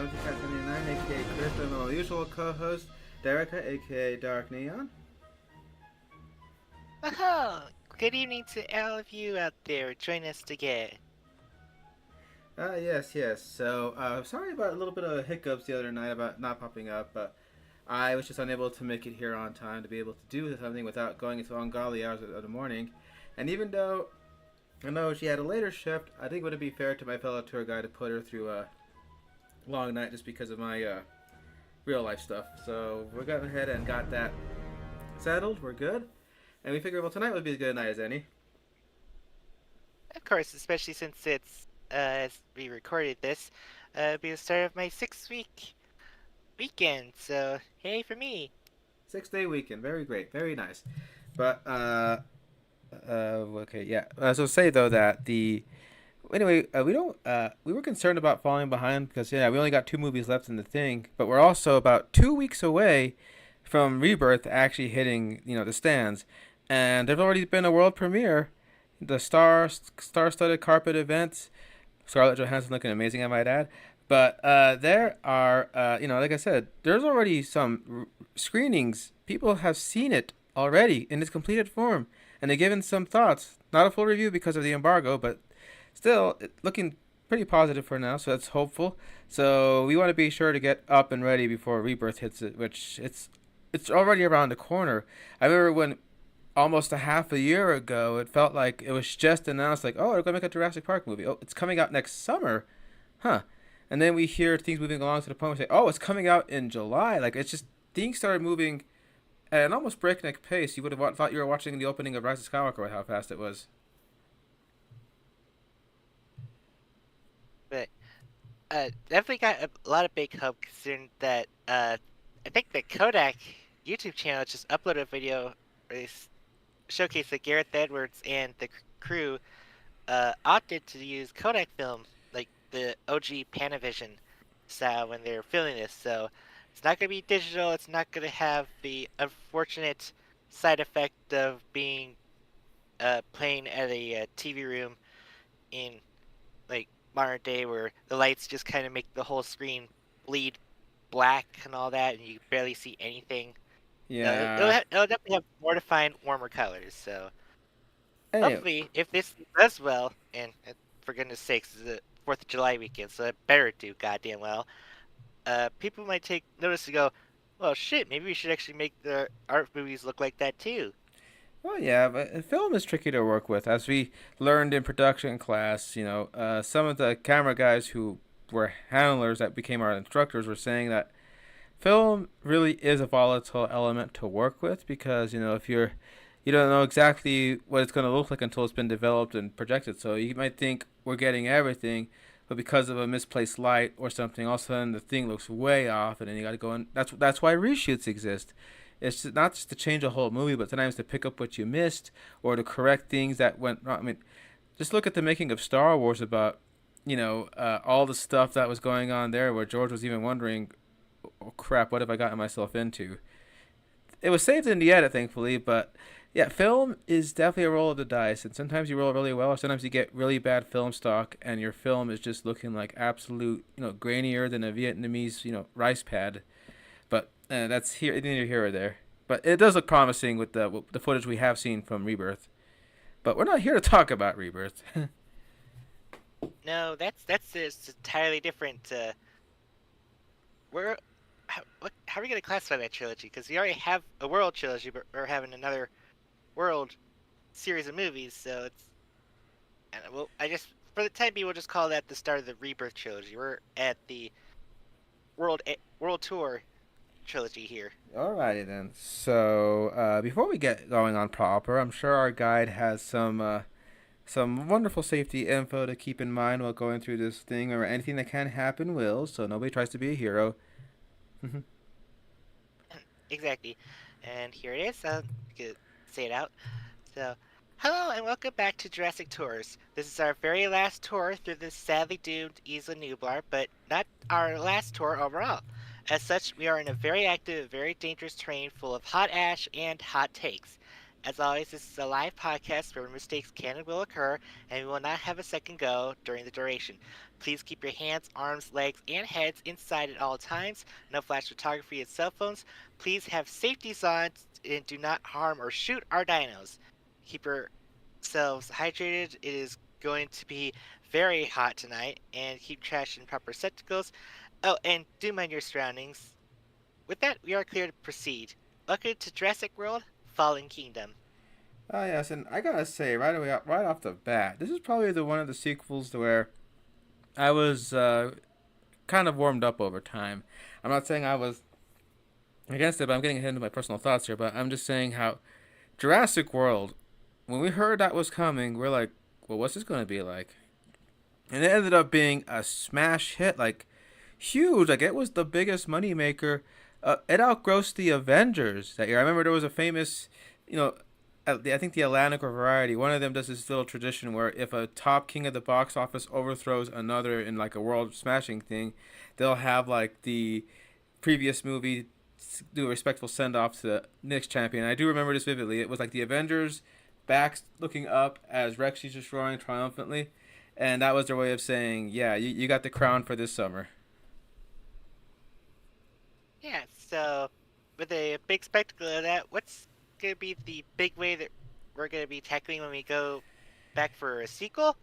79, aka Chris, and my usual co-host, Derica, aka Dark Neon. Oh, good evening to all of you out there. Join us again. Yes. So, sorry about a little bit of hiccups the other night about not popping up, but I was just unable to make it here on time to be able to do something without going into ungodly hours of the morning. And even though I know she had a later shift, I think it would be fair to my fellow tour guide to put her through a long night just because of my real life stuff. So, we got ahead and got that settled. We're good. And we figured, well, tonight would be as good a night as any. Of course, especially since it's, as we recorded this, be the start of my 6 week weekend. So, hey for me. 6 day weekend. Very great. Very nice. But, okay, yeah. So say, though, that the. Anyway, we don't. We were concerned about falling behind because, yeah, we only got 2 movies left in the thing, but we're also about 2 weeks away from Rebirth actually hitting, the stands. And there's already been a world premiere. The star-studded carpet event. Scarlett Johansson looking amazing, I might add. But there are, like I said, there's already some screenings. People have seen it already in its completed form, and they've given some thoughts. Not a full review because of the embargo, but still looking pretty positive for now. So that's hopeful. So we want to be sure to get up and ready before Rebirth hits it, which it's already around the corner. I remember when almost a half a year ago, it felt like it was just announced, like, oh, they're going to make a Jurassic Park movie. Oh, it's coming out next summer. Huh. And then we hear things moving along to the point where we say, oh, it's coming out in July. Like, it's just, things started moving at an almost breakneck pace. You would have thought you were watching the opening of Rise of Skywalker with how fast it was. But, definitely got a lot of big hope considering that, I think the Kodak YouTube channel just uploaded a video where they showcased that Gareth Edwards and the crew opted to use Kodak film, like the OG Panavision style, when they're filming this. So it's not going to be digital. It's not going to have the unfortunate side effect of being playing at a TV room in like modern day, where the lights just kind of make the whole screen bleed black and all that, and you barely see anything. No, Yeah. it'll definitely have more defined, warmer colors. So Anyway, hopefully, if this does well, and for goodness sakes, it's the 4th of July weekend, so it better do goddamn well. People might take notice and go, well, shit, maybe we should actually make the art movies look like that too. well, yeah, but film is tricky to work with. As we learned in production class, some of the camera guys who were handlers that became our instructors were saying that film really is a volatile element to work with because if you don't know exactly what it's going to look like until it's been developed and projected. So you might think we're getting everything, but because of a misplaced light or something, all of a sudden the thing looks way off, and then you got to go in. That's why reshoots exist. It's not just to change a whole movie, but sometimes to pick up what you missed or to correct things that went wrong. I mean, just look at the making of Star Wars about all the stuff that was going on there, where George was even wondering, oh crap, what have I gotten myself into? It was saved in the edit, thankfully, but yeah, film is definitely a roll of the dice, and sometimes you roll really well, or sometimes you get really bad film stock, and your film is just looking like absolute, grainier than a Vietnamese, rice pad. But that's here, neither here or there. But it does look promising with the footage we have seen from Rebirth. But we're not here to talk about Rebirth. No, that's just entirely different. We're how are we gonna classify that trilogy? Because we already have a world trilogy, but we're having another world series of movies, so it's. And well, I just for the time being, we'll just call that the start of the Rebirth trilogy. We're at the world tour trilogy here. Alrighty then. So before we get going on proper, I'm sure our guide has some wonderful safety info to keep in mind while going through this thing, or anything that can happen will. So nobody tries to be a hero. Exactly. And here it is. Could say it out. So, hello and welcome back to Jurassic Tours. This is our very last tour through this sadly doomed Isla Nublar, but not our last tour overall. As such, we are in a very active, very dangerous terrain full of hot ash and hot takes. As always, this is a live podcast where mistakes can and will occur, and we will not have a second go during the duration. Please keep your hands, arms, legs, and heads inside at all times. No flash photography and cell phones. Please have safeties on and do not harm or shoot our dinos. Keep yourselves hydrated. It is going to be very hot tonight, and keep trash in proper receptacles. Oh, and do mind your surroundings. With that, we are clear to proceed. Welcome to Jurassic World Fallen Kingdom. Oh yes, and I gotta say right away, right off the bat, this is probably the one of the sequels to where I was kind of warmed up over time. I'm not saying I was against it, but I'm getting ahead into my personal thoughts here. But I'm just saying how Jurassic World, when we heard that was coming, we're like, well, what's this going to be like? And it ended up being a smash hit, like huge. Like it was the biggest moneymaker. It outgrossed the Avengers that year. I remember there was a famous, you know, I think the Atlantic or Variety. One of them does this little tradition where if a top king of the box office overthrows another in like a world smashing thing, they'll have like the previous movie do a respectful send off to the next champion. I do remember this vividly. It was like the Avengers backs looking up as Rex is just roaring triumphantly, and that was their way of saying, "Yeah, you got the crown for this summer." Yeah, so with a big spectacle of that, what's going to be the big way that we're going to be tackling when we go back for a sequel?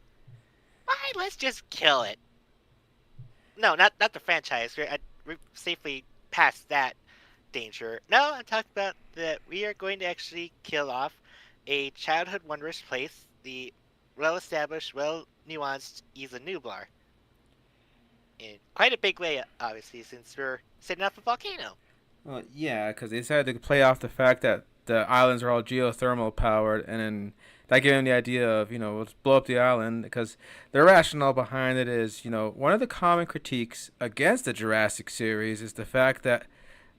Why, let's just kill it. No, not the franchise. We're safely past that danger. No, I'm talking about that we are going to actually kill off a childhood wondrous place, the well-established, well-nuanced Isla Nublar. In quite a big way, obviously, since we're setting up a volcano. Well, yeah, because they decided to play off the fact that the islands are all geothermal powered, and then that gave them the idea of, let's blow up the island. Because the rationale behind it is, one of the common critiques against the Jurassic series is the fact that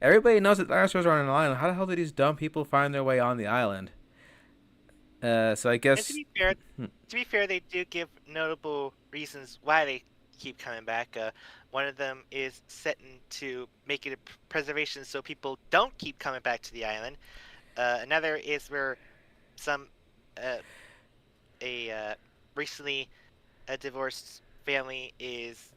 everybody knows that dinosaurs are on an island. How the hell did these dumb people find their way on the island? So I And guess. to be fair, they do give notable reasons why they keep coming back. One of them is setting to make it a preservation so people don't keep coming back to the island. Another is where some uh, a recently a divorced family is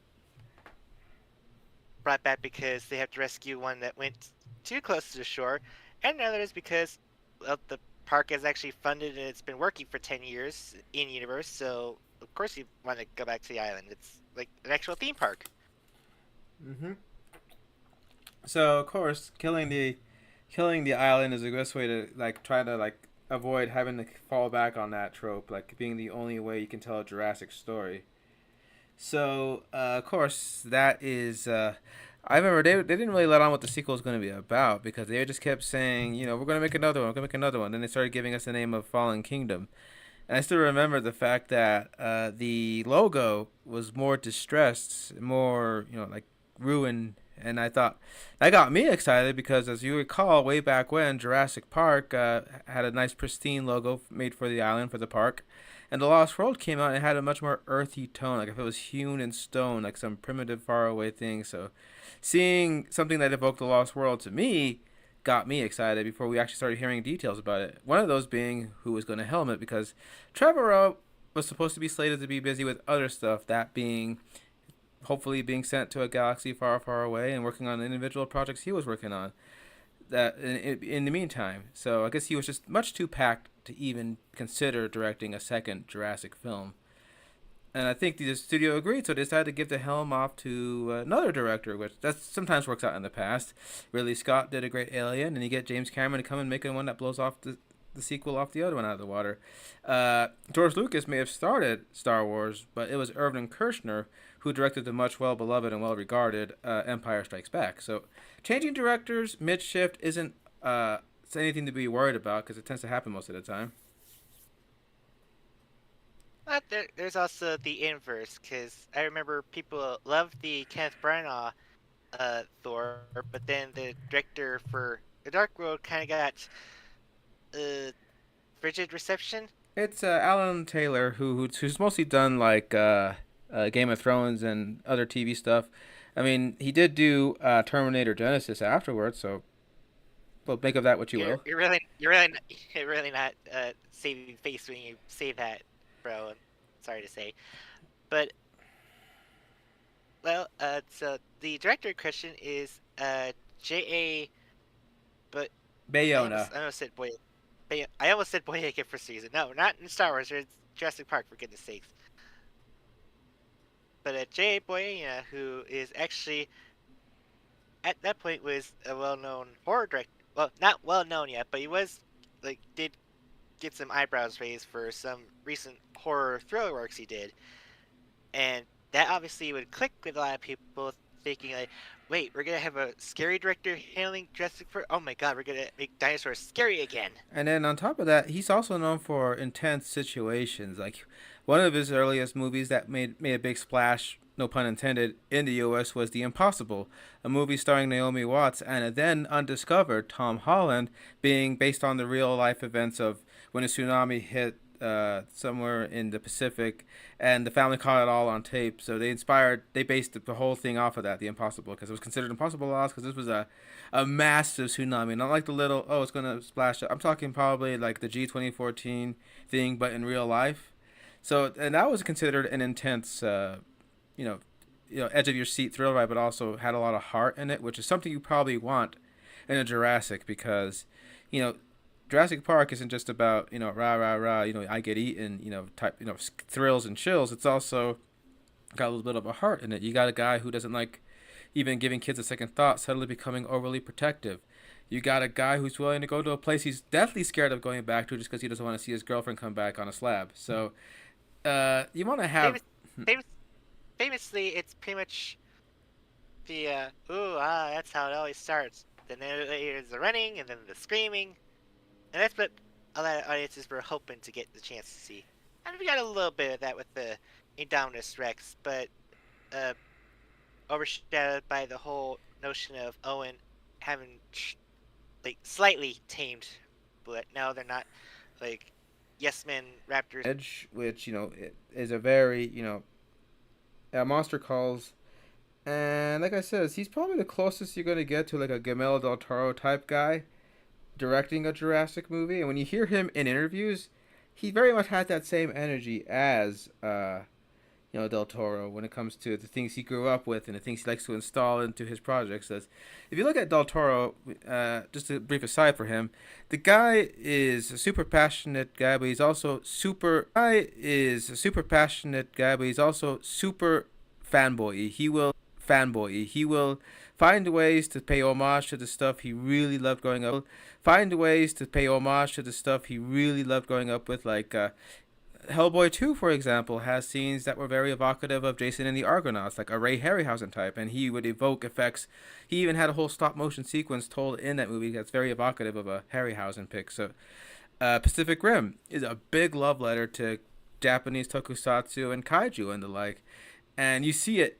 brought back because they have to rescue one that went too close to the shore, and another is because, well, the park is actually funded and it's been working for 10 years in universe, so of course you want to go back to the island. It's like an actual theme park. Mm-hmm. So of course, killing the island is the best way to like try to like avoid having to fall back on that trope, like being the only way you can tell a Jurassic story. So of course that is. I remember they didn't really let on what the sequel was going to be about because they just kept saying, we're going to make another one, we're going to make another one. Then they started giving us the name of Fallen Kingdom. And I still remember the fact that the logo was more distressed, more, like ruined. And I thought that got me excited because, as you recall, way back when Jurassic Park had a nice pristine logo made for the island for the park, and The Lost World came out and it had a much more earthy tone, like if it was hewn in stone, like some primitive, faraway thing. So, seeing something that evoked The Lost World to me got me excited before we actually started hearing details about it. One of those being who was going to helm it, because Trevorrow was supposed to be slated to be busy with other stuff, that being hopefully being sent to a galaxy far, far away and working on individual projects he was working on. That in the meantime, so I guess he was just much too packed to even consider directing a second Jurassic film. And I think the studio agreed, so they decided to give the helm off to another director, which that sometimes works out in the past. Ridley Scott did a great Alien, and you get James Cameron to come and make one that blows off the sequel off the other one out of the water. George Lucas may have started Star Wars, but it was Irvin Kershner who directed the much well beloved and well regarded Empire Strikes Back. So changing directors mid shift isn't anything to be worried about because it tends to happen most of the time. But there's also the inverse, because I remember people loved the Kenneth Branagh Thor, but then the director for The Dark World kind of got uh, frigid reception. It's Alan Taylor who's mostly done like Game of Thrones and other TV stuff. I mean, he did do Terminator Genesis afterwards, so Well, make of that what you You're will. you're really you're really not, you're really not saving face when you say that, bro. I'm sorry to say, but well, so the director in question is J.A. But Bayona. I almost said I almost said Boyega for some reason. No, not in Star Wars. It's Jurassic Park, for goodness sakes. But J.A. Boyega, who is actually at that point was a well-known horror director. Well, not well-known yet, but he was did get some eyebrows raised for some recent horror thriller works he did, and that obviously would click with a lot of people, thinking like, "Wait, we're gonna have a scary director handling Jurassic Park? Oh my God, we're gonna make dinosaurs scary again!" And then on top of that, he's also known for intense situations. Like one of his earliest movies that made a big splash, no pun intended, in the U.S. was The Impossible, a movie starring Naomi Watts and a then undiscovered Tom Holland, being based on the real life events of when a tsunami hit somewhere in the Pacific, and the family caught it all on tape. So they based the whole thing off of that, The Impossible, because it was considered impossible loss because this was a massive tsunami, not like the little it's gonna splash. I'm talking probably like the G 2014 thing, but in real life. So and that was considered an intense, you know, edge of your seat thrill ride, but also had a lot of heart in it, which is something you probably want in a Jurassic because, you know, Jurassic Park isn't just about rah rah rah, I get eaten, type thrills and chills. It's also got a little bit of a heart in it. You got a guy who doesn't like even giving kids a second thought, suddenly becoming overly protective. You got a guy who's willing to go to a place he's deathly scared of going back to just because he doesn't want to see his girlfriend come back on a slab. So you want to have. Famous, famous, famously, it's pretty much the that's how it always starts. Then there's the running, and then the screaming, and that's what a lot of audiences were hoping to get the chance to see. And we got a little bit of that with the Indominus Rex, but uh, overshadowed by the whole notion of Owen having slightly tamed, but now they're not like yes men raptors. Edge, which is a very monster calls, and like I said, he's probably the closest you're gonna get to like a Guillermo del Toro type guy directing a Jurassic movie. And when you hear him in interviews, he very much had that same energy as Del Toro when it comes to the things he grew up with and the things he likes to install into his projects. As if you look at Del Toro, just a brief aside for him, the guy is a super passionate guy, but he's also super. Guy is a super passionate guy, but he's also super fanboy. He will find ways to pay homage to the stuff he really loved growing up. Find ways to pay homage to the stuff he really loved growing up with, like Hellboy 2, for example, has scenes that were very evocative of Jason and the Argonauts, like a Ray Harryhausen type, and he would evoke effects. He even had a whole stop motion sequence told in that movie that's very evocative of a Harryhausen pick. So, Pacific Rim is a big love letter to Japanese tokusatsu and kaiju and the like, and you see it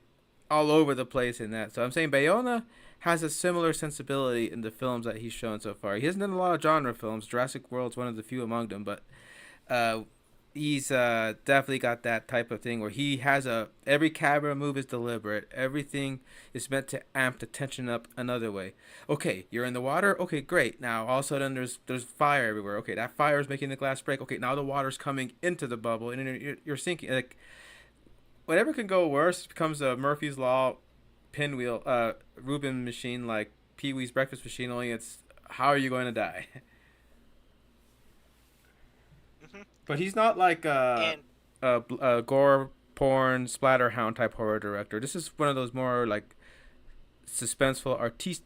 all over the place in that. So I'm saying Bayona has a similar sensibility in the films that he's shown so far. He hasn't done a lot of genre films. Jurassic World's one of the few among them, but uh, he's definitely got that type of thing where he has every camera move is deliberate. Everything is meant to amp the tension up another way. Okay, you're in the water. Okay, great. Now all of a sudden there's fire everywhere. Okay, that fire is making the glass break. Okay, now the water's coming into the bubble and you're sinking. Like whatever can go worse becomes a Murphy's Law pinwheel Rubin machine like Pee Wee's Breakfast Machine. Only it's how are you going to die? Hmm. But he's not like And a gore porn splatterhound type horror director. This is one of those more like suspenseful artiste,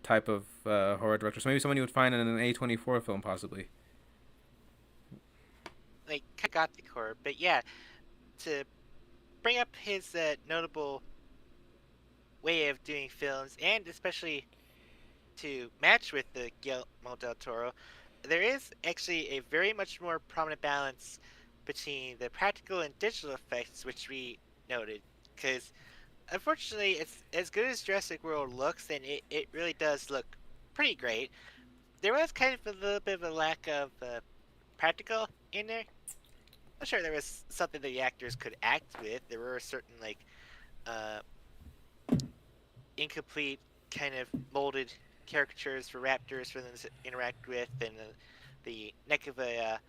type of horror director. So maybe someone you would find in an A24 film, possibly. gothic horror, but yeah, to bring up his notable way of doing films, and especially to match with the Guillermo del Toro, there is actually a very much more prominent balance between the practical and digital effects, which we noted. Because unfortunately, it's as good as Jurassic World looks, and it really does look pretty great. There was kind of a little bit of a lack of practical in there. I'm sure there was something that the actors could act with. There were certain uh, incomplete kind of molded caricatures for raptors for them to interact with, and the neck of a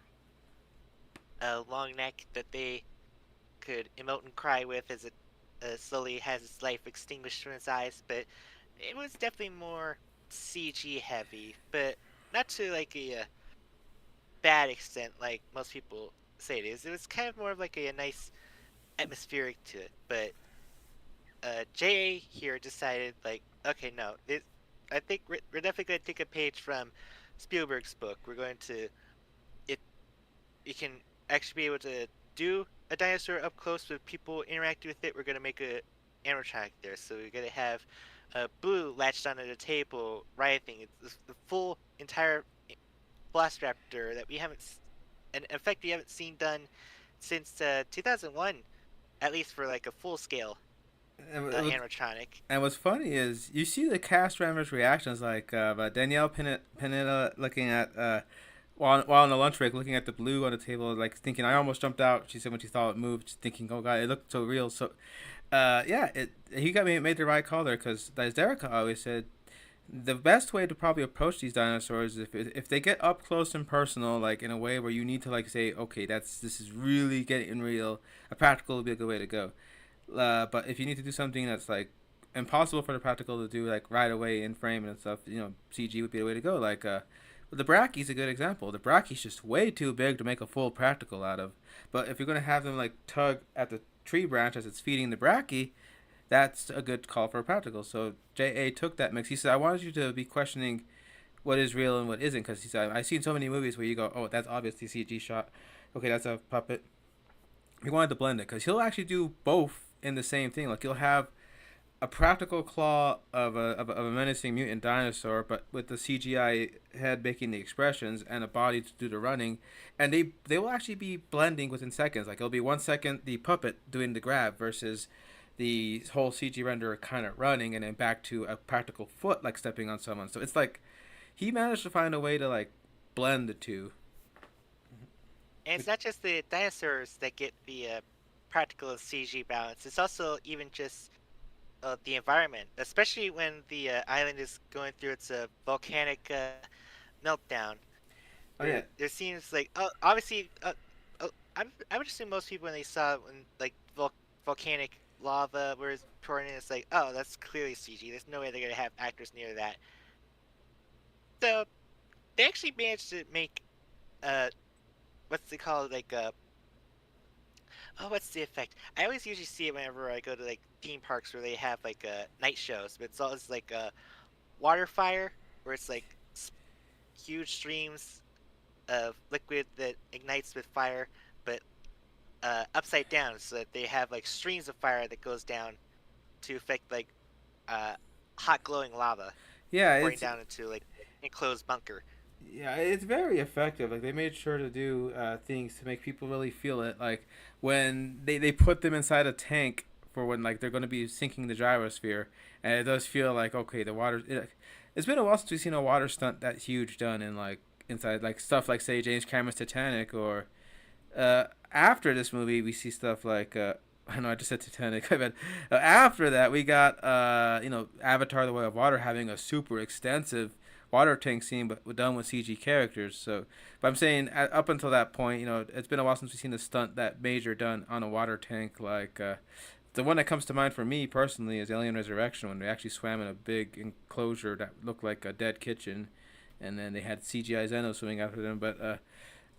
long neck that they could emote and cry with as it slowly has its life extinguished from its eyes. But it was definitely more CG heavy, but not to like a bad extent like most people say it is. It was kind of more of like a nice atmospheric to it. But JA here decided like, okay, no, I think we're definitely going to take a page from Spielberg's book. We're going to it. You can actually be able to do a dinosaur up close with people interacting with it. We're going to make a animatronic there. So we're going to have Blue latched onto the table, writhing. It's the full entire Velociraptor that we haven't, an effect we haven't seen done since 2001, at least for like a full scale animatronic. And what's funny is you see the cast members' reactions, like Danielle Pineda looking at while on the lunch break, looking at the blue on the table, like thinking, "I almost jumped out." She said when she saw it move, just thinking, "Oh God, it looked so real." So, yeah, he got me made the right call there because, as Derek always said, the best way to probably approach these dinosaurs is if they get up close and personal, like in a way where you need to like say, "Okay, this is really getting real." A practical would be a good way to go. But if you need to do something that's like impossible for the practical to do like right away in frame and stuff, CG would be the way to go. Like the Brachy's a good example. The Brachy's just way too big to make a full practical out of. But if you're gonna have them like tug at the tree branch as it's feeding the Brachy, that's a good call for a practical. So JA took that mix. He said, I wanted you to be questioning what is real and what isn't, because he said, I've seen so many movies where you go, oh, that's obviously CG shot. Okay, that's a puppet. He wanted to blend it because he'll actually do both in the same thing. Like you'll have a practical claw of a menacing mutant dinosaur, but with the CGI head making the expressions and a body to do the running, and they will actually be blending within seconds. Like it'll be 1 second the puppet doing the grab versus the whole CG render kind of running, and then back to a practical foot like stepping on someone. So it's like he managed to find a way to like blend the two. And it's not just the dinosaurs that get the practical and CG balance. It's also even just the environment, especially when the island is going through its volcanic meltdown. Oh yeah, There seems like obviously I would assume most people when they saw when like volcanic lava was pouring in, it's like, oh, that's clearly CG. There's no way they're gonna have actors near that. So they actually managed to make uh what's it called, like oh, what's the effect? I always usually see it whenever I go to like theme parks where they have like night shows, but it's always like a water fire where it's like huge streams of liquid that ignites with fire, but upside down, so that they have like streams of fire that goes down to affect like uh, hot glowing lava yeah, pouring it's down into like an enclosed bunker. yeah, it's very effective. Like they made sure to do things to make people really feel it. Like when they put them inside a tank for when like they're going to be sinking the gyrosphere, and it does feel like okay, the water. It's been a while since we've seen a water stunt that huge done in like inside like stuff like say James Cameron's Titanic or after this movie we see stuff like I know I just said Titanic, but after that we got Avatar: The Way of Water having a super extensive water tank scene, but done with CG characters. So, but I'm saying up until that point, it's been a while since we've seen a stunt that major done on a water tank. Like the one that comes to mind for me personally is Alien Resurrection, when they actually swam in a big enclosure that looked like a dead kitchen, and then they had CGI Zeno swimming after them. But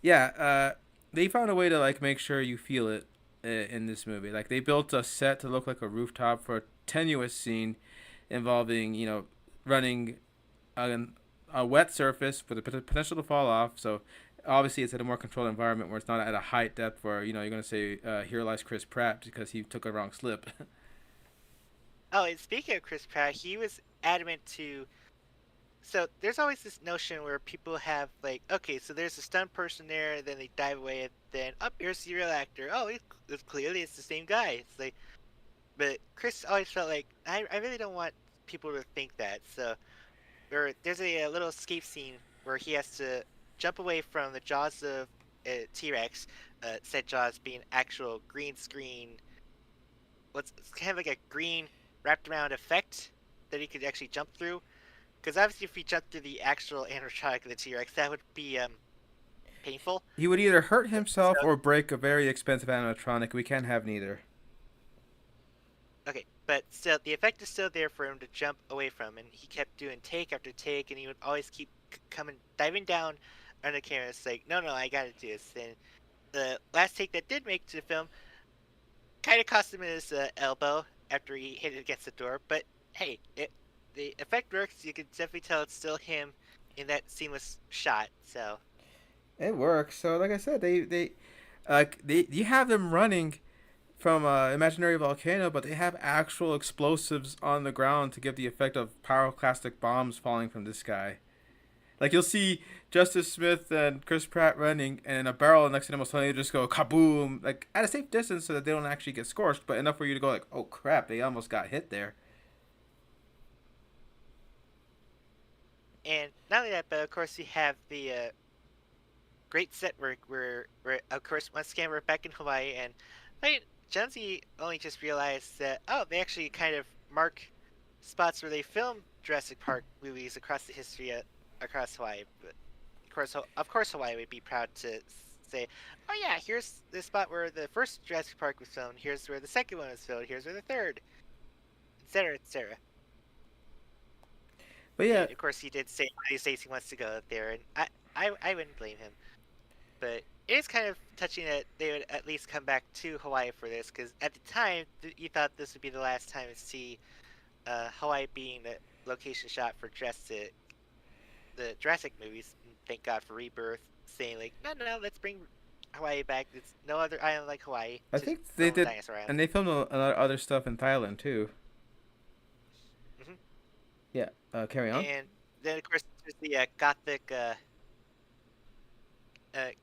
yeah, they found a way to like make sure you feel it in this movie. Like they built a set to look like a rooftop for a tenuous scene involving running a wet surface with the potential to fall off. So obviously it's at a more controlled environment where it's not at a height depth where you're going to say here lies Chris Pratt because he took a wrong slip. Oh, and speaking of Chris Pratt, he was adamant to. So there's always this notion where people have like, okay, so there's a stunt person there, then they dive away, and then up here's the real actor. Oh, it's clearly it's the same guy. It's like, but Chris always felt like I really don't want people to think that. So there's a little escape scene where he has to jump away from the jaws of T-Rex, said jaws being actual green screen. What's it's kind of like a green wrapped around effect that he could actually jump through. Because obviously, if we jump to the actual animatronic of the T-Rex, that would be painful. He would either hurt So himself or break a very expensive animatronic. We can't have neither. okay, but still, the effect is still there for him to jump away from, and he kept doing take after take, and he would always keep coming, diving down on the camera. It's like, no, no, I gotta do this. And the last take that did make to the film kind of cost him his elbow after he hit it against the door. But hey, the effect works. You can definitely tell it's still him in that seamless shot. So It works. So, like I said, they you have them running from an imaginary volcano, but they have actual explosives on the ground to give the effect of pyroclastic bombs falling from the sky. Like you'll see Justice Smith and Chris Pratt running, and a barrel next to them will suddenly just go kaboom, like at a safe distance so that they don't actually get scorched, but enough for you to go like, oh crap, they almost got hit there. and not only that, but of course you have the great set work where of course once again we're back in Hawaii, and right, Jonesy only just realized that they actually kind of mark spots where they film Jurassic Park movies across the history across Hawaii. But of course, Hawaii would be proud to say, "Oh yeah, here's the spot where the first Jurassic Park was filmed. Here's where the second one was filmed. Here's where the third, etc., etc." But yeah, And of course, he did say one of these days he wants to go there, and I wouldn't blame him. But it is kind of touching that they would at least come back to Hawaii for this, because at the time you thought this would be the last time to see Hawaii being the location shot for the Jurassic movies. Thank God for Rebirth, saying like, no, no, no, let's bring Hawaii back. There's no other island like Hawaii. I Just think they film a did, dinosaur island. and they filmed a lot of other stuff in Thailand too. Hmm. Yeah, carry on. And then of course there's the gothic,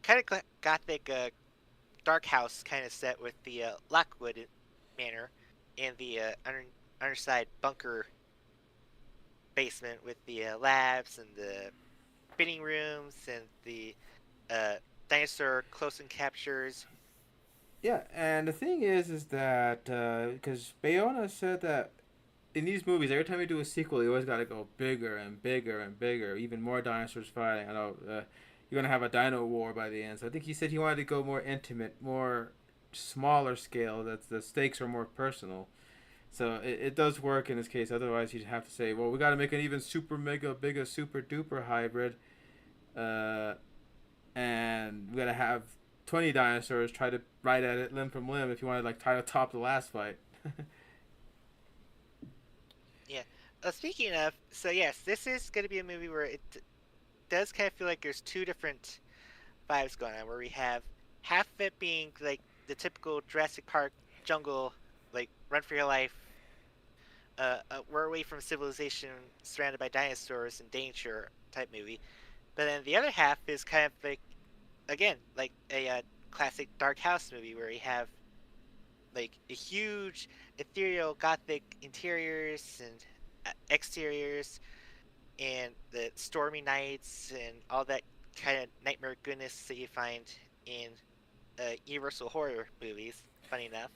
kind of gothic dark house kind of set with the Lockwood Manor and the underside bunker basement with the labs and the spinning rooms and the uh, dinosaur close-in captures. Yeah, and the thing is that because Bayona said that in these movies, every time you do a sequel, you always got to go bigger and bigger and bigger, even more dinosaurs fighting. I know you're gonna have a dino war by the end. So I think he said he wanted to go more intimate, more smaller scale. That the stakes are more personal. So it does work in this case. Otherwise, you'd have to say, well, we got to make an even super mega bigger super duper hybrid, uh, and we got to have 20 dinosaurs try to ride at it limb from limb if you want to like try to top the last fight. Yeah. Speaking of, so yes, this is going to be a movie where it does kind of feel like there's two different vibes going on, where we have half of it being like the typical Jurassic Park jungle, like run for your life, we're away from civilization, surrounded by dinosaurs and danger type movie. But then the other half is kind of like, again, like a classic dark house movie where you have like a huge ethereal gothic interiors and exteriors and the stormy nights and all that kind of nightmare goodness that you find in universal horror movies, funny enough.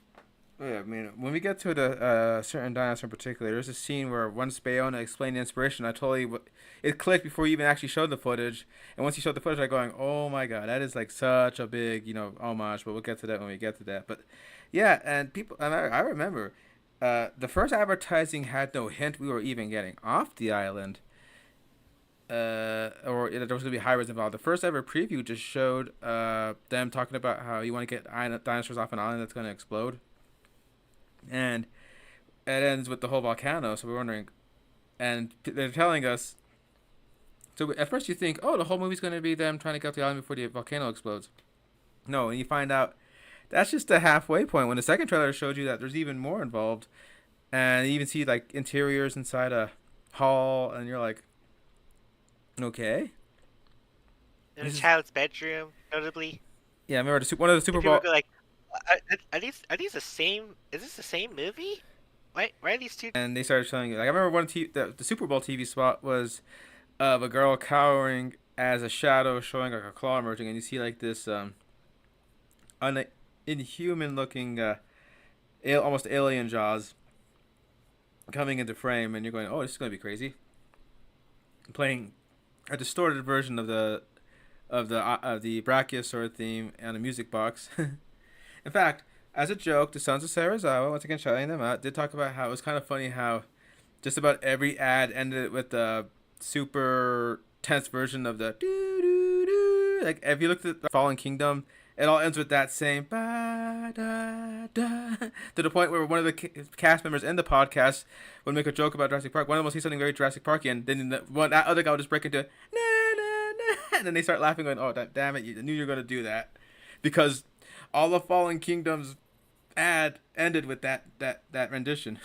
Yeah, I mean, when we get to the certain dinosaur in particular, there's a scene where once Bayona explained the inspiration, it clicked before he even actually showed the footage. And once he showed the footage, I going, oh my god, that is like such a big, homage. But we'll get to that when we get to that. But yeah, and people, and I remember, the first advertising had no hint we were even getting off the island. Or there was gonna be hybrids involved. The first ever preview just showed them talking about how you want to get dinosaurs off an island that's gonna explode, and it ends with the whole volcano. So we're wondering, and they're telling us. So at first you think, oh, the whole movie's going to be them trying to get off the island before the volcano explodes. No, and you find out that's just the halfway point. When the second trailer showed you that there's even more involved, and you even see like interiors inside a hall, and you're like, okay. In a This is child's bedroom, notably. yeah. I remember one of the And Super people Bowl. go like, are these the same? Is this the same movie? Why are these two? And they started showing you. Like I remember the Super Bowl TV spot was of a girl cowering as a shadow, showing like a claw emerging, and you see like this inhuman looking, almost alien jaws coming into frame, and you're going, oh, this is gonna be crazy. playing a distorted version of the Brachiosaur theme on a music box. In fact, as a joke, the Sons of Sarazawa, once again shouting them out, did talk about how it was kind of funny how just about every ad ended with the super tense version of the doo doo doo. Like if you look at the Fallen Kingdom, it all ends with that same ba da da to the point where one of the cast members in the podcast would make a joke about Jurassic Park. One of them will say something very Jurassic Parkian, then that other guy would just break into na na na, and then they start laughing, going, "Oh damn it! I knew you were gonna do that," because all the Fallen Kingdoms ad ended with that rendition,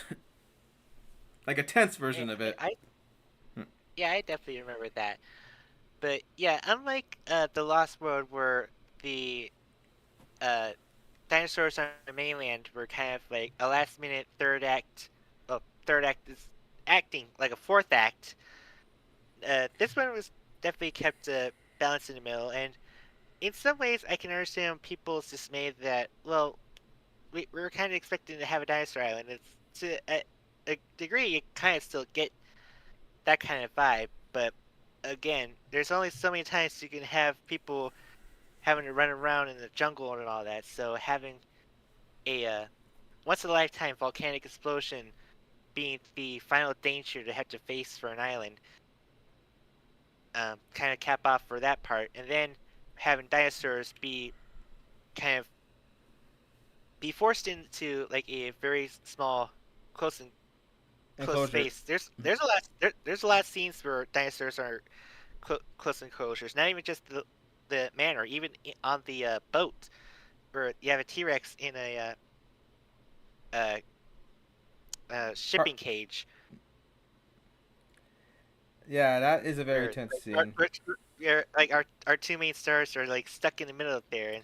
like a tense Yeah, version of it. Hmm. yeah, I definitely remember that. But yeah, unlike the Lost World, where the uh, dinosaurs on the mainland were kind of like a last-minute third act. Well, third act is acting like a fourth act. This one was definitely kept balanced in the middle, and in some ways, I can understand people's dismay that, well, we were kind of expecting to have a dinosaur island. It's to a degree, you kind of still get that kind of vibe, but again, there's only so many times you can have people having to run around in the jungle and all that. So having a once in a lifetime volcanic explosion being the final danger to have to face for an island, kind of cap off for that part, and then having dinosaurs be kind of be forced into like a very small, close and close Enclosure. space. There's a lot of scenes where dinosaurs are close enclosures. Not even just the manor, even on the boat where you have a T Rex in a uh, Par- shipping cage. yeah, that is a very Or tense like scene. like our two main stars are like stuck in the middle of there. And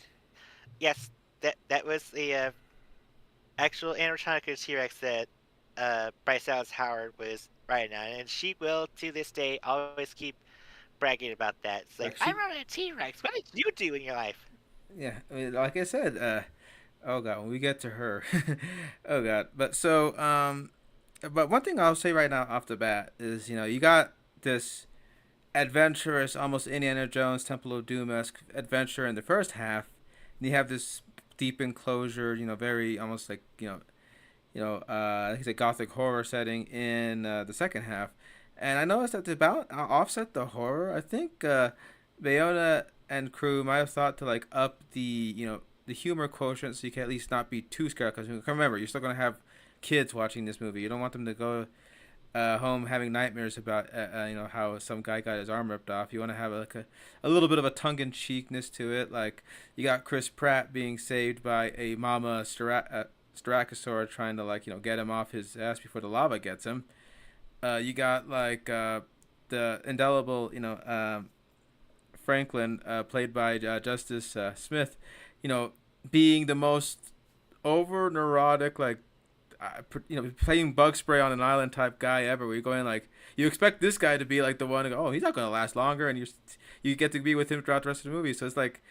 yes, that was the actual animatronic T Rex that Bryce Dallas Howard was riding on, and she will to this day always keep bragging about that. It's like Like I she, rode a T Rex. What did you do in your life? yeah, I mean, like I said, oh god, when we get to her, oh god. But one thing I'll say right now off the bat is, you got this adventurous, almost Indiana Jones Temple of Doom esque adventure in the first half, and you have this deep enclosure, very almost like I think it's a gothic horror setting in the second half. And I noticed that to offset the horror, I think Bayona and crew might have thought to like up the humor quotient so you can at least not be too scared. Because remember, you're still gonna have kids watching this movie. You don't want them to go home having nightmares about how some guy got his arm ripped off. You want to have a little bit of a tongue in cheekness to it. Like you got Chris Pratt being saved by a mama Styracosaur trying to get him off his ass before the lava gets him. You got the indelible Franklin played by Justice Smith, you know being the most over neurotic playing bug spray on an island type guy ever. Where you're going like you expect this guy to be like the one to go, oh, he's not going to last longer, and you get to be with him throughout the rest of the movie. So it's like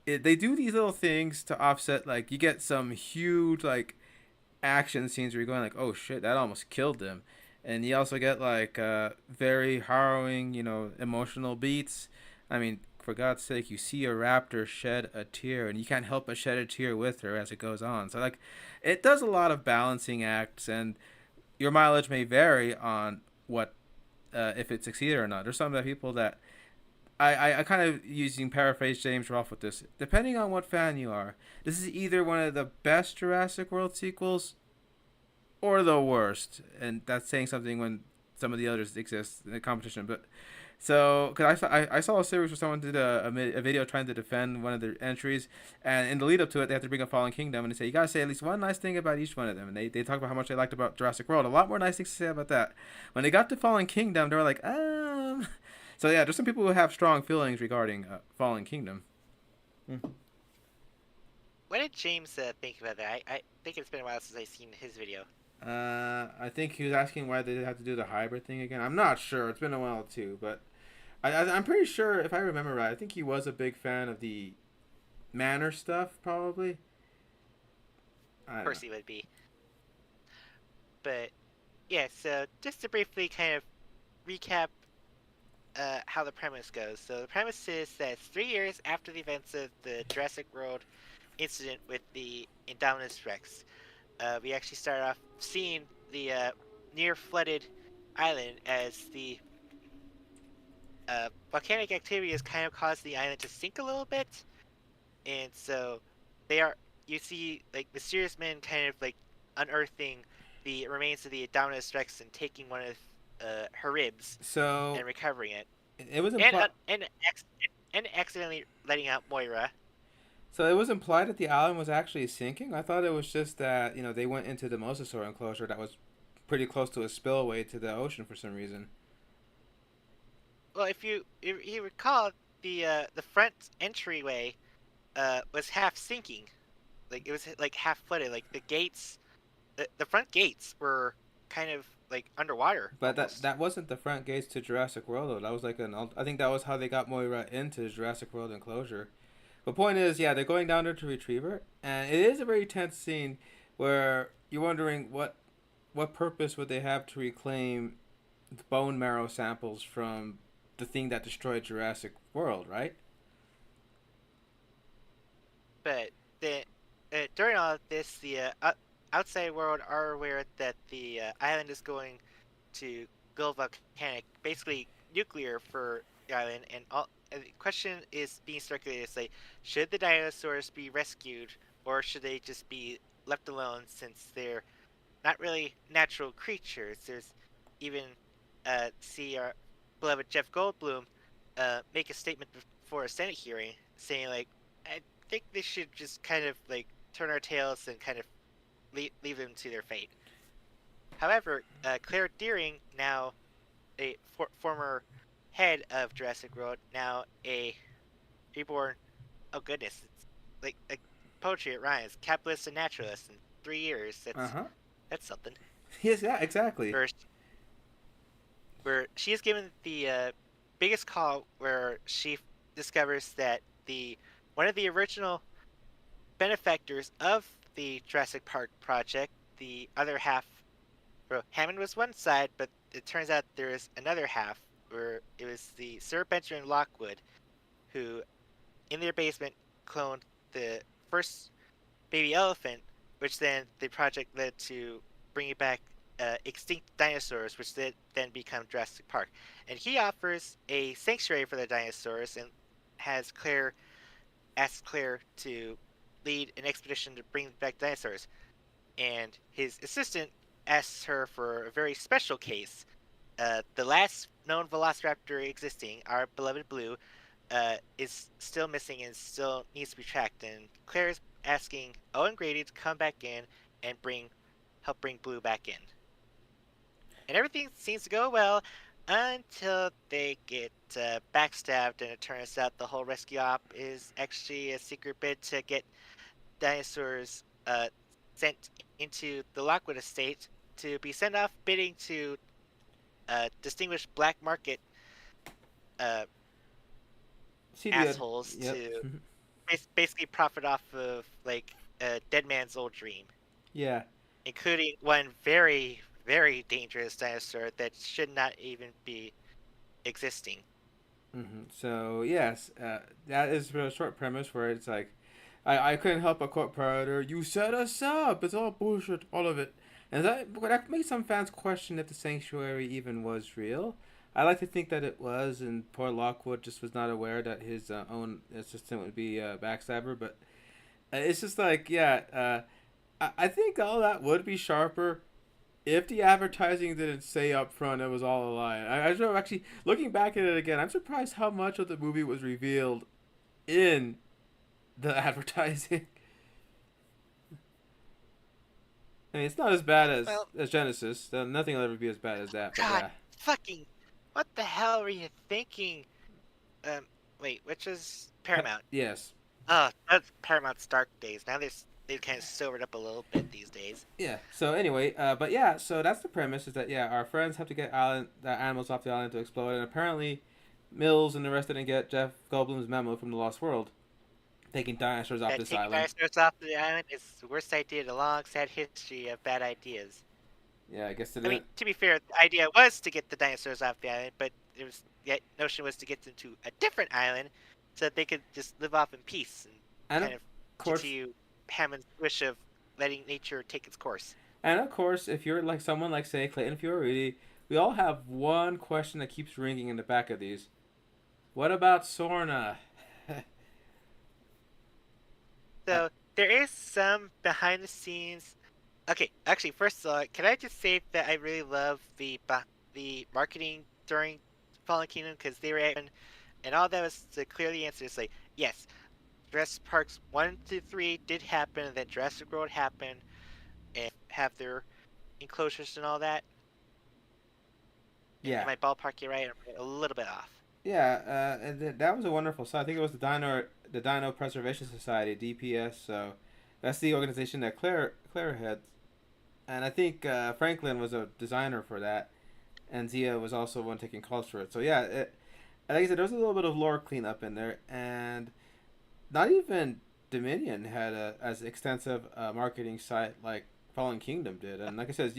they do these little things to offset. Like you get some huge action scenes where you're going like, oh shit, that almost killed him, and you also get very harrowing, emotional beats. I mean, for God's sake, you see a raptor shed a tear, and you can't help but shed a tear with her as it goes on. So it does a lot of balancing acts, and your mileage may vary on what if it succeeded or not. There's some of the people that I kind of using paraphrase James Rolfe with this. Depending on what fan you are, this is either one of the best Jurassic World sequels or the worst, and that's saying something when some of the others exist in the competition. But so, because I saw a series where someone did a video trying to defend one of their entries, and in the lead up to it, they have to bring up Fallen Kingdom, and they say you gotta say at least one nice thing about each one of them, and they talk about how much they liked about Jurassic World. A lot more nice things to say about that. When they got to Fallen Kingdom, they were like, So yeah, there's some people who have strong feelings regarding Fallen Kingdom. Mm. What did James think about that? I think it's been a while since I've seen his video. I think he was asking why they have to do the hybrid thing again. I'm not sure. It's been a while too, but I'm pretty sure if I remember right, I think he was a big fan of the manor stuff. Probably. I Of don't know. course he would be. But yeah, so just to briefly kind of recap how the premise goes. So the premise is that it's 3 years after the events of the Jurassic World incident with the Indominus Rex. We actually start off seeing the near flooded island as the volcanic activity has kind of caused the island to sink a little bit, and so they are you see like mysterious men kind of like unearthing the remains of the Indominus Rex and taking one of her ribs So and recovering it, it was and implied. and accidentally letting out Moira. So it was implied that the island was actually sinking. I thought it was just that they went into the mosasaur enclosure that was pretty close to a spillway to the ocean for some reason. Well, if you recall, the front entryway was half sinking, like it was like half flooded. Like the front gates were kind of like underwater But that almost. that wasn't the front gates to Jurassic World though. That was like I think that was how they got Moira into Jurassic World enclosure. The point is, yeah, they're going down there to retrieve her, and it is a very tense scene where you're wondering what purpose would they have to reclaim the bone marrow samples from the thing that destroyed Jurassic World, right? But the during all of this, the outside world are aware that the island is going to go volcanic, basically nuclear for the island, and all. And the question is being circulated: is like, should the dinosaurs be rescued, or should they just be left alone since they're not really natural creatures? There's even see our beloved Jeff Goldblum make a statement before a Senate hearing saying like, I think they should just kind of like turn our tails and kind of leave them to their fate. However, Claire Deering, now a former head of Jurassic World, now a reborn. Oh goodness, it's like poetry. It rhymes. Capitalist and naturalist in 3 years. Uh huh. That's something. Yes, yeah, exactly. Where where she is given the biggest call, where she discovers that the one of the original benefactors of the Jurassic Park project, the other half, well, Hammond was one side, but it turns out there is another half where it was the Sir Benjamin Lockwood who, in their basement, cloned the first baby elephant, which then the project led to bringing back extinct dinosaurs, which then become Jurassic Park. And he offers a sanctuary for the dinosaurs and has Claire ask Claire to lead an expedition to bring back dinosaurs. And his assistant asks her for a very special case. The last known velociraptor existing, our beloved Blue, is still missing and still needs to be tracked. And Claire's asking Owen Grady to come back in and help bring Blue back in. And everything seems to go well until they get backstabbed, and it turns out the whole rescue op is actually a secret bid to get dinosaurs sent into the Lockwood estate to be sent off bidding to distinguished black market uh, See the assholes yep. to basically profit off of like a dead man's old dream, Yeah. including one very, very dangerous dinosaur that should not even be existing. So yes, that is a short premise where it's like, I couldn't help but quote Predator. You set us up. It's all bullshit, all of it, and that makes some fans question if the sanctuary even was real. I like to think that it was, and poor Lockwood just was not aware that his own assistant would be a backstabber. But it's just like, yeah, I think all that would be sharper if the advertising didn't say up front it was all a lie. I actually looking back at it again, I'm surprised how much of the movie was revealed in the advertising. I mean, it's not as bad Well, as Genesis. Nothing will ever be as bad as that. But God, yeah, fucking, what the hell were you thinking? Um, Wait, which is Paramount? yes, Oh, that's Paramount's dark days. Now they've kind of sobered up a little bit these days. yeah. So anyway, but yeah, so that's the premise: is that yeah, our friends have to get the animals off the island to explode, and apparently, Mills and the rest didn't get Jeff Goldblum's memo from the Lost World, taking dinosaurs off That this taking island. dinosaurs off the island is the worst idea in a long, sad history of bad ideas. Yeah, I guess they I mean, didn't. to be fair, the idea was to get the dinosaurs off the island, but it was the notion was to get them to a different island so that they could just live off in peace and And of kind of course, continue Hammond's wish of letting nature take its course. if you're like someone like say Clayton Fioriti, we all have one question that keeps ringing in the back of these. What about Sorna? uh, So there is some behind the scenes. Okay, actually, first of all, can I just say that I really love the marketing during Fallen Kingdom because they were and all that was to clearly answer is like yes, Jurassic Parks 1 to 3 did happen, and then Jurassic World happened, and have their enclosures and all that. yeah, Am I ballparking right? Or am I a little bit off? yeah, and that was a wonderful site. I think it was the Dino Preservation Society (DPS). So that's the organization that Claire heads, and I think Franklin was a designer for that, and Zia was also one taking calls for it. So yeah, like I said, there was a little bit of lore cleanup in there, and not even Dominion had a as extensive marketing site like Fallen Kingdom did. And like I said,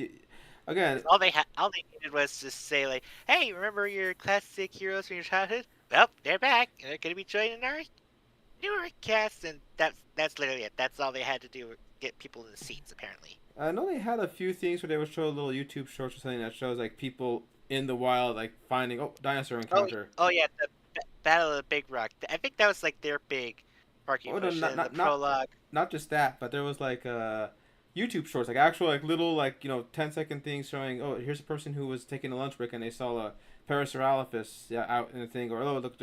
again, Because all they needed was to say like, "Hey, remember your classic heroes from your childhood? Well, they're back, and they're gonna be joining our newer cast." And that's literally it. That's all they had to do, get people in the seats, apparently. I know they had a few things where they would show little YouTube shorts or something that shows like people in the wild like finding dinosaur Oh, encounter. oh yeah, the Battle of the Big Rock. I think that was like their big marketing Oh no, push. not The not not prologue. not just that, but there was like YouTube shorts, like actual like little like 10-second things showing. Oh, here's a person who was taking a lunch break and they saw a Parasaurolophus out in the thing, or oh look,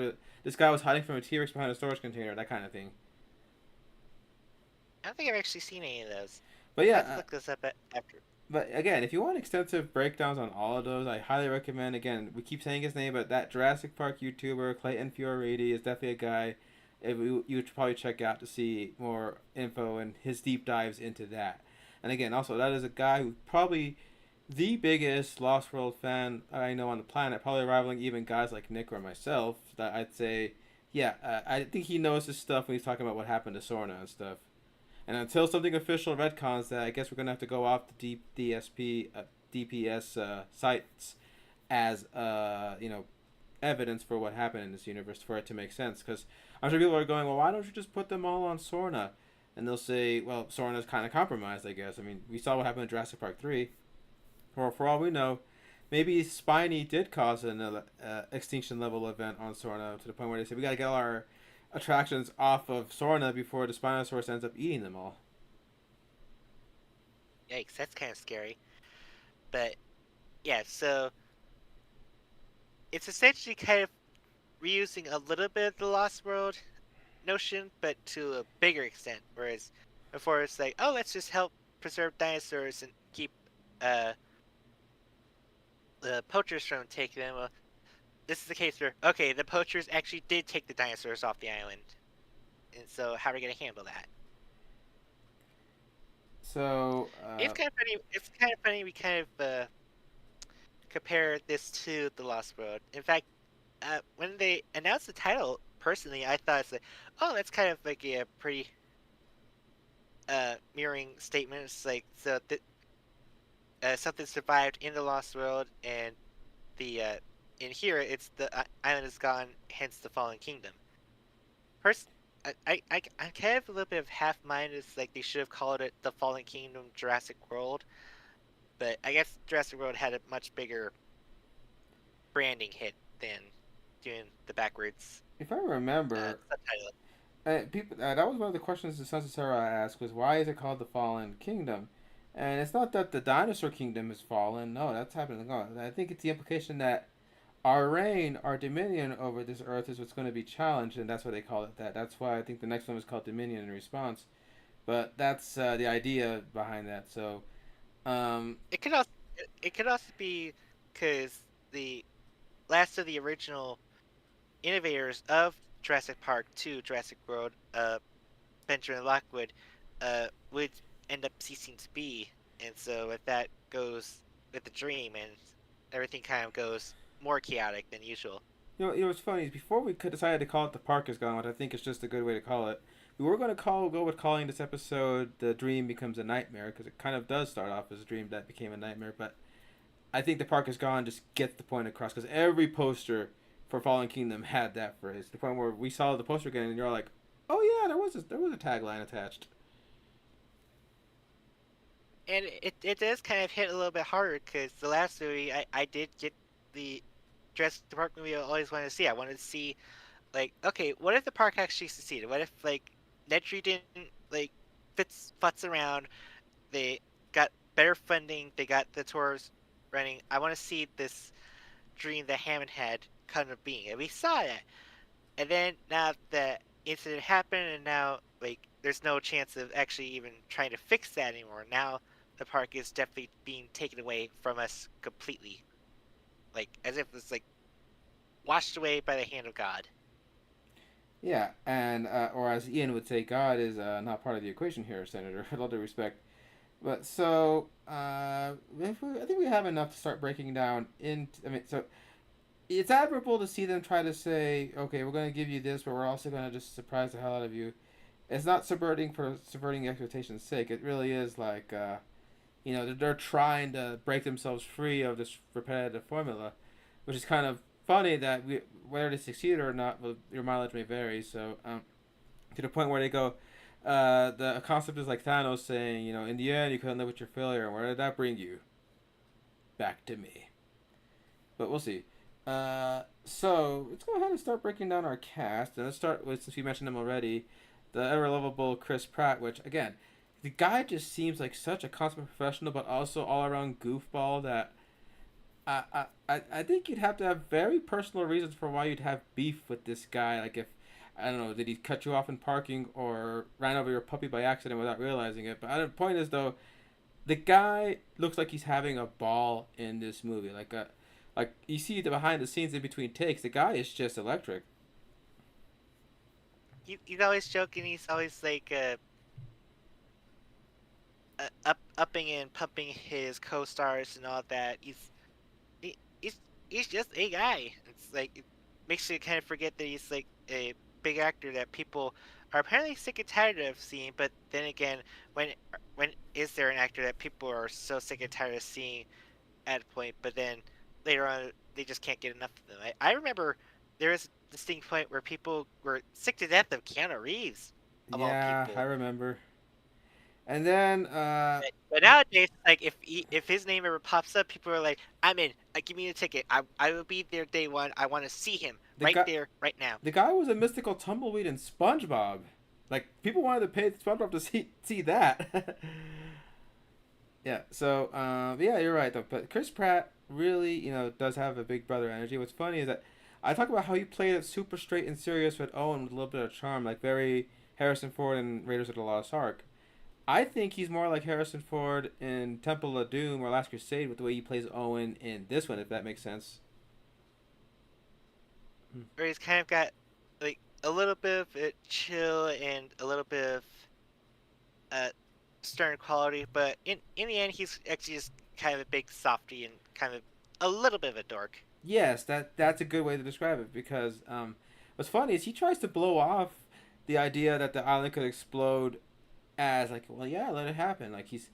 this guy was hiding from a T-Rex behind a storage container, that kind of thing. I don't think I've actually seen any of those. But I yeah, have to look this up after. but again, if you want extensive breakdowns on all of those, I highly recommend. Again, we keep saying his name, but that Jurassic Park YouTuber Clayton Fioriti is definitely a guy you would probably check out to see more info and his deep dives into that. And again, also that is a guy who's probably the biggest Lost World fan I know on the planet, probably rivaling even guys like Nick or myself. That I'd say, yeah, I think he knows his stuff when he's talking about what happened to Sorna and stuff. And until something official retcons that, I guess we're gonna have to go off the DPS sites as evidence for what happened in this universe for it to make sense. Because I'm sure people are going, well, why don't you just put them all on Sorna? And they'll say, well, Sorna's kind of compromised, I guess. I mean, we saw what happened in Jurassic Park 3. For all we know, maybe Spiny did cause an extinction level event on Sorna to the point where they said, we gotta get all our attractions off of Sorna before the Spinosaurus ends up eating them all. Yikes, that's kind of scary. But yeah, so it's essentially kind of reusing a little bit of the Lost World notion, but to a bigger extent. Whereas before it's like, oh, let's just help preserve dinosaurs and keep uh, the poachers from taking them. This is the case where okay, the poachers actually did take the dinosaurs off the island, and so how are we gonna handle that? So, It's kind of funny. It's kind of funny. We kind of compare this to the Lost World. In fact, when they announced the title, personally, I thought it's like, oh, that's kind of like a pretty mirroring statement. It's like something survived in the Lost World, and the in here it's the island is gone, hence the Fallen Kingdom. First, I'm kind of a little bit of half mind. It's like they should have called it the Fallen Kingdom Jurassic World, but I guess Jurassic World had a much bigger branding hit than doing the backwards if I remember, subtitle. people that was one of the questions the Sons of Sarah asked was why is it called the Fallen Kingdom? And it's not that the dinosaur kingdom is fallen. No, that's happening. No, I think it's the implication that our reign, our dominion over this earth is what's going to be challenged, and that's why they call it that. That's why I think the next one was called Dominion in response. But that's the idea behind that. So, um, It could also it could also be because the last of the original innovators of Jurassic Park to Jurassic World, Benjamin Lockwood, would end up ceasing to be, and so with that goes with the dream, and everything kind of goes more chaotic than usual. what's funny is before we could decide to call it the park is gone, which I think is just a good way to call it. We were going to go with calling this episode "The Dream Becomes a Nightmare" because it kind of does start off as a dream that became a nightmare. But I think the park is gone just gets the point across because every poster for Fallen Kingdom had that phrase. The point where we saw the poster again, and you're like, "Oh yeah, there was a tagline attached." And it does kind of hit a little bit harder because the last movie I did get the Jurassic Park movie I always wanted to see. I wanted to see like, okay, what if the park actually succeeded? What if like Nedry didn't like futz around? They got better funding. They got the tours running. I want to see this dream that Hammond had come to being, and we saw that. And then now the incident happened, and now like there's no chance of actually even trying to fix that anymore. Now the park is definitely being taken away from us completely, like as if it's like washed away by the hand of God. Yeah, and or as Ian would say, God is not part of the equation here, Senator. With all due respect. But so I think we have enough to start breaking down. I mean, so it's admirable to see them try to say, okay, we're going to give you this, but we're also going to just surprise the hell out of you. It's not subverting for subverting expectations' sake. It really is like, they're trying to break themselves free of this repetitive formula, which is kind of funny that whether they succeed or not, well, your mileage may vary. So, to the point where they go, the concept is like Thanos saying, in the end, you couldn't live with your failure, and where did that bring you? Back to me. But we'll see. So let's go ahead and start breaking down our cast, and let's start with, since we mentioned him already, the ever lovable Chris Pratt. Which again, the guy just seems like such a consummate professional, but also all around goofball that I think you'd have to have very personal reasons for why you'd have beef with this guy. Like if I don't know, did he cut you off in parking or ran over your puppy by accident without realizing it? But the point is though, the guy looks like he's having a ball in this movie. Like you see the behind the scenes in between takes, the guy is just electric. He's always joking. He's always like upping and pumping his co-stars and all that. He, he's just a guy. It's like it makes you kind of forget that he's like a big actor that people are apparently sick and tired of seeing. But then again, when when is there an actor that people are so sick and tired of seeing at a point, but then later on they just can't get enough of them? I remember there was a distinct point where people were sick to death of Keanu Reeves, of all Yeah, I people. remember. And then But nowadays, like if his name ever pops up, people are like, "I'm in. Give me the ticket. I will be there day one. I want to see him the right guy there, right now." the guy was a mystical tumbleweed in SpongeBob. Like people wanted to pay SpongeBob to see that. Yeah. So yeah, you're right though. But Chris Pratt really does have a big brother energy. What's funny is that I talk about how he played it super straight and serious with Owen with a little bit of charm, like very Harrison Ford in Raiders of the Lost Ark. I think he's more like Harrison Ford in Temple of Doom or Last Crusade with the way he plays Owen in this one, if that makes sense. Where he's kind of got like a little bit of chill and a little bit of uh stern quality, but in the end, he's actually just kind of a big softy and kind of a little bit of a dork. Yes, that's a good way to describe it because what's funny is he tries to blow off the idea that the island could explode as like, well, yeah, let it happen. Like he's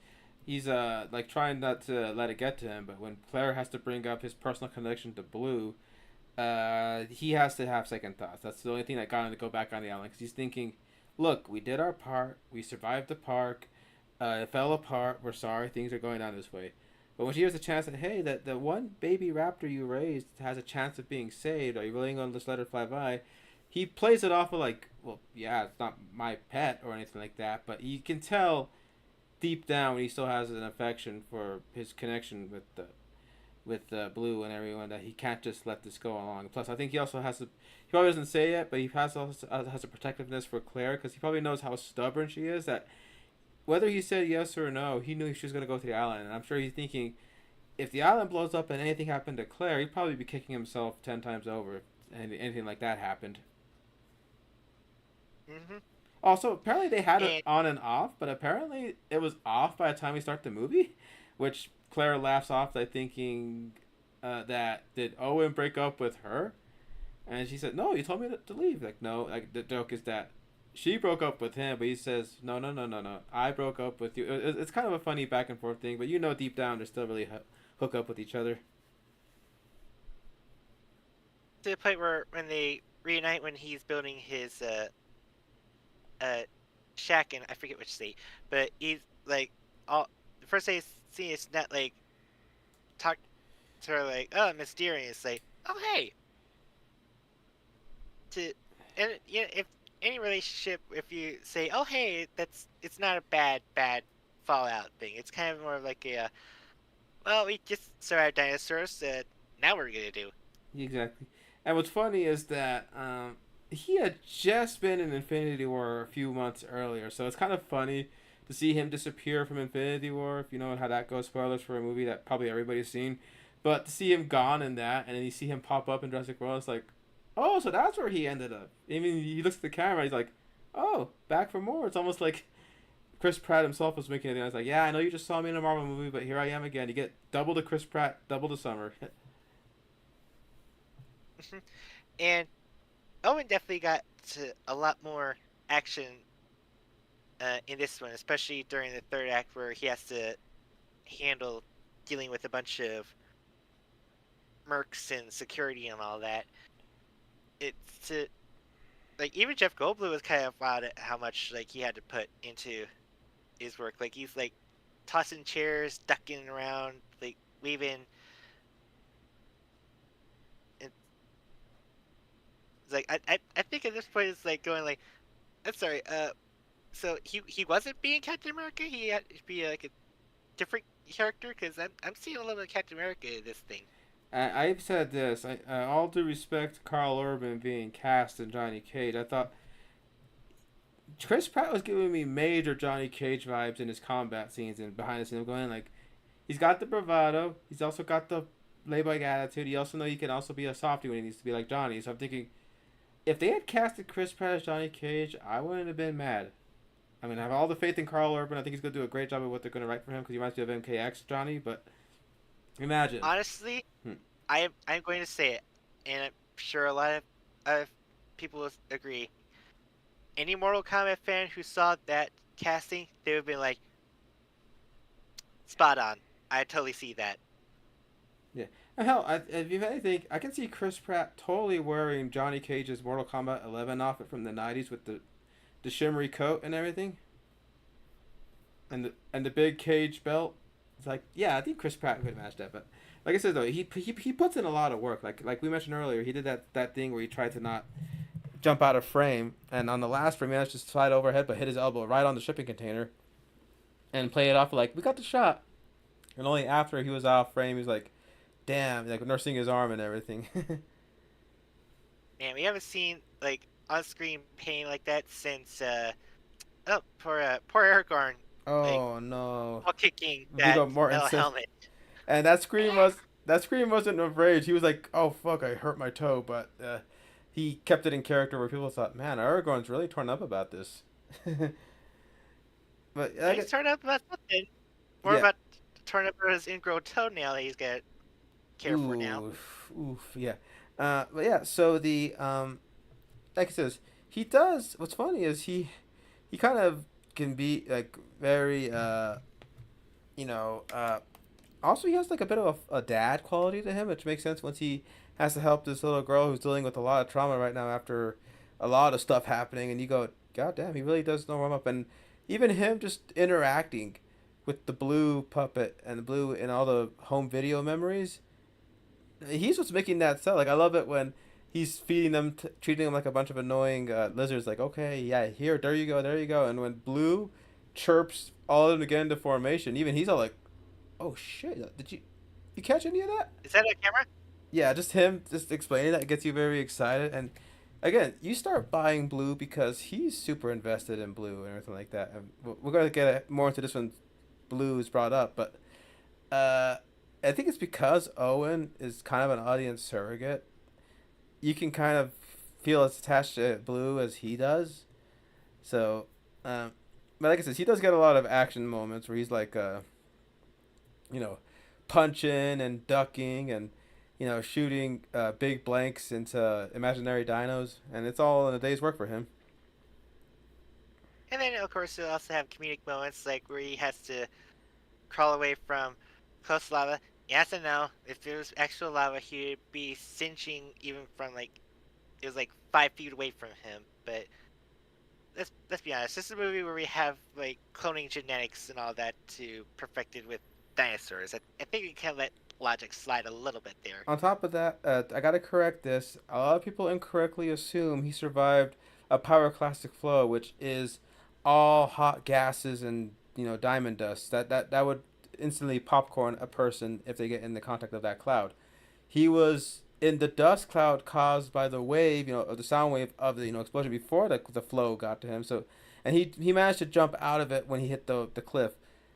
like trying not to let it get to him, but when Claire has to bring up his personal connection to Blue, he has to have second thoughts. That's the only thing that got him to go back on the island because he's thinking, look, we did our part, we survived the park, it fell apart. We're sorry, things are going down this way. But when she has a chance that hey, that the one baby raptor you raised has a chance of being saved, are you really going to just let it fly by? He plays it off of like, well, yeah, it's not my pet or anything like that, but you can tell deep down he still has an affection for his connection with Blue and everyone that he can't just let this go along. Plus, I think he also has to. He probably doesn't say it, but he has a protectiveness for Claire because he probably knows how stubborn she is. That whether he said yes or no, he knew she was going to go to the island, and I'm sure he's thinking if the island blows up and anything happened to Claire, he'd probably be kicking himself 10 times over if anything like that happened. Hmm. Also, apparently they had it And on and off, but apparently it was off by the time we start the movie, which Claire laughs off by thinking that did Owen break up with her, and she said, "No, you told me to leave." Like, no, like the joke is that she broke up with him, but he says, "No, no, no, no, no, I broke up with you." It's kind of a funny back and forth thing, but deep down they're still really hook up with each other. to the point where when they reunite, when he's building his uh shack in I forget which state, but he's like all the first day see is not like talk to her like, oh, mysterious, like, oh hey, to and you know, if any relationship, if you say, oh hey, it's not a bad fallout thing. It's kind of more of like a well, we just survived dinosaurs. Now we're gonna do. Exactly. And what's funny is that he had just been in Infinity War a few months earlier, so it's kind of funny to see him disappear from Infinity War. If you know how that goes, spoilers for a movie that probably everybody's seen. But to see him gone in that, and then you see him pop up in Jurassic World, it's like, oh, so that's where he ended up. I mean, he looks at the camera, he's like, oh, back for more. It's almost like Chris Pratt himself was making it. I was like, yeah, I know you just saw me in a Marvel movie, but here I am again. You get double the Chris Pratt, double the summer. And Owen definitely got to a lot more action in this one, especially during the third act where he has to handle dealing with a bunch of mercs and security and all that. It's like even Jeff Goldblum was kind of wild at how much like he had to put into his work. Like he's like tossing chairs, ducking around, like weaving. It's like I think at this point it's like going like, I'm sorry, so he wasn't being Captain America. He had to be like a different character because I'm seeing a little bit of Captain America in this thing. I've said this. All due respect to Carl Urban being cast in Johnny Cage, I thought Chris Pratt was giving me major Johnny Cage vibes in his combat scenes and behind the scenes. I'm going like, he's got the bravado. He's also got the layboy attitude. You also know he can also be a softie when he needs to be like Johnny. So I'm thinking, if they had casted Chris Pratt as Johnny Cage, I wouldn't have been mad. I mean, I have all the faith in Carl Urban. I think he's going to do a great job of what they're going to write for him because he reminds me of MKX Johnny. But imagine. Honestly, Hmm. I'm going to say it, and I'm sure a lot of people will agree. Any Mortal Kombat fan who saw that casting, they would be like, spot on. I totally see that. Yeah. And hell, if anything, I can see Chris Pratt totally wearing Johnny Cage's Mortal Kombat 11 outfit from the 90s with the shimmery coat and everything, and the big cage belt. It's like, yeah, I think Chris Pratt could match that. But like I said though, he puts in a lot of work. Like we mentioned earlier, he did that thing where he tried to not jump out of frame, and on the last frame, he managed to slide overhead but hit his elbow right on the shipping container and play it off like we got the shot. And only after he was off frame, he was like, damn, like nursing his arm and everything. Man, we haven't seen like on-screen pain like that since oh poor Aragorn, like Oh no, while kicking that Viggo metal Mortensen, helmet. and that scream wasn't of rage. He was like, "Oh fuck, I hurt my toe," but he kept it in character where people thought, "Man, Aragorn's really torn up about this." But He's turned up about something. More yeah, about turning up his ingrown toenail that he's got to care for now. oof, yeah, but yeah. So the like I says, he does. What's funny is he kind of can be like very you know also he has like a bit of a dad quality to him, which makes sense once he has to help this little girl who's dealing with a lot of trauma right now after a lot of stuff happening, and you go, God damn, he really does know warm up, and even him just interacting with the blue puppet and the blue in all the home video memories, he's what's making that sell. Like I love it when he's feeding them, treating them like a bunch of annoying lizards. Like okay, yeah, here, there you go, and when Blue chirps all of them to get into formation, even he's all like, oh shit, did you catch any of that? Is that a camera? Yeah, just him just explaining that gets you very excited. And again, you start buying Blue because he's super invested in Blue and everything like that. And we're gonna get more into this when Blue is brought up, but uh, I think it's because Owen is kind of an audience surrogate. You can kind of feel as attached to Blue as he does. So, but like I said, he does get a lot of action moments where he's like, you know, punching and ducking and shooting big blanks into imaginary dinos, and it's all in a day's work for him. And then of course he'll also have comedic moments like where he has to crawl away from close lava. Yes and no. If there was actual lava, he would be singeing even from like it was like 5 feet away from him. But let's be honest, this is a movie where we have like cloning genetics and all that to perfected with dinosaurs. I think we can let logic slide a little bit there. On top of that, I gotta correct this. A lot of people incorrectly assume he survived a pyroclastic flow, which is all hot gases and diamond dust. That would instantly popcorn a person if they get in the contact of that cloud. He was in the dust cloud caused by the wave, of the sound wave of the explosion before the flow got to him. So, and he managed to jump out of it when he hit the cliff.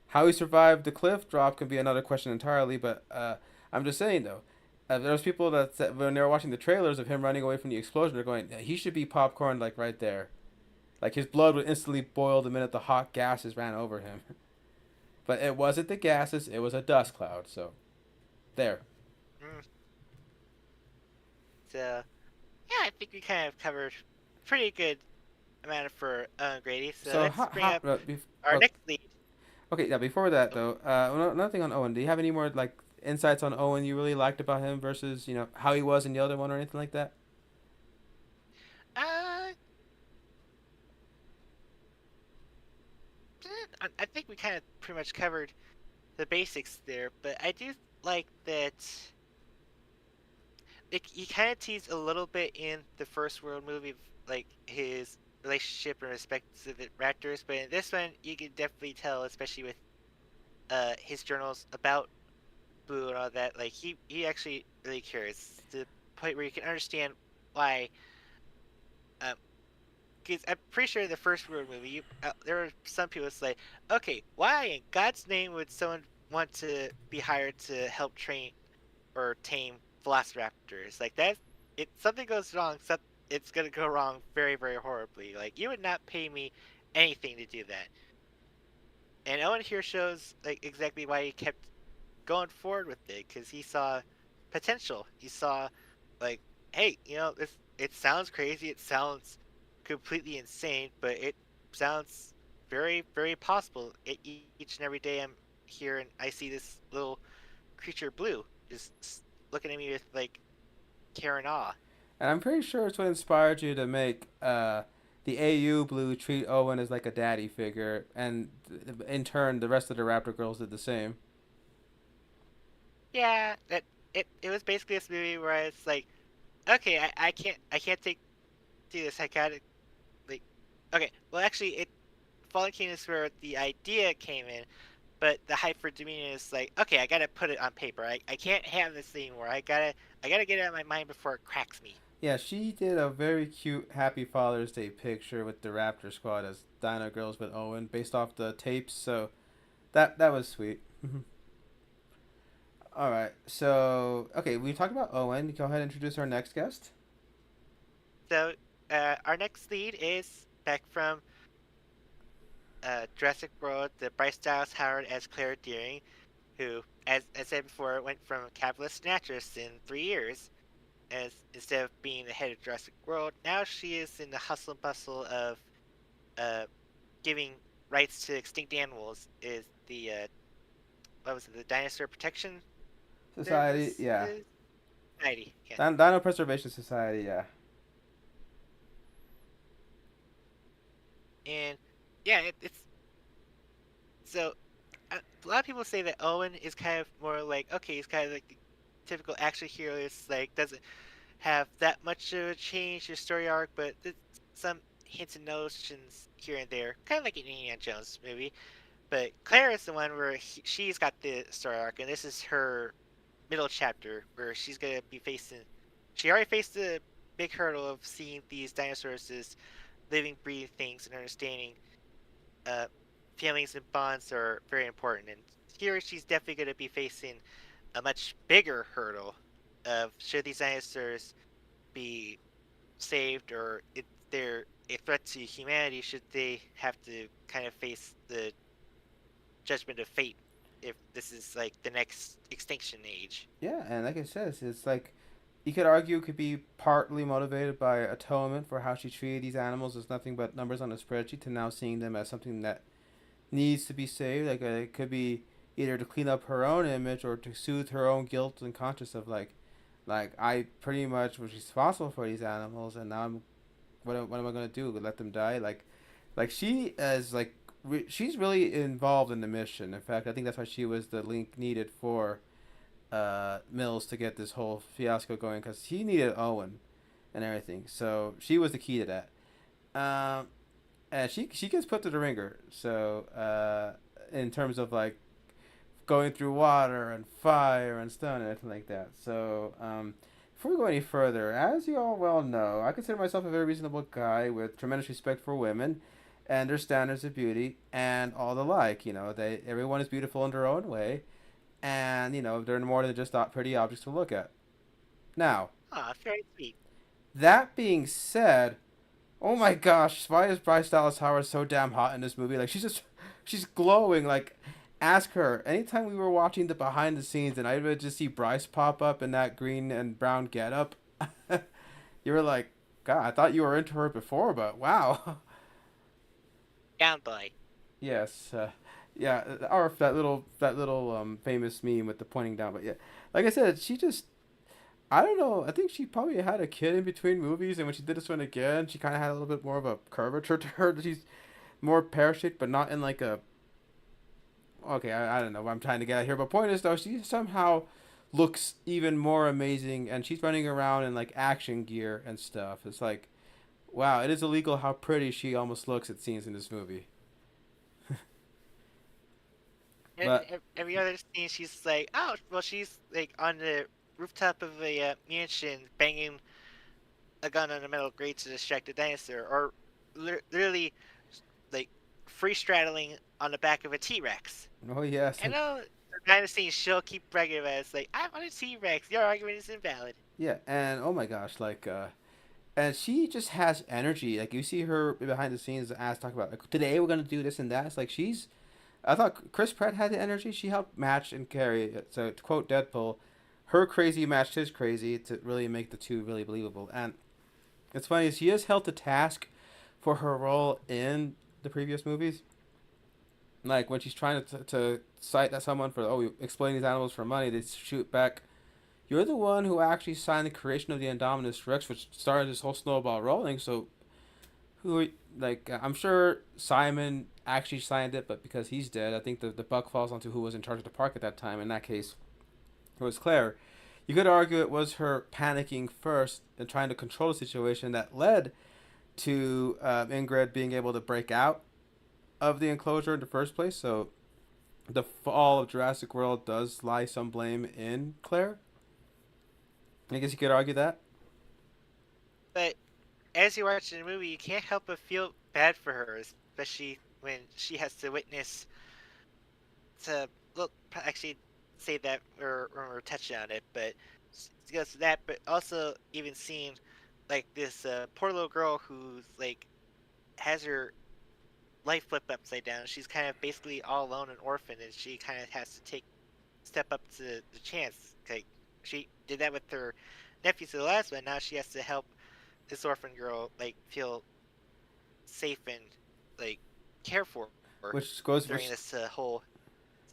How he survived the cliff drop can be another question entirely. But I'm just saying though, there's people that said, when they were watching the trailers of him running away from the explosion, they're going, he should be popcorn like right there. Like his blood would instantly boil the minute the hot gases ran over him. But it wasn't the gases; it was a dust cloud. So there. Mm, so yeah, I think we kind of covered pretty good amount for Grady. So So let's bring up our well, next lead. okay, yeah. Before that, Oh, though, another thing on Owen. Do you have any more like insights on Owen you really liked about him versus how he was in the other one or anything like that? Uh, I think we kind of pretty much covered the basics there, but I do like that he kind of teased a little bit in the first world movie, like his relationship and respect to the raptors, but in this one, you can definitely tell, especially with his journals about Boo and all that. Like he actually really cares to the point where you can understand why. Um, because I'm pretty sure the first world movie, there were some people that say, okay, why in God's name would someone want to be hired to help train or tame velociraptors? Like that, if something goes wrong, it's gonna go wrong very, very horribly. Like you would not pay me anything to do that. And Owen here shows like exactly why he kept going forward with it, because he saw potential. He saw like, hey, this it sounds crazy, it sounds completely insane, but it sounds very, very possible. Each and every day I'm here and I see this little creature blue just looking at me with like care and awe. And I'm pretty sure it's what inspired you to make the AU Blue treat Owen as like a daddy figure, and in turn, the rest of the Raptor girls did the same. Yeah, it was basically this movie where it's like, okay, I can't take do this. I gotta like, okay, well actually it Fallen King is where the idea came in, but the hype for Dominion is like, okay, I gotta put it on paper. I can't have this anymore. I gotta get it out of my mind before it cracks me. Yeah, she did a very cute Happy Father's Day picture with the Raptor squad as Dino Girls with Owen, based off the tapes. So that was sweet. All right, so okay, we talked about Owen. Go ahead and introduce our next guest. So our next lead is back from Jurassic World, the Bryce Dallas Howard as Claire Deering, who, as I said before, went from capitalist actress in 3 years. As instead of being the head of Jurassic World, now she is in the hustle and bustle of uh, giving rights to extinct animals. Is the what was it? The Dinosaur Protection Society, Service yeah. Society. Yeah, Dino Preservation Society, yeah. and yeah, it's so. A lot of people say that Owen is kind of more like, okay, he's kind of like the typical action hero. It's like doesn't have that much of a change or story arc, but there's some hints and notions here and there, kind of like an Indiana Jones movie. But Claire is the one where she's got the story arc, and this is her middle chapter where she's gonna be facing. She already faced the big hurdle of seeing these dinosaurs as living, breathing things and understanding uh, feelings and bonds are very important. And here she's definitely gonna be facing a much bigger hurdle of should these dinosaurs be saved, or if they're a threat to humanity, should they have to kind of face the judgment of fate if this is like the next extinction age? Yeah, and like it says, it's like you could argue it could be partly motivated by atonement for how she treated these animals as nothing but numbers on a spreadsheet to now seeing them as something that needs to be saved. Like it could be either to clean up her own image or to soothe her own guilt and conscience of like I pretty much was responsible for these animals, and now I'm what am I gonna do? Let them die? Like she is like she's really involved in the mission. In fact, I think that's why she was the link needed for Mills to get this whole fiasco going because he needed Owen and everything. So she was the key to that. And she gets put to the ringer. So in terms of like going through water and fire and stone and everything like that. So before we go any further, as you all well know, I consider myself a very reasonable guy with tremendous respect for women and their standards of beauty and all the like. You know, they everyone is beautiful in their own way, and you know they're more than just pretty objects to look at. Now, Aw, very sweet. that being said, oh my gosh, why is Bryce Dallas Howard so damn hot in this movie? Like she's glowing. Like, ask her. Anytime we were watching the behind the scenes and I would just see Bryce pop up in that green and brown getup, you were like, God, I thought you were into her before, but wow. Down boy. Yes, yeah, or that little famous meme with the pointing down. But yeah, like I said, she just I don't know. I think she probably had a kid in between movies, and when she did this one again, she kind of had a little bit more of a curvature to her. She's more pear shaped, but not in like a. Okay, I don't know what I'm trying to get at here, but point is though, she somehow looks even more amazing, and she's running around in like action gear and stuff. It's like, wow, it is illegal how pretty she almost looks at scenes in this movie. And But every other scene, she's like, oh, well, she's like on the rooftop of a mansion, banging a gun on a metal grate to distract a dinosaur, or literally like free straddling on the back of a T-Rex. oh yes, I know the behind the scenes she'll keep bragging about it. It's like, I'm on a T-Rex. Your argument is invalid. yeah, and oh my gosh, like and she just has energy. Like you see her behind the scenes as talk about like today we're gonna do this and that. It's like she's. I thought Chris Pratt had the energy. She helped match and carry it. So to quote Deadpool, her crazy matched his crazy to really make the two really believable. And it's funny she is held to task for her role in the previous movies. Like when she's trying to cite that someone for exploiting these animals for money, they shoot back. You're the one who actually signed the creation of the Indominus Rex, which started this whole snowball rolling. So who like I'm sure Simon actually signed it, but because he's dead, I think the buck falls onto who was in charge of the park at that time. In that case, it was Claire. You could argue it was her panicking first and trying to control the situation that led to Ingrid being able to break out of the enclosure in the first place. So the fall of Jurassic World does lie some blame in Claire. I guess you could argue that. But as you watch the movie, you can't help but feel bad for her, especially when she has to witness to look actually say that or touch on it, but it goes to that, but also even seeing like this poor little girl who's like has her life flipped upside down. She's kind of basically all alone, an orphan, and she kind of has to step up to the chance. Like she did that with her nephew to the last one. Now she has to help this orphan girl like feel safe and like care for Which goes during which this whole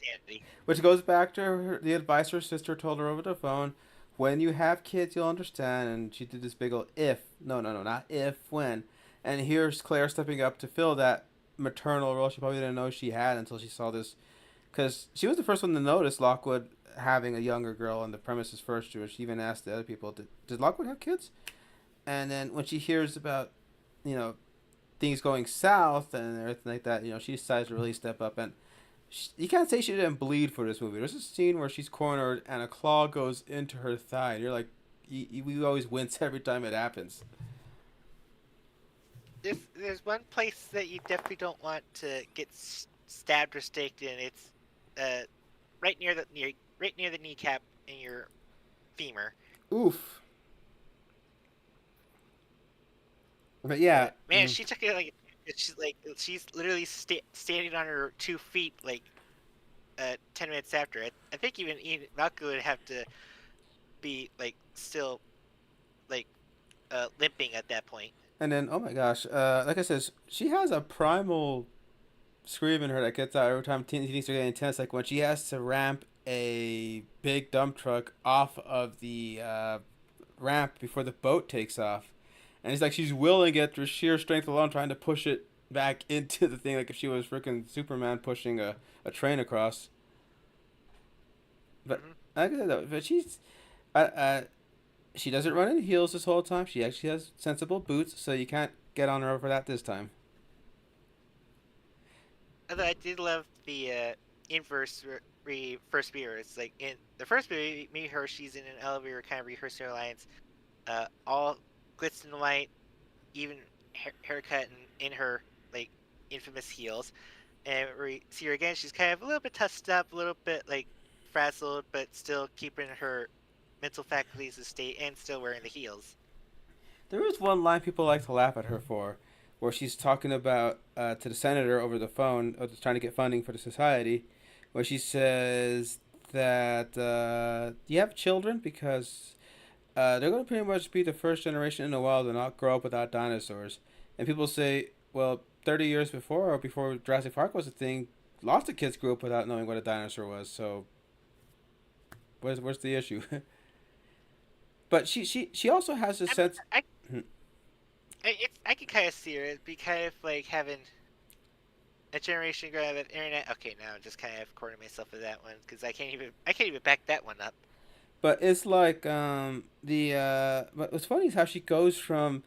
insanity. Which goes back to the advice her sister told her over the phone. When you have kids, you'll understand. And she did this big old if. No, no, no, not if, when. And here's Claire stepping up to fill that maternal role she probably didn't know she had until she saw this. Because she was the first one to notice Lockwood having a younger girl on the premises first year. She even asked the other people, did Lockwood have kids? And then when she hears about, you know, things going south and everything like that, you know, she decides to really step up. And you can't say she didn't bleed for this movie. There's a scene where she's cornered and a claw goes into her thigh. And you're like, we always wince every time it happens. There's one place that you definitely don't want to get stabbed or staked in. It's uh, right near the kneecap in your femur. Oof. But yeah, Man, she took it like she's literally standing on her 2 feet like 10 minutes after. I think even Ian Malcolm would have to be like still like limping at that point. and then oh my gosh, like I said, she has a primal screaming her that gets out every time things are getting intense. Like when she has to ramp a big dump truck off of the ramp before the boat takes off, and it's like she's willing it through sheer strength alone, trying to push it back into the thing, like if she was freaking Superman pushing a train across. But Hmm. I get that, but uh, uh, she doesn't run in heels this whole time. She actually has sensible boots, so you can't get on her over that this time. Although I did love the inverse first mirror. It's like in the first movie, me her, she's in an elevator, kind of rehearsing her lines. All glitz and white, even haircut and in her like infamous heels. And we see her again. She's kind of a little bit touched up, a little bit like frazzled, but still keeping her mental faculties in state and still wearing the heels. There is one line people like to laugh at her for, where she's talking about to the senator over the phone, trying to get funding for the society, where she says that you have children because they're going to pretty much be the first generation in the wild to not grow up without dinosaurs. And people say, well, 30 years before or before Jurassic Park was a thing, lots of kids grew up without knowing what a dinosaur was. So where's the issue? But she also has a I mean, sense. I can kind of see her. It'd be kind of like having a generation growing up with internet. Okay, now I'm just kind of cornering myself with that one because I can't even back that one up. But it's like but what's funny is how she goes from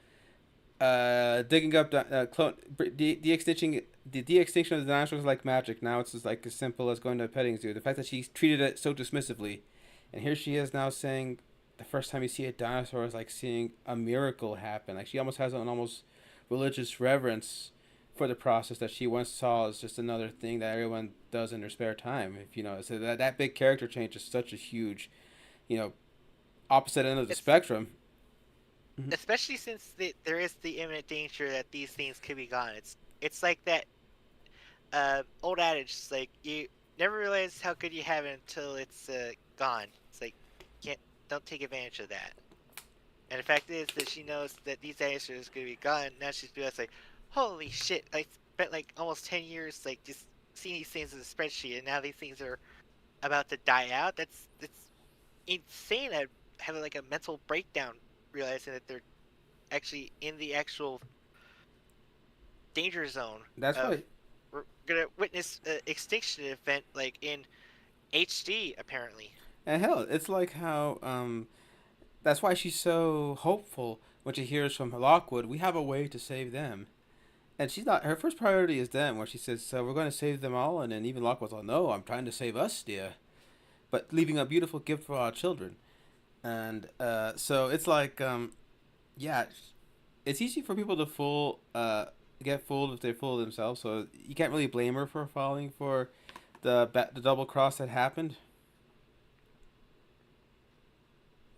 digging up the de-extinction of the dinosaurs like magic. Now it's just like as simple as going to a petting zoo. The fact that she treated it so dismissively, and here she is now saying the first time you see a dinosaur is like seeing a miracle happen. Like she almost has an almost religious reverence for the process that she once saw as just another thing that everyone does in their spare time. If you know, so that big character change is such a huge, you know, opposite end of the It's spectrum. Mm-hmm. especially since there is the imminent danger that these things could be gone. It's like that old adage. It's like you never realize how good you have it until it's gone. It's like can't don't take advantage of that. And the fact is that she knows that these dinosaurs are gonna be gone. Now she's realized like, holy shit! I spent like almost 10 years like just seeing these things in a spreadsheet, and now these things are about to die out. That's insane. I have like a mental breakdown realizing that they're actually in the actual danger zone That's of why. we're gonna witness an extinction event like in HD apparently. And hell, it's like how that's why she's so hopeful when she hears from Lockwood, we have a way to save them. And she's not, her first priority is them, where she says, so we're going to save them all. And then even Lockwood's like, no, I'm trying to save us, dear. But leaving a beautiful gift for our children. And so it's like, yeah, it's easy for people to get fooled if they fool themselves. So you can't really blame her for falling for the double cross that happened.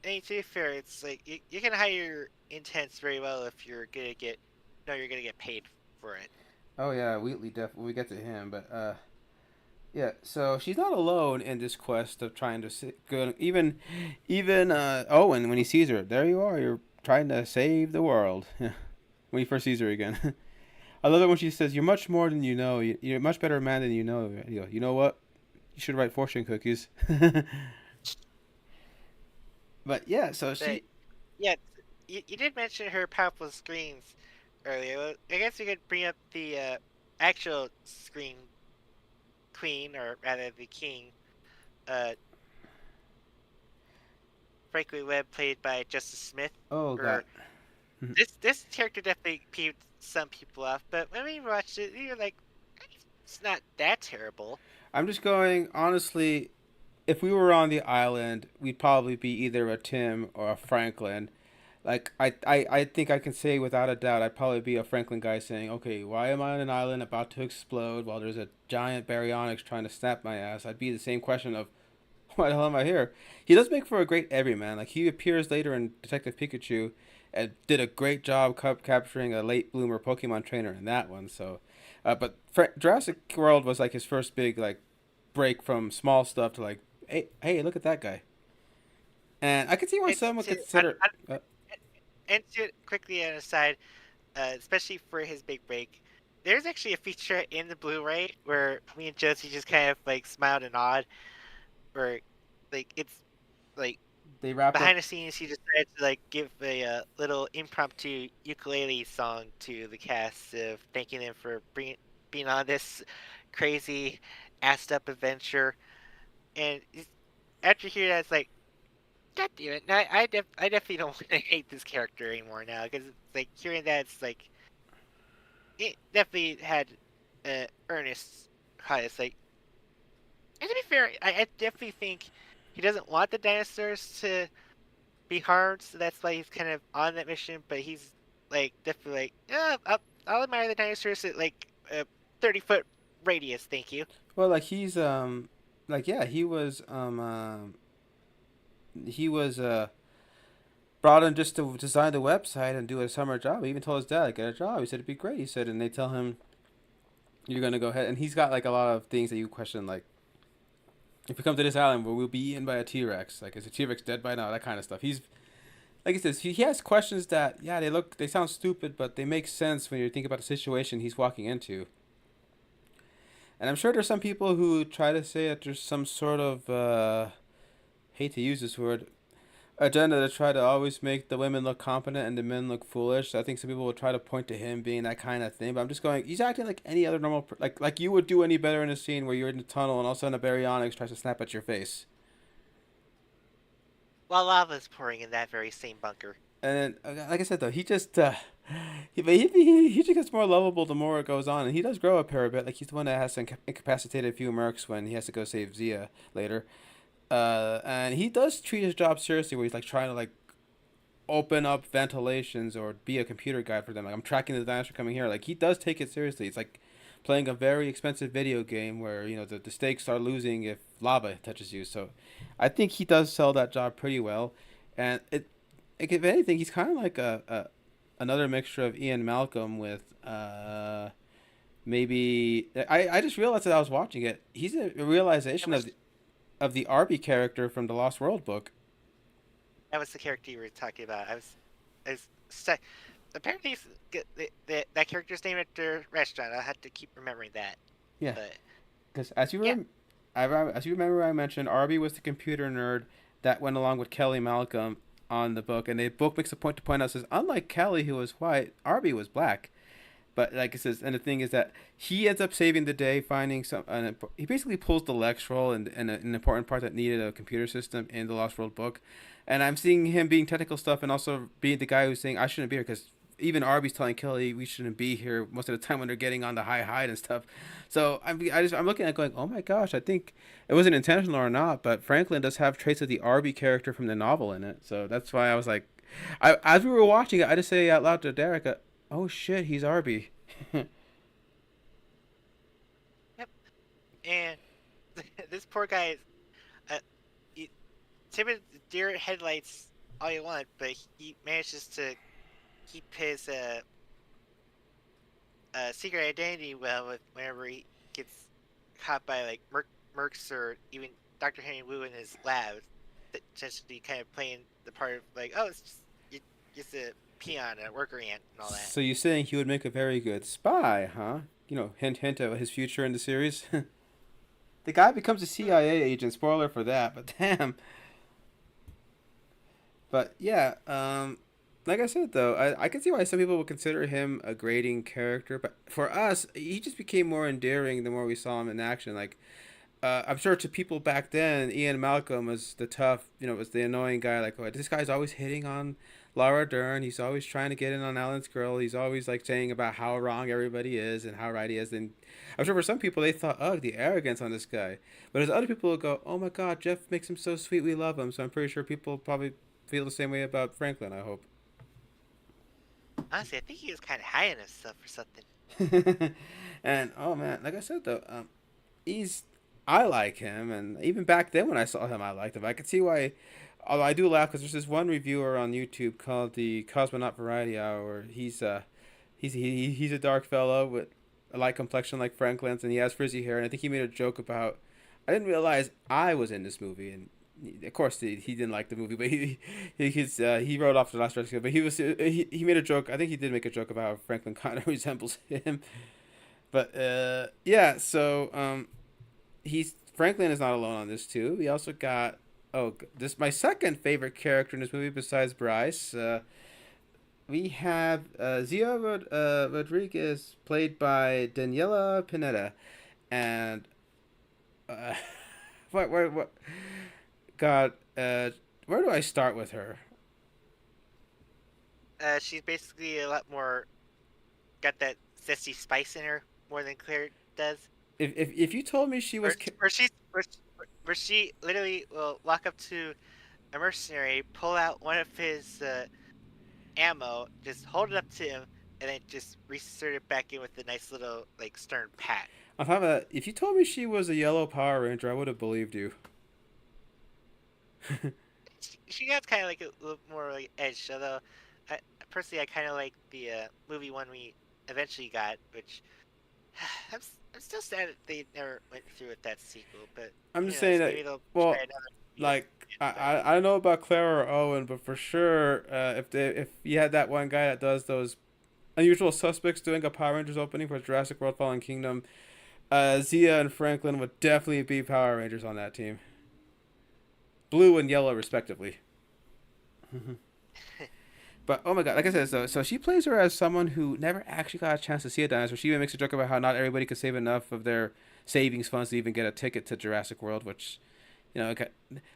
I mean, to be fair, it's like you can hide your intents very well if you're gonna get no, you're gonna get paid for it. Oh yeah, Wheatley definitely. We get to him, but yeah. So she's not alone in this quest of trying to go. Even Owen, when he sees her, there you are. You're trying to save the world. When he first sees her again, I love it when she says, "You're much more than you know. You're a much better man than you know." You know what? You should write fortune cookies. But yeah, so But she. yeah, you did mention her powerful screens earlier. Well, I guess we could bring up the actual screen queen, or rather the king, uh, Franklin Webb, played by Justice Smith. Oh god. Or this character definitely peeved some people off, but when we watched it, you're like, it's not that terrible. I'm just going honestly. If we were on the island, we'd probably be either a Tim or a Franklin. Like I think I can say without a doubt I'd probably be a Franklin guy saying, okay, why am I on an island about to explode while there's a giant baryonyx trying to snap my ass? I'd be the same question of why the hell am I here? He does make for a great everyman. Like he appears later in Detective Pikachu and did a great job capturing a late bloomer Pokemon trainer in that one. So, but Jurassic World was like his first big like break from small stuff to like, hey, look at that guy. And I could see why And someone to, consider. and to quickly on aside, especially for his big break. there's actually a feature in the Blu-ray where me and Josie just kind of like smiled and nod, where like it's like They wrapped up. behind the scenes he decided to like give a little impromptu ukulele song to the cast of thanking them for being on this crazy assed up adventure. And after hearing that, it's like, God damn it! Now I definitely don't want to hate this character anymore now because it's like hearing that it's like it definitely had earnest highs. Like, and to be fair, I definitely think he doesn't want the dinosaurs to be hard, so that's why he's kind of on that mission. But he's like definitely like, yeah, I'll admire the dinosaurs at like a 30-foot radius, thank you. Well, like he's like yeah, he was brought in just to design the website and do a summer job. He even told his dad, like, get a job. He said it'd be great. He said, and they tell him you're gonna go ahead, and he's got like a lot of things that you question, like if we come to this island, will we be eaten by a T Rex? Like, is a T Rex dead by now? That kind of stuff. He's like he says, he has questions that yeah, they sound stupid, but they make sense when you think about the situation he's walking into. And I'm sure there's some people who try to say that there's some sort of hate to use this word agenda to try to always make the women look competent and the men look foolish. So I think some people will try to point to him being that kind of thing. But I'm just going, he's acting like any other normal, like you would do any better in a scene where you're in the tunnel and all of a sudden a baryonyx tries to snap at your face. While lava's pouring in that very same bunker. And then, like I said though, he just he just gets more lovable the more it goes on, and he does grow up here a bit. Like he's the one that has to incapacitate a few mercs when he has to go save Zia later. And he does treat his job seriously, where he's like trying to like open up ventilations or be a computer guy for them. Like I'm tracking the dinosaur coming here. Like he does take it seriously. It's like playing a very expensive video game where you know the stakes are losing if lava touches you. So I think he does sell that job pretty well, and if anything, he's kind of like a another mixture of Ian Malcolm with maybe I just realized that I was watching it. He's a That realization was of the Arby character from the Lost World book. that was the character you were talking about. I was stuck. Apparently, that character's named after a restaurant. I had to keep remembering that. Yeah, But because yeah, as you remember, I mentioned Arby was the computer nerd that went along with Kelly Malcolm on the book, and the book makes a point to point out says unlike Kelly who was white, Arby was black. But like it says, and the thing is that he ends up saving the day, finding he basically pulls the Lex role and an important part that needed a computer system in the Lost World book. And I'm seeing him being technical stuff and also being the guy who's saying I shouldn't be here because even Arby's telling Kelly we shouldn't be here most of the time when they're getting on the high hide and stuff. So I'm looking at going, oh my gosh, I think it wasn't intentional or not, but Franklin does have traits of the Arby character from the novel in it. So that's why I was like, as we were watching it, I just say out loud to Derek, oh shit, he's Arby. yep. And this poor guy, uh, he, timid deer headlights all you want, but he manages to keep his secret identity well with whenever he gets caught by like mercs or even Dr. Henry Wu in his lab, essentially kind of playing the part of like, oh, it's just a peon, a worker ant, and all that. So you're saying he would make a very good spy, huh? You know, hint, hint of his future in the series. The guy becomes a Hmm. CIA agent. Spoiler for that, but damn. But yeah, like I said though, I can see why some people would consider him a grating character, but for us, he just became more endearing the more we saw him in action. Like I'm sure to people back then, Ian Malcolm was the tough, you know, was the annoying guy. Like, oh, this guy's always hitting on Laura Dern. He's always trying to get in on Alan's girl. He's always like saying about how wrong everybody is and how right he is. And I'm sure for some people they thought, oh, the arrogance on this guy. But as other people will go, oh my God, Jeff makes him so sweet. We love him. So I'm pretty sure people probably feel the same way about Franklin. I hope. Honestly, I think he was kind of high on himself or something. And oh man, like I said though, he's I like him, and even back then when I saw him, I liked him. I could see why. Although I do laugh because there's this one reviewer on YouTube called the Cosmonaut Variety Hour. Where he's a dark fellow with a light complexion like Franklin's, and he has frizzy hair. And I think he made a joke about. I didn't realize I was in this movie, and of course he didn't like the movie, but he wrote off the last Jurassic. But he made a joke. I think he did make a joke about how Franklin kind of resembles him. But yeah, so he's Franklin is not alone on this too. We also got this my second favorite character in this movie besides Bryce. We have Zia Rodriguez played by Daniela Pineda, and uh, what God, where do I start with her? She's basically a lot more got that zesty spice in her more than Claire does. If you told me she was Where she literally will walk up to a mercenary, pull out one of his ammo, just hold it up to him, and then just reinsert it back in with a nice little like stern pat. on top of that, if you told me she was a yellow Power Ranger, I would have believed you. She has kind of like a little more like edge, although I personally I kind of like the movie one we eventually got, which I'm still sad that they never went through with that sequel, but I'm who just saying knows? that. Maybe they'll try Well, another years like and stuff. I don't know about Clara or Owen, but for sure, if you had that one guy that does those unusual suspects doing a Power Rangers opening for Jurassic World Fallen Kingdom, Zia and Franklin would definitely be Power Rangers on that team, blue and yellow respectively. But oh my god, like I said, so she plays her as someone who never actually got a chance to see a dinosaur. She even makes a joke about how not everybody could save enough of their savings funds to even get a ticket to Jurassic World, which, okay.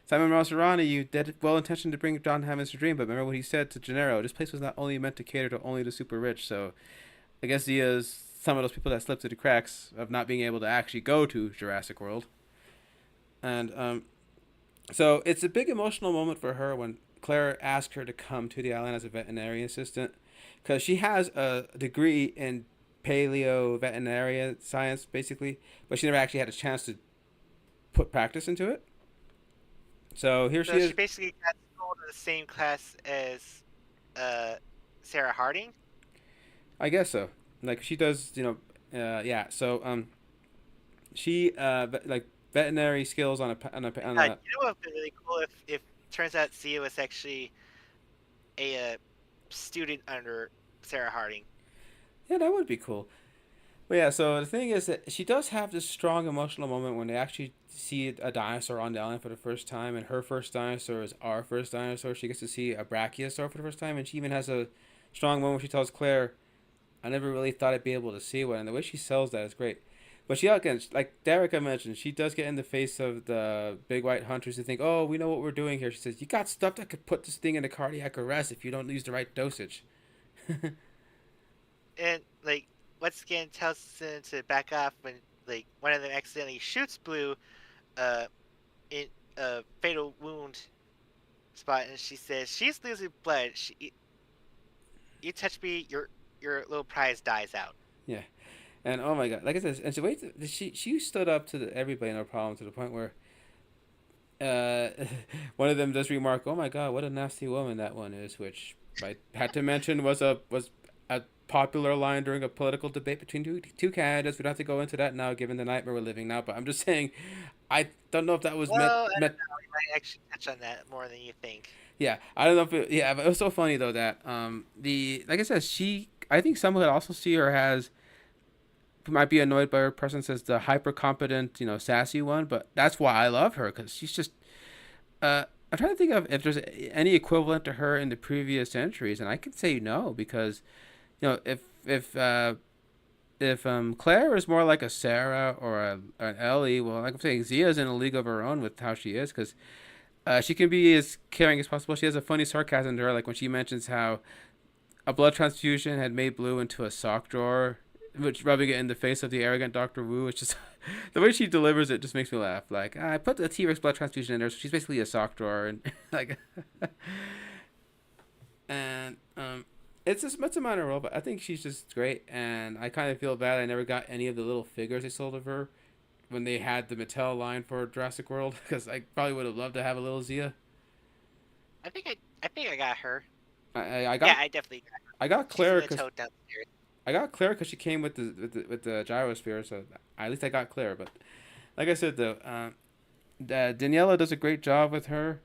Simon Maserani, you did well intentioned to bring John Hammond's dream, but remember what he said to Gennaro. This place was not only meant to cater to only the super rich, so I guess he is some of those people that slipped through the cracks of not being able to actually go to Jurassic World. And so it's a big emotional moment for her when Claire asked her to come to the island as a veterinary assistant because she has a degree in paleo veterinary science, basically, but she never actually had a chance to put practice into it. So here she So is. she basically got schooled in the same class as uh, Sarah Harding. I guess so. Like she does, yeah. So she like veterinary skills on a You know what would be really cool if turns out Zia was actually a student under Sarah Harding. yeah, that would be cool. But yeah, so the thing is that she does have this strong emotional moment when they actually see a dinosaur on the island for the first time, and her first dinosaur is our first dinosaur. She gets to see a brachiosaur for the first time, and she even has a strong moment where she tells Claire, "I never really thought I'd be able to see one," and the way she sells that is great. But she again, like Derek mentioned, she does get in the face of the big white hunters who think, "Oh, we know what we're doing here." She says, "You got stuff that could put this thing into cardiac arrest if you don't use the right dosage." And like once again tells Sin to back off when like one of them accidentally shoots Blue uh in a fatal wound spot, and she says she's losing blood. You touch me, your little prize dies out. Yeah. And oh my god, like I said, and so wait, she stood up to everybody no problem to the point where uh, one of them does remark, "Oh my god, what a nasty woman that one is," which I had to mention was a popular line during a political debate between two candidates. We don't have to go into that now, given the nightmare we're living now. But I'm just saying, I don't know if that was Well, I don't meant. know. We might actually touch on that more than you think. Yeah, I don't know if yeah, but it was so funny though that the like I said, I think some would also see her as might be annoyed by her presence as the hyper competent, sassy one, but that's why I love her because she's just. I'm trying to think of if there's any equivalent to her in the previous centuries, and I can say no because, if Claire is more like a Sarah or an Ellie, well, like I'm saying, Zia's in a league of her own with how she is because she can be as caring as possible. She has a funny sarcasm to her, like when she mentions how a blood transfusion had made Blue into a sock drawer, which rubbing it in the face of the arrogant Doctor Wu. It's just the way she delivers it just makes me laugh. Like I put the T Rex blood transfusion in there, so she's basically a sock drawer, and like, and it's a minor role, but I think she's just great, and I kind of feel bad I never got any of the little figures they sold of her when they had the Mattel line for Jurassic World, because I probably would have loved to have a little Zia. I think I got her. I Yeah, got I definitely got her. I got She's in Claire the because tote downstairs. I got Claire because she came with the gyrosphere, so at least I got Claire. But like I said, though, Daniela does a great job with her,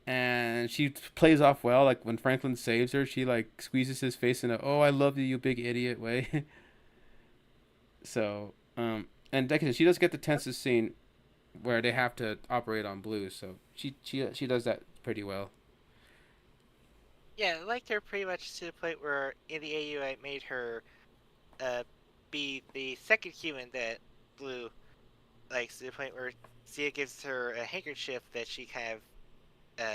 and she plays off well. Like when Franklin saves her, she like squeezes his face in a "Oh, I love you, you big idiot" way. So, and like I said, she does get the tensest scene where they have to operate on Blue. So she does that pretty well. Yeah, I liked her pretty much to the point where in the AU I made her uh be the second human that Blue likes, to the point where Sia gives her a handkerchief that she kind of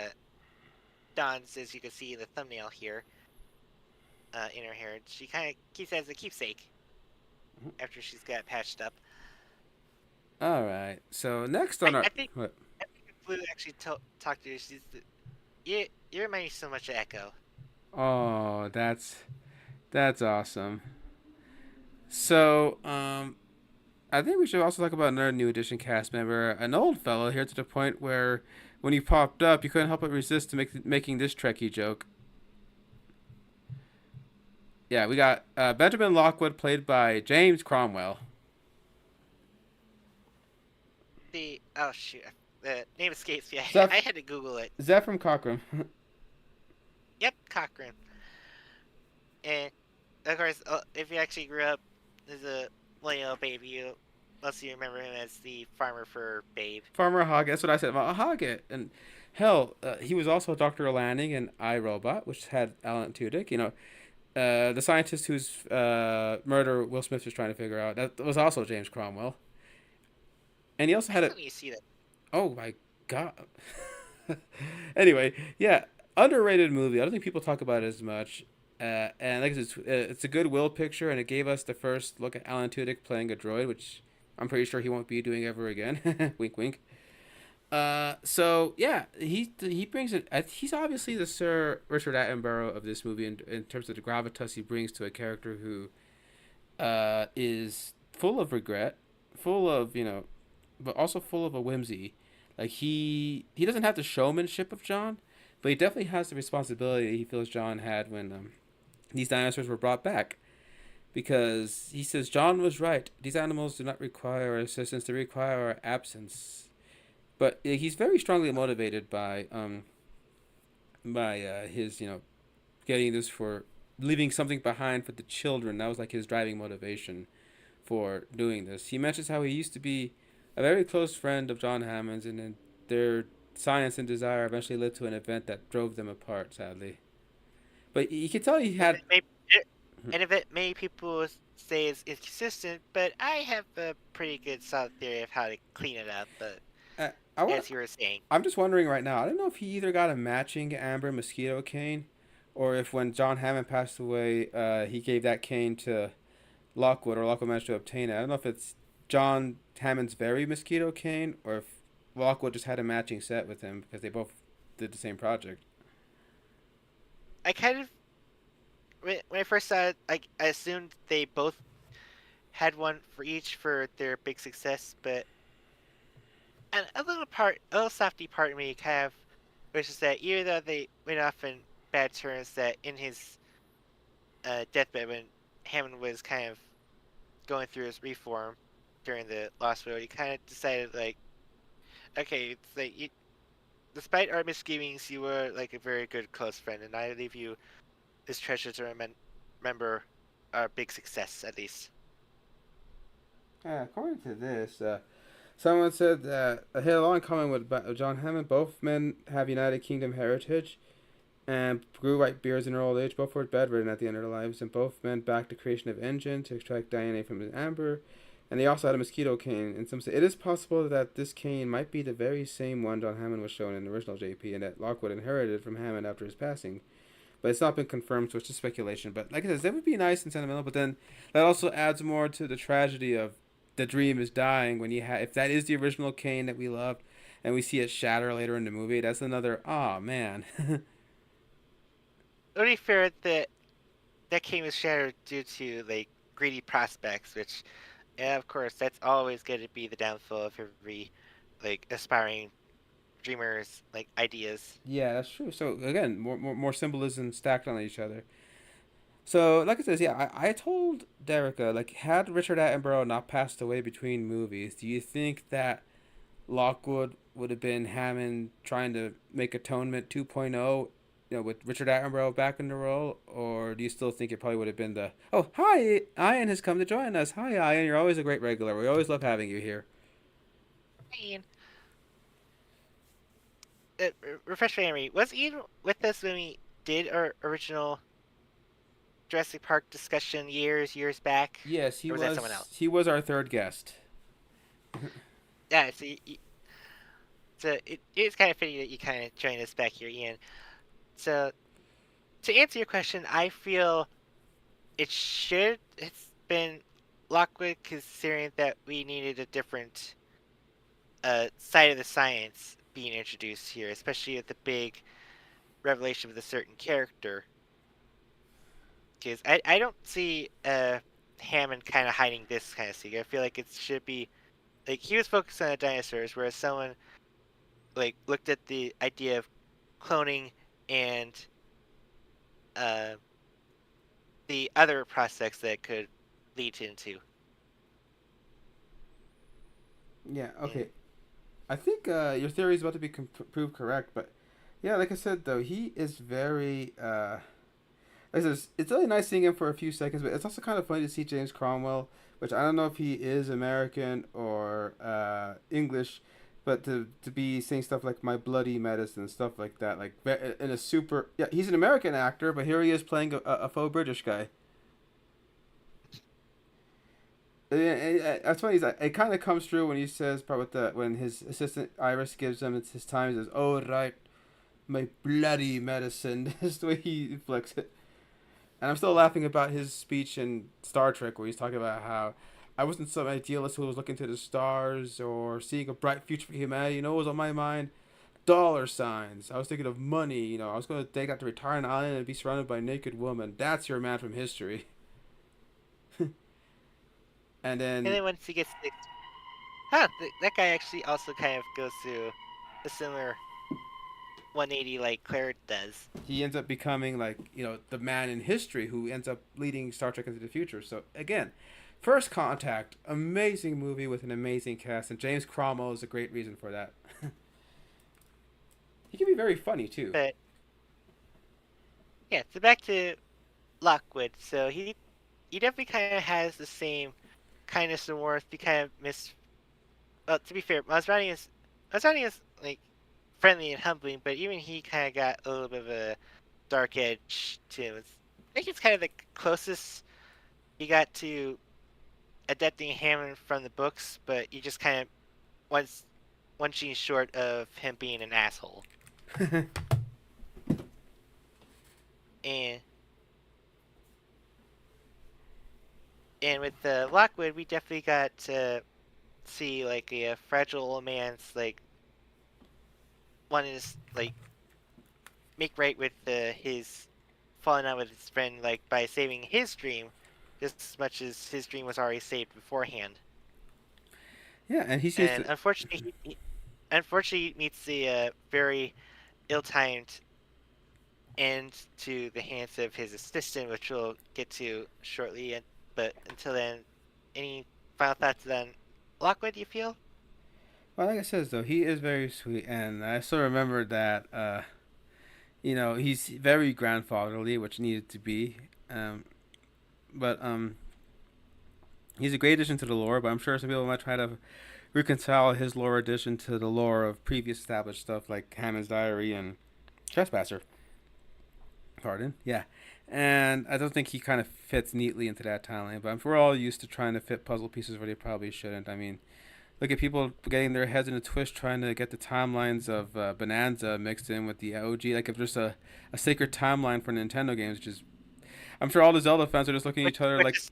dons, as you can see in the thumbnail here, in her hair. She kind of keeps it as a keepsake after she's got patched up. All right. So next I, on our I think what? I think if Blue actually talked to her, you remind me so much of Echo. Oh, that's awesome. So I think we should also talk about another new edition cast member, an old fellow here to the point where when he popped up, you couldn't help but resist to making this Trekkie joke. Yeah, we got Benjamin Lockwood, played by James Cromwell. The oh shoot, the name escapes me. I Zeph, had to Google it. Zeph from Cockrum. Yep, Cochrane. And of course, if you actually grew up as a millennial baby, you mostly remember him as the farmer for Babe. Farmer Hoggett. That's what I said about Hoggett. And hell, he was also Dr. Lanning in iRobot, which had Alan Tudyk. The scientist whose murder Will Smith was trying to figure out. That was also James Cromwell. And he also I had a. still need to see that. Oh my god. Anyway, yeah, underrated movie. I don't think people talk about it as much. And like it's a good Will picture, and it gave us the first look at Alan Tudyk playing a droid, which I'm pretty sure he won't be doing ever again. Wink, wink. So yeah, he brings it. He's obviously the Sir Richard Attenborough of this movie in terms of the gravitas he brings to a character who is full of regret, full of but also full of a whimsy. Like he doesn't have the showmanship of John, but he definitely has the responsibility that he feels John had when these dinosaurs were brought back. Because he says John was right. These animals do not require our assistance; they require our absence. But he's very strongly motivated by his getting this for leaving something behind for the children. That was like his driving motivation for doing this. He mentions how he used to be a very close friend of John Hammond's, and then their science and desire eventually led to an event that drove them apart, sadly. But you could tell he And had. it may, and if it many people say it's inconsistent, but I have a pretty good solid theory of how to clean it up. But I want. as you were saying, I'm just wondering right now. I don't know if he either got a matching amber mosquito cane, or if when John Hammond passed away, he gave that cane to Lockwood, or Lockwood managed to obtain it. I don't know if it's John Hammond's very mosquito cane, or if Lockwood just had a matching set with him because they both did the same project. I kind of when I first saw it, I assumed they both had one for each for their big success, but and a little softy part of me kind of wishes that even though they went off in bad terms, that in his deathbed when Hammond was kind of going through his reform during the Lost World, he kind of decided like, okay, it's like despite our misgivings, you were like a very good close friend, and I leave you this treasure to remember our big success at least. According to this, someone said that they had a long common with John Hammond. Both men have United Kingdom heritage and grew white beards in their old age. Both were bedridden at the end of their lives, and both men backed the creation of engine to extract DNA from the amber. And they also had a mosquito cane. And some say it is possible that this cane might be the very same one John Hammond was shown in the original JP, and that Lockwood inherited from Hammond after his passing. But it's not been confirmed, so it's just speculation. But like I said, that would be nice and sentimental. But then that also adds more to the tragedy of the dream is dying when you have if that is the original cane that we loved, and we see it shatter later in the movie. That's another man. To be fair, that game was shattered due to like greedy prospects, which, yeah, of course, that's always going to be the downfall of every like aspiring dreamers like ideas. Yeah, that's true. So again, more symbolism stacked on each other. So like it says, yeah, I told Derica, like, had Richard Attenborough not passed away between movies, do you think that Lockwood would have been Hammond trying to make Atonement 2.0 with Richard Attenborough back in the role, or do you still think it probably would have been the oh hi Ian has come to join us. Hi Ian, you're always a great regular. We always love having you here. I mean, refresh my memory. Was Ian with us when we did our original Jurassic Park discussion years back, Yes, he or was that someone was. else? He was our third guest. Yeah. So it's kind of fitting that you kind of joined us back here, Ian. So to answer your question, I feel it's been Lockwood, considering that we needed a different side of the science being introduced here, especially with the big revelation with a certain character. Because I don't see Hammond kind of hiding this kind of secret. I feel like it should be like he was focused on the dinosaurs, whereas someone like looked at the idea of cloning and uh, the other prospects that it could lead into. Yeah. And Okay. I think your theory is about to be proved correct, but yeah, like I said though, he is very. Like I said, it's really nice seeing him for a few seconds, but it's also kind of funny to see James Cromwell, which I don't know if he is American or English, but to be saying stuff like "my bloody medicine" stuff like that, like in a super yeah, he's an American actor, but here he is playing a faux British guy. And that's funny. It kind of comes through when he says, part with the when his assistant Iris gives him it's his time. He says, "Oh right, my bloody medicine." That's the way he inflicts it. And I'm still laughing about his speech in Star Trek where he's talking about how I wasn't some idealist who was looking to the stars or seeing a bright future for humanity. You know what was on my mind? Dollar signs. I was thinking of money. I was going to take out to retire an island and be surrounded by naked women. That's your man from history. And then then once he gets to, that guy actually also kind of goes through a similar 180 like Claire does. he ends up becoming like the man in history who ends up leading Star Trek into the future. So again, First Contact, amazing movie with an amazing cast, and James Cromwell is a great reason for that. He can be very funny too. But yeah, so back to Lockwood. So he definitely kind of has the same kindness and warmth. He kind of miss. Well, to be fair, Masrani is like friendly and humbling, but even he kind of got a little bit of a dark edge to him. I think it's kind of the closest he got to adapting Hammond from the books, but he just kind of one scene short of him being an asshole. And with Lockwood, we definitely got to see like a fragile old man's like wanting to like make right with his falling out with his friend, like by saving his dream just as much as his dream was already saved beforehand. Yeah, and he seems And to. unfortunately, he meets the very ill-timed end to the hands of his assistant, which we'll get to shortly. But until then, any final thoughts on Lockwood? You feel? Well, like I said, though, he is very sweet, and I still remember that. He's very grandfatherly, which needed to be. But he's a great addition to the lore. But I'm sure some people might try to reconcile his lore addition to the lore of previous established stuff like Hammond's Diary and Trespasser. Pardon, yeah. And I don't think he kind of fits neatly into that timeline. But we're all used to trying to fit puzzle pieces where they probably shouldn't. I mean, look at people getting their heads in a twist trying to get the timelines of Bonanza mixed in with the OG. Like if there's a sacred timeline for Nintendo games, which is I'm sure all the Zelda fans are just looking at Which, each other which like is,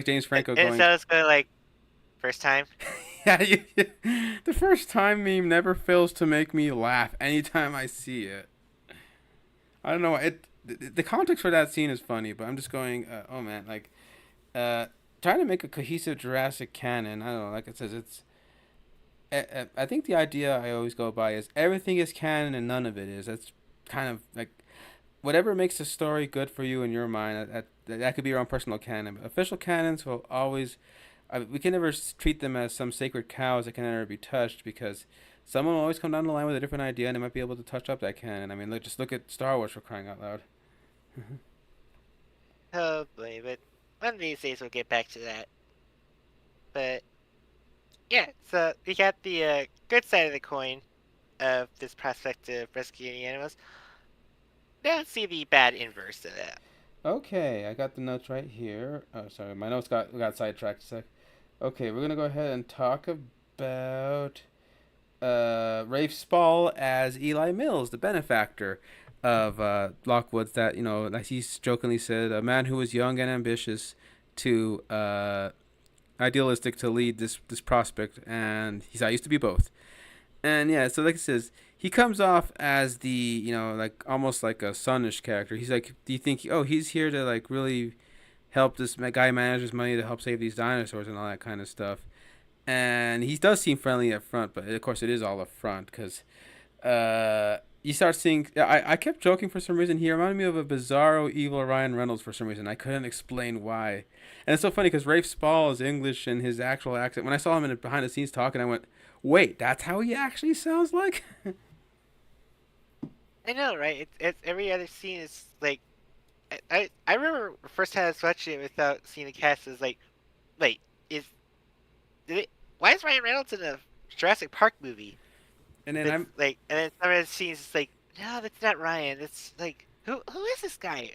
James Franco and going, so it's going like first time. yeah, the first time meme never fails to make me laugh anytime I see it. I don't know the context for that scene is funny, but I'm just going, oh man, like uh, trying to make a cohesive Jurassic canon. I don't know, like it says, it's I think the idea I always go by is everything is canon and none of it is. That's kind of like whatever makes the story good for you in your mind. That could be your own personal canon. But official canons will always. We can never treat them as some sacred cows that can never be touched because Someone will always come down the line with a different idea, and they might be able to touch up that canon. I mean, look, just look at Star Wars for crying out loud. Hopefully, but one of these days we'll get back to that. But yeah, so we got the good side of the coin of this prospect of rescuing animals. Now let's see the bad inverse of that. Okay, I got the notes right here. Oh, sorry, my notes got sidetracked a sec. Okay, we're gonna go ahead and talk about Rafe Spall as Eli Mills, the benefactor of Lockwood's. That like he jokingly said, a man who was young and ambitious, to idealistic to lead this prospect, and he's I used to be both. And yeah, so like it says, he comes off as the like almost like a sonish character. He's like, do you think he's here to like really help this guy manage his money to help save these dinosaurs and all that kind of stuff? And he does seem friendly up front, but of course it is all up front because you start seeing. I kept joking for some reason. He reminded me of a bizarro evil Ryan Reynolds for some reason. I couldn't explain why. And it's so funny because Rafe Spall is English and his actual accent. When I saw him in behind the scenes talking, I went, "Wait, that's how he actually sounds like." I know, right? It's every other scene is like I remember the first time I was watching it without seeing the cast is like, wait, is did it? Why is Ryan Reynolds in a Jurassic Park movie? And then That's I'm like, and then some of the scenes it's like, no, that's not Ryan. That's like, who is this guy?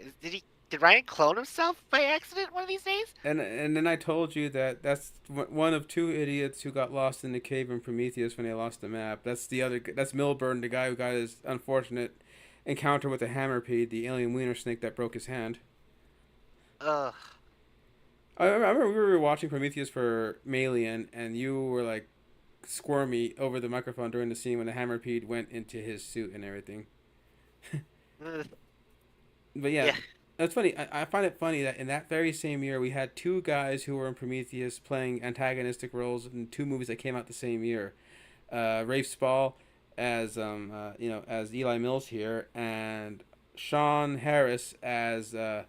Did Ryan clone himself by accident one of these days? and then I told you that that's one of two idiots who got lost in the cave in Prometheus when they lost the map. That's the other. That's Milburn, the guy who got his unfortunate encounter with the hammerpede, the alien wiener snake that broke his hand. Ugh. I remember we were watching Prometheus for Malian, and you were like squirmy over the microphone during the scene when the hammerpede went into his suit and everything. Ugh. But yeah, Yeah. it's funny. I find it funny that in that very same year we had two guys who were in Prometheus playing antagonistic roles in two movies that came out the same year. Rafe Spall as as Eli Mills here, and Sean Harris as oh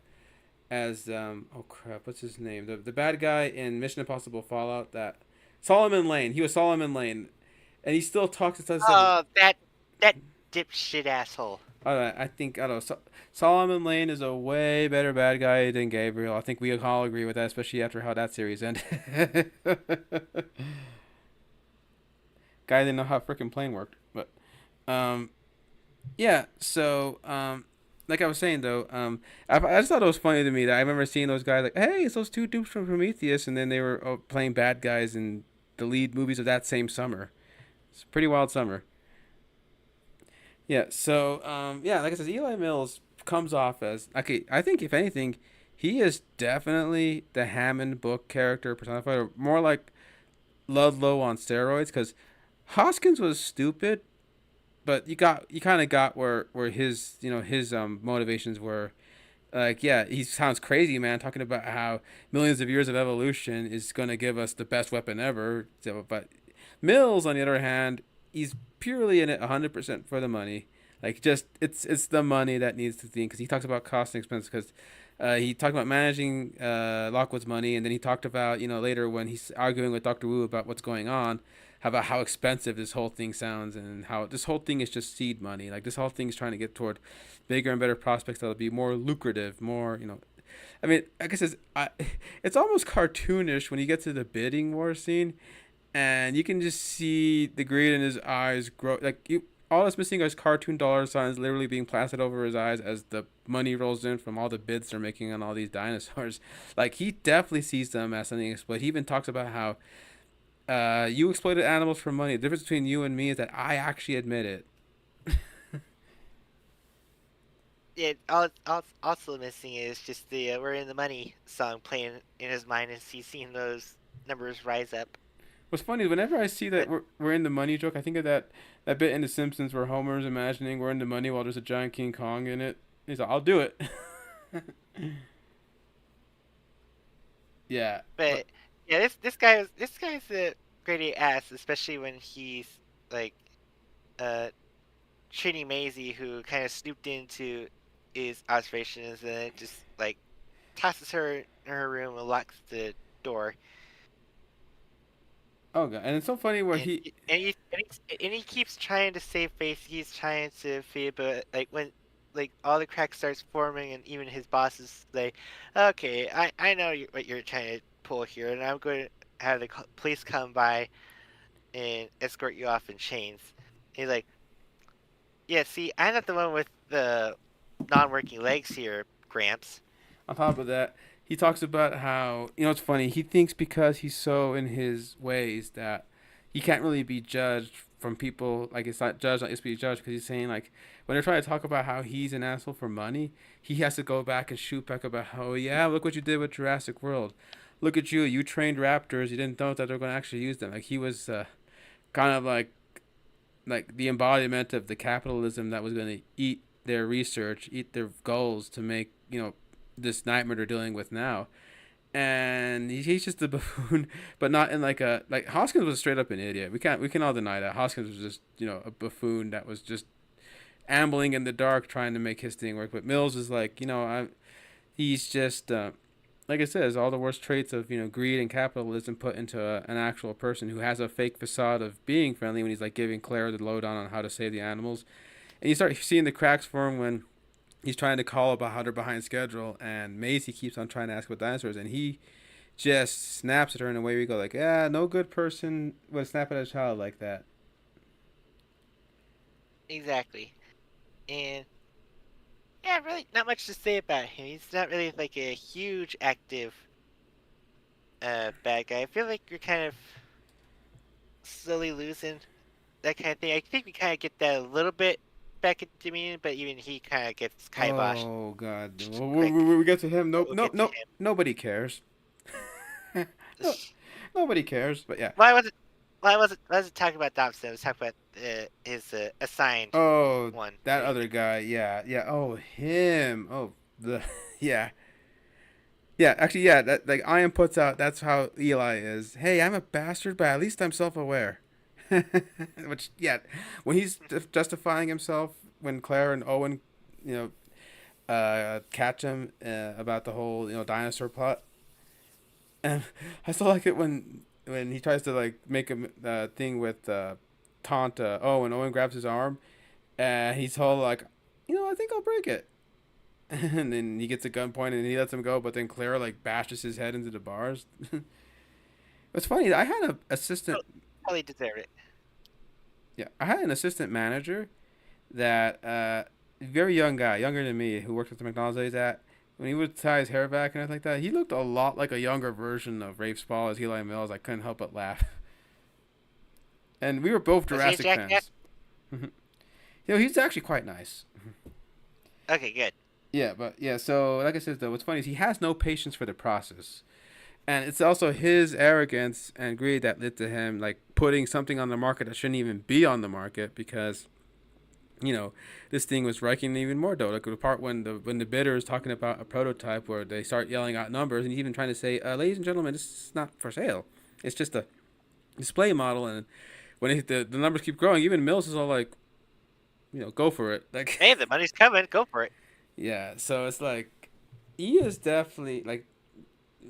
crap, what's his name? The bad guy in Mission Impossible Fallout. That Solomon Lane. He was Solomon Lane, and he still talks and stuff. Oh, that dipshit asshole. I think I don't know. Solomon Lane is a way better bad guy than Gabriel. I think we all agree with that, especially after how that series ended. Guy didn't know how a freaking plane worked, but um, yeah. So like I was saying though, I just thought it was funny to me that I remember seeing those guys like, hey, it's those two dupes from Prometheus, and then they were playing bad guys in the lead movies of that same summer. It's a pretty wild summer. Yeah. So yeah, like I said, Eli Mills comes off as okay. I think if anything, he is definitely the Hammond book character personified, or more like Ludlow on steroids. Because Hoskins was stupid, but you kind of got where his his motivations were. Like yeah, he sounds crazy, man, talking about how millions of years of evolution is gonna give us the best weapon ever. So, but Mills, on the other hand, he's purely in it 100% for the money. Like just it's the money that needs to think because he talks about cost and expense because he talked about managing Lockwood's money, and then he talked about later when he's arguing with Doctor Wu about what's going on, about how expensive this whole thing sounds and how this whole thing is just seed money. Like this whole thing is trying to get toward bigger and better prospects that'll be more lucrative, more I mean, I guess it's almost cartoonish when you get to the bidding war scene, and you can just see the greed in his eyes grow. Like all that's missing is cartoon dollar signs literally being plastered over his eyes as the money rolls in from all the bids they're making on all these dinosaurs. Like he definitely sees them as something exploit. He even talks about how you exploited animals for money. The difference between you and me is that I actually admit it. Yeah, also missing is just the "We're in the Money" song playing in his mind as he's seeing those numbers rise up. What's funny is whenever I see that But we're in the money joke, I think of that bit in The Simpsons where Homer's imagining we're in the money while there's a giant King Kong in it. He's like, I'll do it. Yeah, but but yeah, this guy's a great ass, especially when he's like uh treating Maisie, who kind of snooped into his observations and then just like tosses her in her room and locks the door. Oh god, and it's so funny where And he. he keeps trying to save face. He's trying to feed, but like when like all the cracks starts forming, and even his boss is like, "Okay, I know what you're trying to pull here, and I'm going to have the police come by and escort you off in chains." He's like, "Yeah, see, I'm not the one with the non-working legs here, Gramps." On top of that, he talks about how it's funny. He thinks because he's so in his ways that he can't really be judged from people. Like it's not judged, it's be judged because he's saying like when they're trying to talk about how he's an asshole for money, he has to go back and shoot back about how yeah, look what you did with Jurassic World. Look at you. You trained raptors. You didn't know that they're going to actually use them. Like he was kind of like the embodiment of the capitalism that was going to eat their research, eat their goals to make this nightmare they're dealing with now. And he's just a buffoon, but not in like Hoskins was straight up an idiot. We can all deny that Hoskins was just a buffoon that was just ambling in the dark trying to make his thing work. But Mills is like he's just like I said, is all the worst traits of greed and capitalism put into an actual person who has a fake facade of being friendly when he's like giving Claire the lowdown on how to save the animals, and you start seeing the cracks form when he's trying to call about how they're behind schedule, and Maisie keeps on trying to ask about dinosaurs, and he just snaps at her in a way we go like, yeah, no good person would snap at a child like that. Exactly. And yeah, really not much to say about him. He's not really like a huge active bad guy. I feel like you're kind of slowly losing that kind of thing. I think we kind of get that a little bit back in Dominion, but even he kind of gets kiboshed Oh God, quick. we get to him. But Nope, we'll nope, get to nope. Nobody cares. No, him. nobody cares. But yeah. Why was it? Why was it talking about Dobson? I was talking about his assigned Oh, one. that other guy. Yeah, yeah. Oh, him. Oh, the yeah. Yeah, actually, yeah. That like Ian puts out. That's how Eli is. Hey, I'm a bastard, but at least I'm self-aware. Which, yeah, when he's justifying himself, when Claire and Owen, you catch him about the whole dinosaur plot, and I still like it when he tries to like make a thing with taunt Owen. Owen grabs his arm, and he's all like, I think I'll break it. And then he gets a gun pointed and he lets him go, but then Claire like bashes his head into the bars. It's funny. I had an assistant. Probably deserved it. Yeah, I had an assistant manager that very young guy, younger than me, who worked at the McDonald's I was at. When he would tie his hair back and everything like that, he looked a lot like a younger version of Rafe Spall as Eli Mills. I couldn't help but laugh. And we were both Was he a Jurassic jackass? fans. He's actually quite nice. Okay, good. Yeah, but yeah, so like I said though, what's funny is he has no patience for the process. And it's also his arrogance and greed that led to him like putting something on the market that shouldn't even be on the market because this thing was wrecking even more though. Like the part when the bidder is talking about a prototype where they start yelling out numbers and he's even trying to say, ladies and gentlemen, this is not for sale. It's just a display model. And when the numbers keep growing, even Mills is all like, go for it. Like, Hey, the money's coming. Go for it. yeah. So it's like he is definitely like,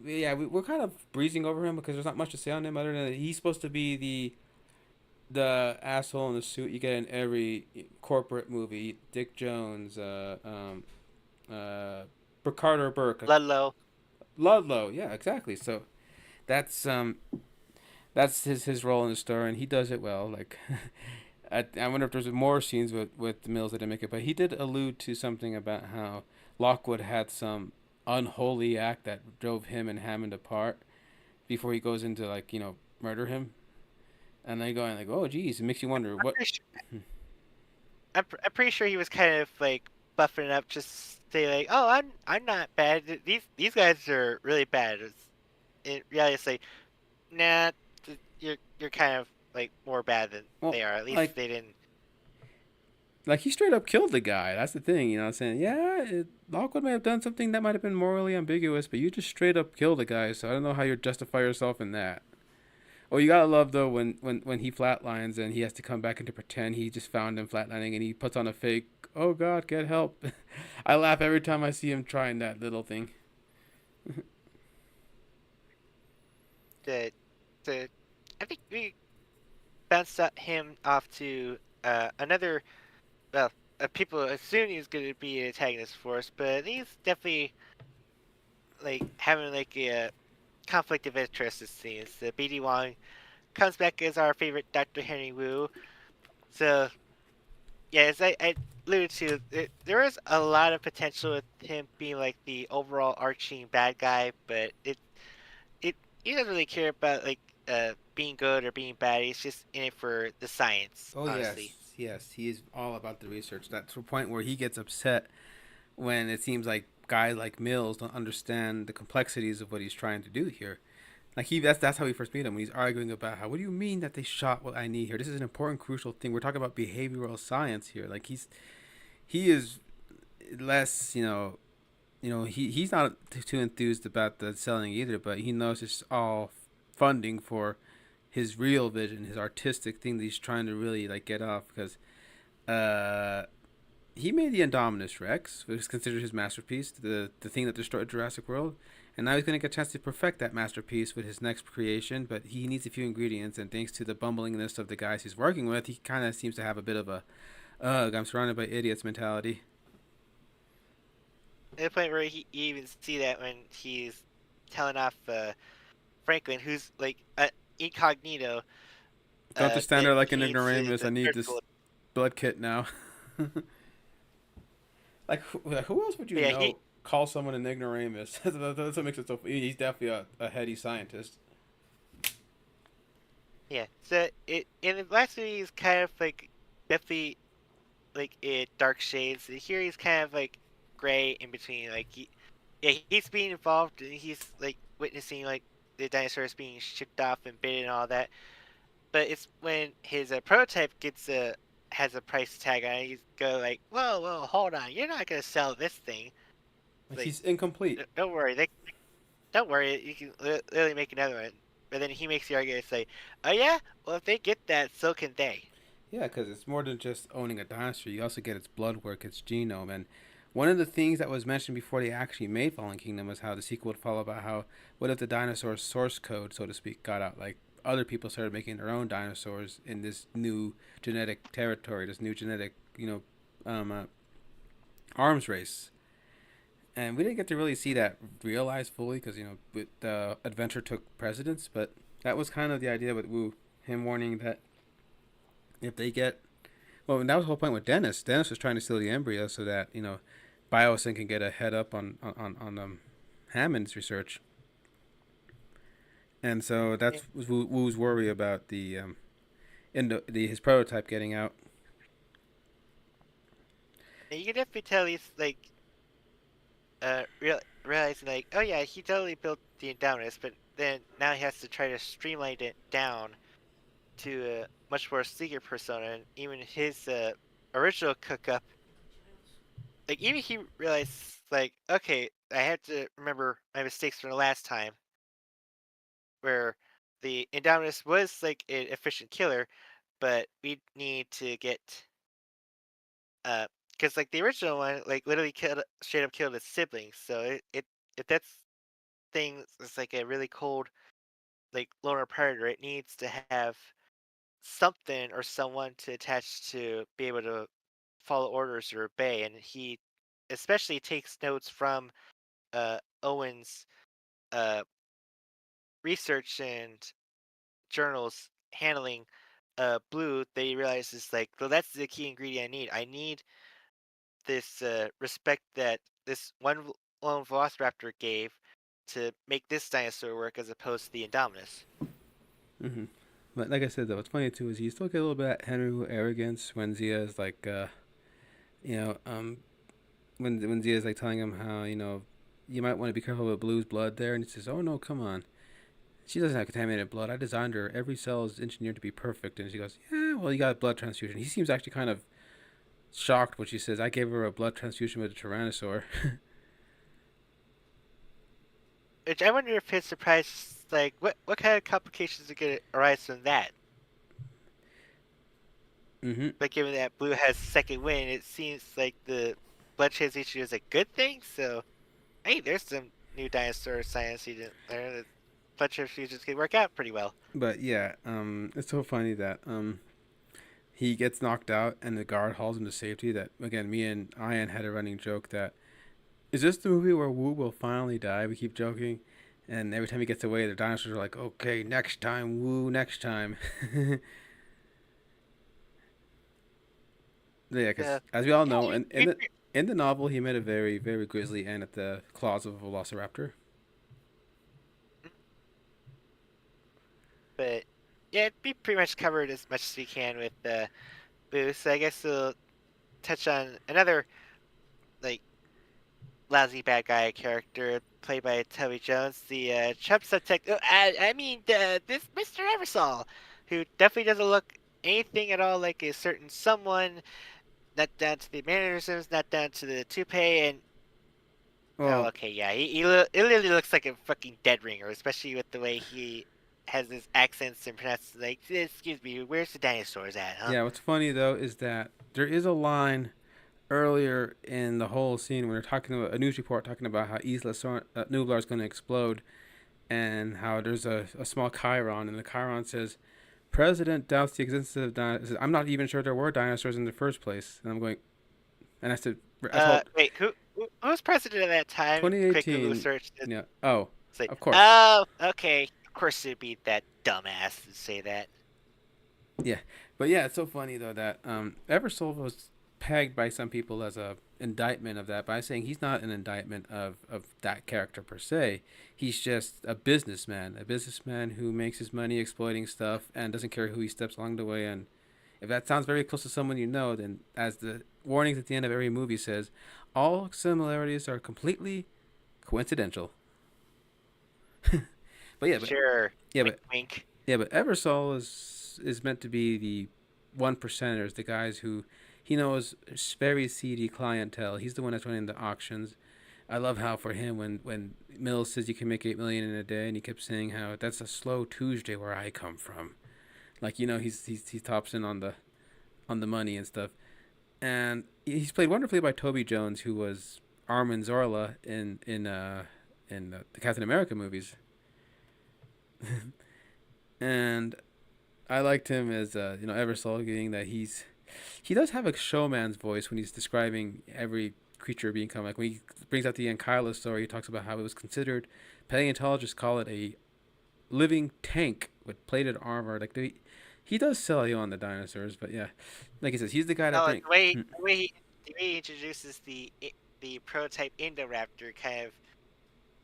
yeah, we're kind of breezing over him because there's not much to say on him other than he's supposed to be the asshole in the suit you get in every corporate movie. Dick Jones, uh, Carter Burke, Ludlow. Ludlow. Yeah, exactly. So that's that's his role in the story, and he does it well. Like, I wonder if there's more scenes with the Mills that didn't make it, but he did allude to something about how Lockwood had some unholy act that drove him and Hammond apart before he goes into like murder him. And then going like, oh, geez, it makes you wonder I'm what. pretty, sure, I'm pretty sure he was kind of like buffing it up, just say like, "Oh, I'm not bad. These guys are really bad." In reality, it's like, nah, you're kind of like more bad than Well, they are. At least like they didn't. he straight up killed the guy. That's the thing, what I'm saying. Yeah, Lockwood may have done something that might have been morally ambiguous, but you just straight up killed the guy. So I don't know how you justify yourself in that. Oh, you gotta love though when he flatlines and he has to come back and to pretend he just found him flatlining and he puts on a fake. Oh God, get help! I laugh every time I see him trying that little thing. The, the, I think we bounced him off to another. Well, people assume he's going to be an antagonist for us, but he's definitely like having like a conflict of interest. It seems. The BD Wong comes back as our favorite Dr. Henry Wu. So yeah, as I alluded to, there is a lot of potential with him being like the overall arching bad guy, but it he doesn't really care about like being good or being bad. He's just in it for the science, Oh honestly. yes, yes, he is all about the research. That's the point where he gets upset when it seems like guys like Mills don't understand the complexities of what he's trying to do here. Like that's how we first meet him when he's arguing about how what do you mean that they shot what I need here? This is an important crucial thing. We're talking about behavioral science here. Like he is less he's not too enthused about the selling either, but he knows it's all funding for his real vision, his artistic thing that he's trying to really like get off because uh he made the Indominus Rex, which is considered his masterpiece, the thing that destroyed Jurassic World. And now he's going to get a chance to perfect that masterpiece with his next creation, but he needs a few ingredients, and thanks to the bumblingness of the guys he's working with, he kind of seems to have a bit of a, ugh, I'm surrounded by idiots mentality. At the point where he you even see that when he's telling off Franklin, who's like incognito, Don't just stand that there like he an needs ignoramus. I the need this surgical. blood kit now. Who else would you But yeah, he know call someone an ignoramus? That's what makes it so. He's definitely a heady scientist. yeah. So it in the last movie he's kind of like definitely like dark shades. Here he's kind of like gray in between. Like yeah, he's being involved and he's like witnessing like the dinosaurs being shipped off and bitten and all that. But it's when his prototype gets has a price tag on it. He's go like, whoa, hold on, you're not gonna sell this thing. It's Like like, he's incomplete. don't worry, don't worry, you can literally make another one. But then he makes the argument say, oh yeah, well if they get that, so can they. Yeah, because it's more than just owning a dinosaur. You also get its blood work, its genome, and one of the things that was mentioned before they actually made Fallen Kingdom was how the sequel would follow about how what if the dinosaur source code, so to speak, got out? Like other people started making their own dinosaurs in this new genetic territory, this new genetic, arms race. And we didn't get to really see that realized fully because the adventure took precedence. But that was kind of the idea with Wu, him warning that if they get well, and that was the whole point with Dennis. Dennis was trying to steal the embryo so that Biosyn can get a head up on Hammond's research, and so Yeah. that's Wu's worry about his prototype getting out. And you can definitely tell he's like realizing like, oh yeah, he totally built the Indominus, but then now he has to try to streamline it down to a much more sleeker persona. And even his original cook up, like even he realized like, okay, I had to remember my mistakes from the last time, where the Indominus was like an efficient killer, but we need to get because like the original one like literally killed straight up killed his siblings. So it if that's thing is like a really cold like loner predator, it needs to have something or someone to attach to be able to follow orders or obey. And he especially takes notes from Owen's uh, research and journals handling blue. They realize it's like, well, that's the key ingredient I need. I need this respect that this one lone velociraptor gave to make this dinosaur work as opposed to the Indominus. Mm-hmm. But like I said, though, what's funny too is you still get a little bit of Henry Wu arrogance when Zia is like, you know, um, when Zia is like telling him how you might want to be careful with Blue's blood there, and he says, "Oh no, come on, she doesn't have contaminated blood. I designed her. Every cell is engineered to be perfect." And she goes, "Yeah, well, you got a blood transfusion." He seems actually kind of shocked when she says, "I gave her a blood transfusion with a tyrannosaur." Which I wonder if his surprise, like, what kind of complications are going to arise from that? Mm-hmm. But given that Blue has second wind, it seems like the blood transfusion is a good thing. So, hey, there's some new dinosaur science you didn't learn. bunch of fusions could work out pretty well. But yeah, it's so funny that he gets knocked out and the guard hauls him to safety. That again, me and Ian had a running joke that is this the movie where Wu will finally die? We keep joking, and every time he gets away, the dinosaurs are like, "Okay, next time, Wu, next time." Yeah, because Uh, as we all yeah, know, in the novel, he met a very very grisly end at the claws of a velociraptor. but yeah, we pretty much covered as much as we can with Boo. So I guess we'll touch on another like lousy bad guy character played by Toby Jones, the Trump subject. I mean, this Mr. Eversol, who definitely doesn't look anything at all like a certain someone. Not down to the mannerisms, not down to the toupee, and oh, Well, okay, yeah, it literally looks like a fucking dead ringer, especially with the way he has his accents and pronounces like, excuse me, where's the dinosaurs at, huh? yeah. What's funny though is that there is a line earlier in the whole scene when they're talking about a news report talking about how Nublar is going to explode and how there's a small chyron and the chyron says President doubts the existence of dinosaurs. I'm not even sure there were dinosaurs in the first place. And I'm going, and I told Wait, who was president at that time? Quick Google 2018. search. Yeah. Oh, It's like, of course. oh, okay, of course it'd be that dumbass to say that. Yeah, but yeah, it's so funny though that Eversole was pegged by some people as a indictment of that by saying he's not an indictment of that character per se. He's just a businessman who makes his money exploiting stuff and doesn't care who he steps along the way. And if that sounds very close to someone you know, then as the warnings at the end of every movie says, all similarities are completely coincidental. But yeah, but Sure, yeah, wink, but wink. yeah, but Eversole is meant to be the one percenters, the guys who he knows very seedy clientele. He's the one that's running the auctions. I love how for him when Mills says you can make 8 million in a day, and he kept saying how that's a slow Tuesday where I come from. Like he tops in on the money and stuff, and he's played wonderfully by Toby Jones, who was Armin Zorla in the Captain America movies, and I liked him as Eversole, getting that he does have a showman's voice when he's describing every creature being come. Like when he brings out the Ankyla story, he talks about how it was considered. Paleontologists call it a living tank with plated armor. Like he does sell you on the dinosaurs, but yeah, like he says, he's the guy that Oh, bring. the way he introduces the prototype Indoraptor kind of,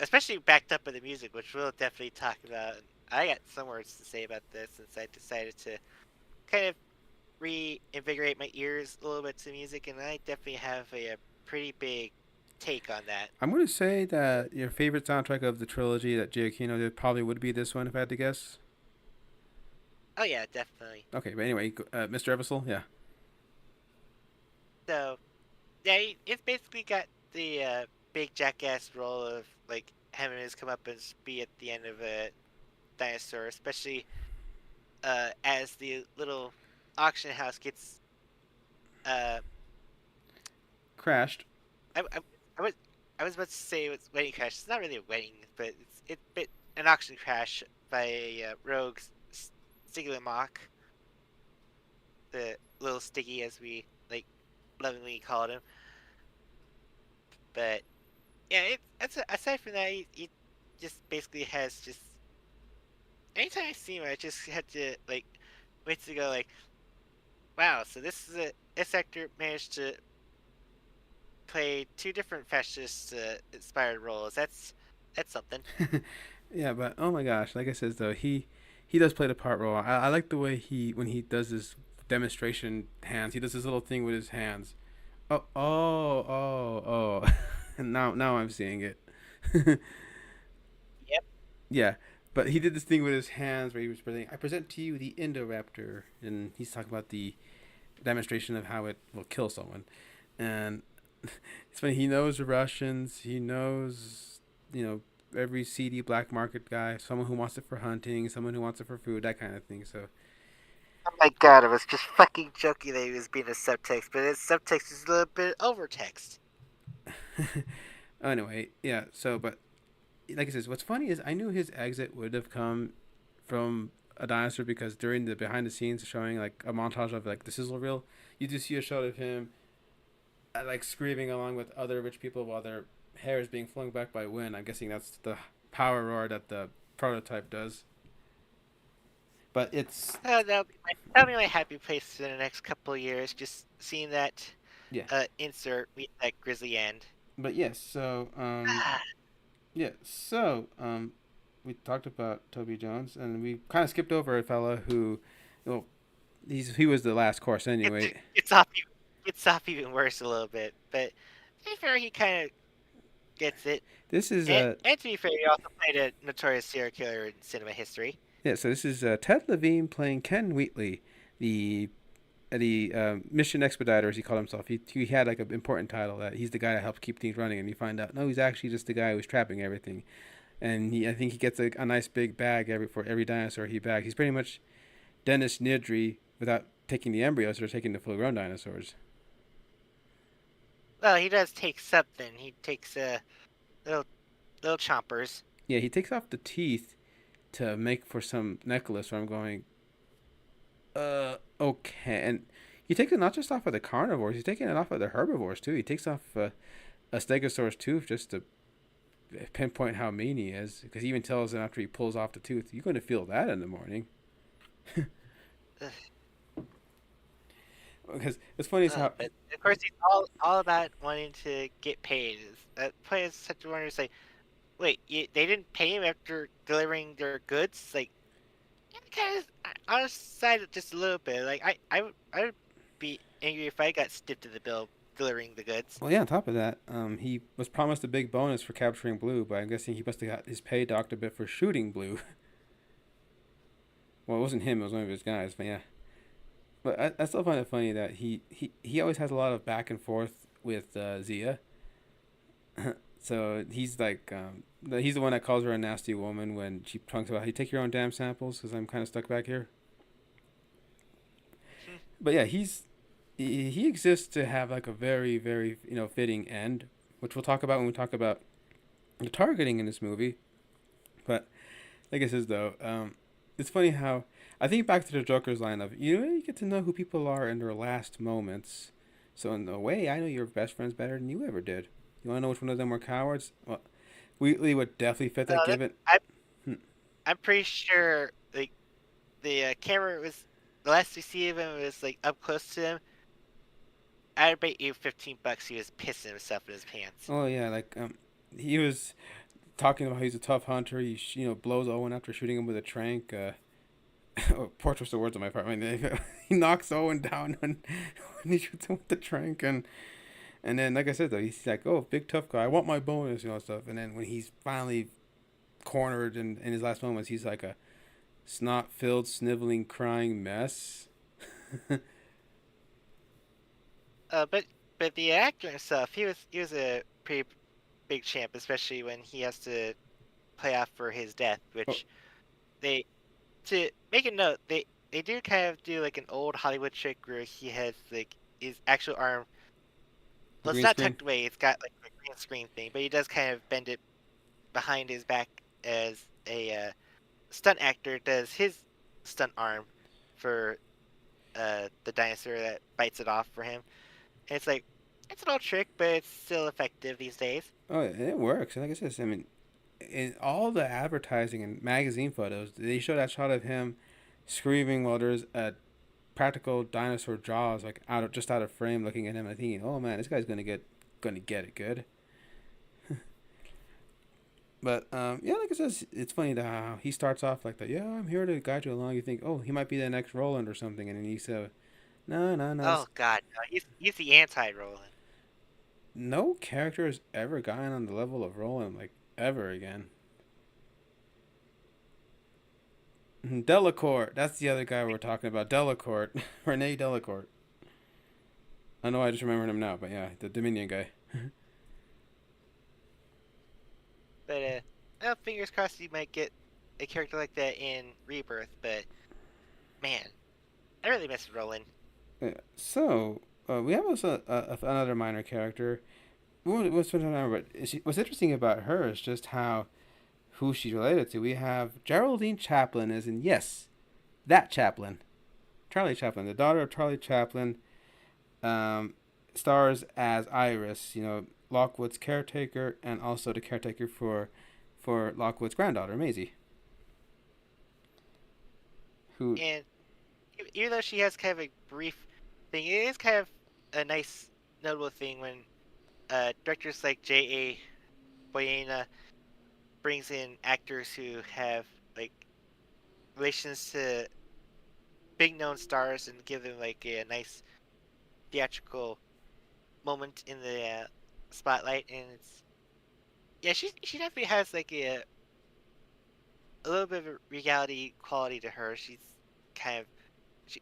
especially backed up by the music, which we'll definitely talk about. I got some words to say about this since I decided to kind of reinvigorate my ears a little bit to music, and I definitely have a pretty big take on that. I'm gonna say that your favorite soundtrack of the trilogy that Giacchino did probably would be this one if I had to guess. Oh yeah, definitely. Okay, but anyway, Mr. Eversole, yeah. So yeah, it's basically got the big jackass role of like having his comeuppance be at the end of a dinosaur, especially as the little auction house gets uh Crashed. I, I, I was I was about to say it was wedding crash. It's not really a wedding, but it's bit an auction crash by a rogue Stiggler Mock, the little Stiggy as we like lovingly called him. But yeah, aside from that, he just basically has just anytime I see him, I just had to like wait to go like, wow. So this actor managed to play two different fascist inspired roles. That's something. Yeah, but oh my gosh, like I said though, he does play the part role. I like the way he when he does his demonstration hands, he does this little thing with his hands. Oh. Now I'm seeing it. Yep. Yeah, but he did this thing with his hands where he was presenting. I present to you the Indoraptor, and he's talking about the demonstration of how it will kill someone, and it's funny. He knows the Russians. He knows, every seedy black market guy. Someone who wants it for hunting. Someone who wants it for food. That kind of thing. So, Oh my god, I was just fucking joking that he was being a subtext, but his subtext is a little bit overtext. anyway, yeah. So, but like I says, what's funny is I knew his exit would have come from a dinosaur because during the behind the scenes showing like a montage of like the sizzle reel, you do see a shot of him like screaming along with other rich people while their hair is being flung back by wind. I'm guessing that's the power roar that the prototype does. But it's that'll be my happy place in the next couple of years. Just seeing that yeah. insert with that grisly end. But yes, so yeah, so we talked about Toby Jones, and we kind of skipped over a fella who, well, he was the last course It's anyway. it's off it's off even worse a little bit, but to be fair, he kind of gets it. This is And to be fair, he also played a notorious serial killer in cinema history. yeah, so this is Ted Levine playing Ken Wheatley, the mission expediter as he called himself. He had like an important title that he's the guy that helped keep things running, and you find out no, he's actually just the guy who's trapping everything. And I think he gets a nice big bag for every dinosaur he bags. He's pretty much Dennis Nedry without taking the embryos or taking the full-grown dinosaurs. Well, he does take something. He takes little little chompers. Yeah, he takes off the teeth to make for some necklace. Where I'm going, okay, and he takes it not just off of the carnivores, he's taking it off of the herbivores too. He takes off a stegosaurus tooth just to pinpoint how mean he is, because he even tells him after he pulls off the tooth, "You're going to feel that in the morning." Because it's funny as how But of course, he's all about wanting to get paid. That play is such a wonder. Say, wait, they didn't pay him after delivering their goods? Like, yeah, kind of on his side just a little bit. Like, I would be angry if I got stiffed to the bill delivering the goods. well, yeah. On top of that, he was promised a big bonus for capturing Blue, but I'm guessing he must have got his pay docked a bit for shooting Blue. Well, it wasn't him; it was one of his guys. But yeah, but I still find it funny that he always has a lot of back and forth with Zia. So he's like, he's the one that calls her a nasty woman when she talks about, "Hey, take your own damn samples, because I'm kind of stuck back here." Hmm. But yeah, he exists to have like a very very fitting end, which we'll talk about when we talk about the targeting in this movie. But like I says though, it's funny how I think back to the Joker's line of you get to know who people are in their last moments. So in a way, I know your best friends better than you ever did. You want to know which one of them were cowards? Well, Wheatley would definitely fit that. That, Given, I hmm, I'm pretty sure like the camera was the last we see of him was like up close to him. I bet you $15 he was pissing himself in his pants. oh yeah, like he was talking about how he's a tough hunter. He blows Owen after shooting him with a trank. Oh, poor twist of words on my part. I mean, he knocks Owen down when he shoots him with the trank, and then like I said though, he's like, "Oh, big tough guy, I want my bonus," stuff. And then when he's finally cornered in his last moments, he's like a snot-filled, sniveling, crying mess. But the actor himself, he was a pretty big champ, especially when he has to play off for his death, Oh, which they to make a note, they do kind of do like an old Hollywood trick where he has like his actual arm. the Well, it's green not screen. tucked away. It's got like a green screen thing, but he does kind of bend it behind his back as a stunt actor does his stunt arm for the dinosaur that bites it off for him. And it's like it's an old trick, but it's still effective these days. Oh, it works. And like I said, I mean, in all the advertising and magazine photos, they show that shot of him screaming while there's a practical dinosaur jaws like out of frame, looking at him and thinking, "Oh man, this guy's gonna get it good." But yeah, like I said, it's funny that how he starts off like that. Yeah, I'm here to guide you along. You think, oh, he might be the next Roland or something, and then he said, no, no, no. Oh God, no, he's the anti-Roland. No character has ever gotten on the level of Roland like ever again. Delacourt, that's the other guy we're talking about. Delacourt, Rene Delacourt. I know I just remembered him now, but yeah, the Dominion guy. But well, fingers crossed you might get a character like that in Rebirth. But man, I really miss Roland. Yeah. So we have also another minor character. What's but what's interesting about her is just how who she's related to, we have Geraldine Chaplin, as in, yes, that Chaplin. Charlie Chaplin, the daughter of Charlie Chaplin, um, stars as Iris, Lockwood's caretaker, and also the caretaker for Lockwood's granddaughter, Maisie. Who, And even though she has kind of a brief thing, it is kind of a nice, notable thing when directors like J.A. Boyena brings in actors who have like relations to big known stars and give them like a nice theatrical moment in the spotlight. And it's yeah, she definitely has like a little bit of a reality quality to her. She's kind of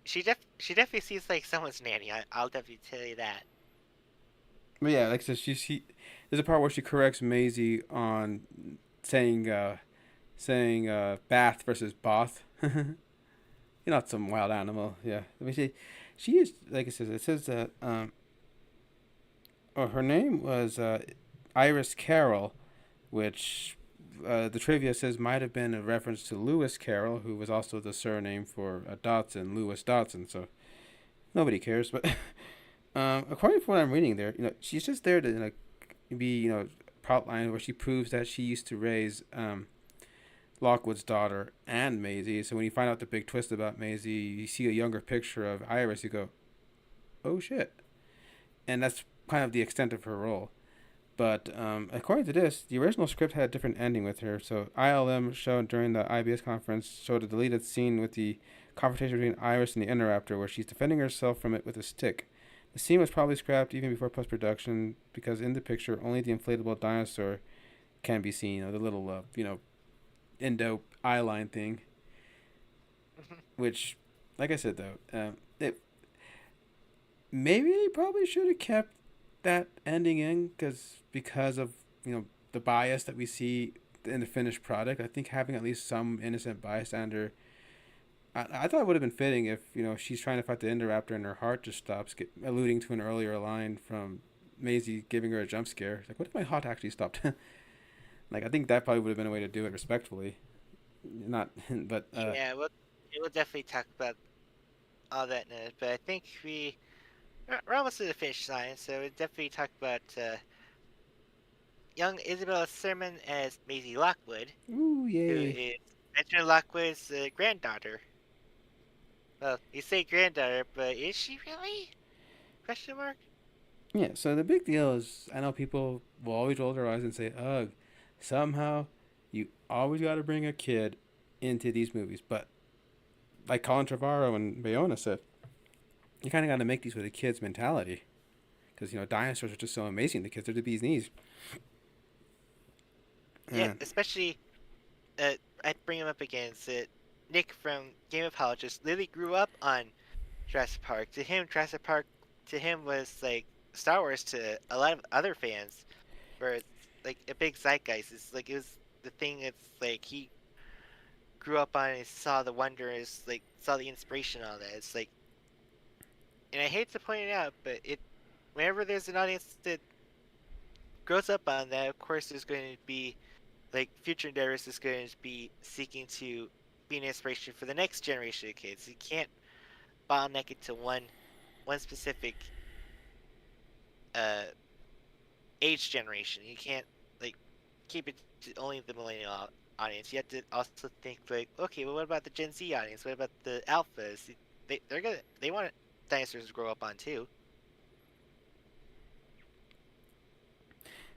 she definitely seems like someone's nanny. I'll definitely tell you that. but yeah, like I said, she there's a part where she corrects Maisie on saying Bath versus Both. You're not some wild animal. Yeah, I mean she is, like it says that her name was Iris Carroll, which the trivia says might have been a reference to Lewis Carroll, who was also the surname for Dotson, Lewis Dotson. So nobody cares. But according to what I'm reading there, she's just there to be plot line where she proves that she used to raise Lockwood's daughter and Maisie. So when you find out the big twist about Maisie, you see a younger picture of Iris, you go, oh shit. And that's kind of the extent of her role. But according to this, the original script had a different ending with her. So ILM showed during the IBS conference showed a deleted scene with the confrontation between Iris and the Interruptor, where she's defending herself from it with a stick. The scene was probably scrapped even before post production because in the picture only the inflatable dinosaur can be seen. The little Indo eye line thing. Which, like I said though, it maybe they probably should have kept that ending in because of the bias that we see in the finished product. I think having at least some innocent bystander. I thought it would have been fitting if she's trying to fight the Indoraptor and her heart just stops, alluding to an earlier line from Maisie giving her a jump scare. It's like, what if my heart actually stopped? Like, I think that probably would have been a way to do it respectfully. Not, but Yeah, we'll definitely talk about all that in a minute. But I think we're almost to the finish line, so we'll definitely talk about young Isabella Sermon as Maisie Lockwood, ooh who yay. is Benjamin Lockwood's granddaughter. Well, you say granddaughter, but is she really? Question mark. Yeah, so the big deal is I know people will always roll their eyes and say, ugh, somehow you always got to bring a kid into these movies. But like Colin Trevorrow and Bayona said, you kind of got to make these with a kid's mentality. Because, dinosaurs are just so amazing. The kids are the bee's knees. Yeah, And especially I bring him up against it. Nick from Game of Apologists literally grew up on Jurassic Park. To him, Jurassic Park to him was like Star Wars to a lot of other fans, where it's like a big zeitgeist. It's like it was the thing that's like he grew up on and saw the wonders, like saw the inspiration on that. It's like, and I hate to point it out, but whenever there's an audience that grows up on that, of course there's going to be like future endeavors is going to be seeking to be an inspiration for the next generation of kids. You can't bottleneck it to one specific uh age generation. You can't like keep it to only the millennial audience. You have to also think like, okay, well, what about the Gen Z audience? What about the alphas? They want dinosaurs to grow up on too.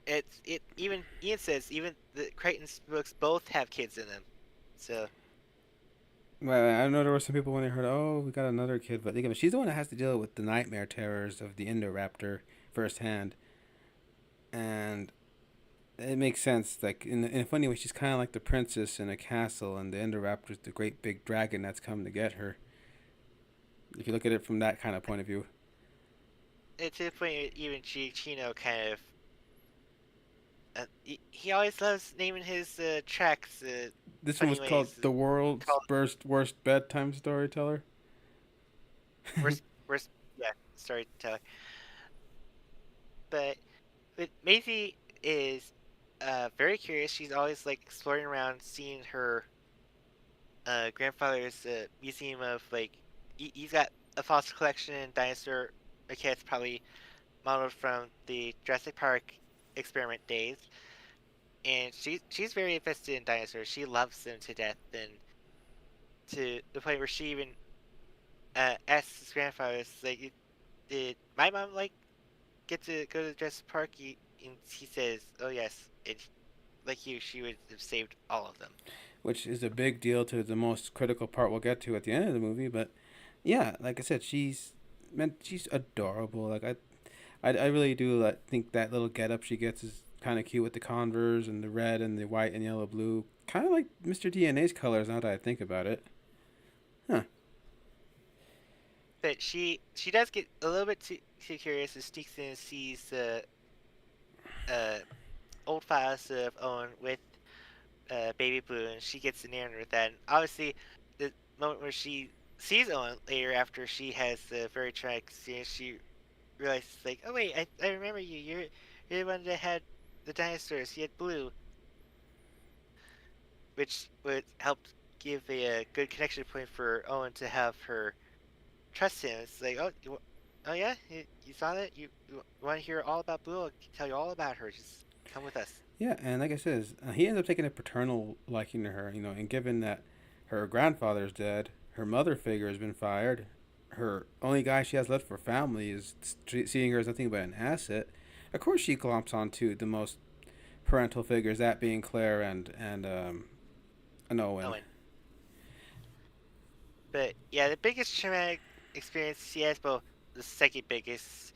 It even Ian says even the Crichton's books both have kids in them. So well, I know there were some people when they heard, oh, we got another kid. But think of it, she's the one that has to deal with the nightmare terrors of the Indoraptor firsthand. And it makes sense. Like in a funny way, she's kind of like the princess in a castle, and the Indoraptor's the great big dragon that's come to get her. If you look at it from that kind of point of view, to the point even Chino kind of he always loves naming his tracks this one funny was called ways. the world's Called worst bedtime storyteller. worst yeah storyteller. But Maisie is very curious. She's always like exploring around, seeing her grandfather's museum of like he's got a fossil collection and dinosaur maquettes probably modeled from the Jurassic Park experiment days, and she's very invested in dinosaurs. She loves them to death, and to the point where she even asks his grandfather, it's like, "Did my mom like get to go to Jurassic Park?" And he says, "Oh yes," and like you, she would have saved all of them. Which is a big deal to the most critical part we'll get to at the end of the movie. But yeah, like I said, she's adorable. I really do think that little get up she gets is kind of cute with the Converse and the red and the white and yellow blue. Kind of like Mr. DNA's colors now that I think about it. Huh. But she does get a little bit too curious and sneaks in and sees the uh, old files of Owen with Baby Blue, and she gets enamored with that. And obviously, the moment where she sees Owen later after she has the very traumatic experience, she realizes like, oh wait, I remember you. You're the one that had the dinosaurs. You had Blue, which would help give a good connection point for Owen to have her trust him. It's like, oh, oh yeah, you saw that? You want to hear all about Blue? I'll tell you all about her. Just come with us. Yeah, and like I said, he ends up taking a paternal liking to her, and given that her grandfather's dead, her mother figure has been fired, her only guy she has left for family is seeing her as nothing but an asset. Of course, she glomps onto the most parental figures, that being Claire and Owen. Owen. But yeah, the biggest traumatic experience she has, well, the second biggest.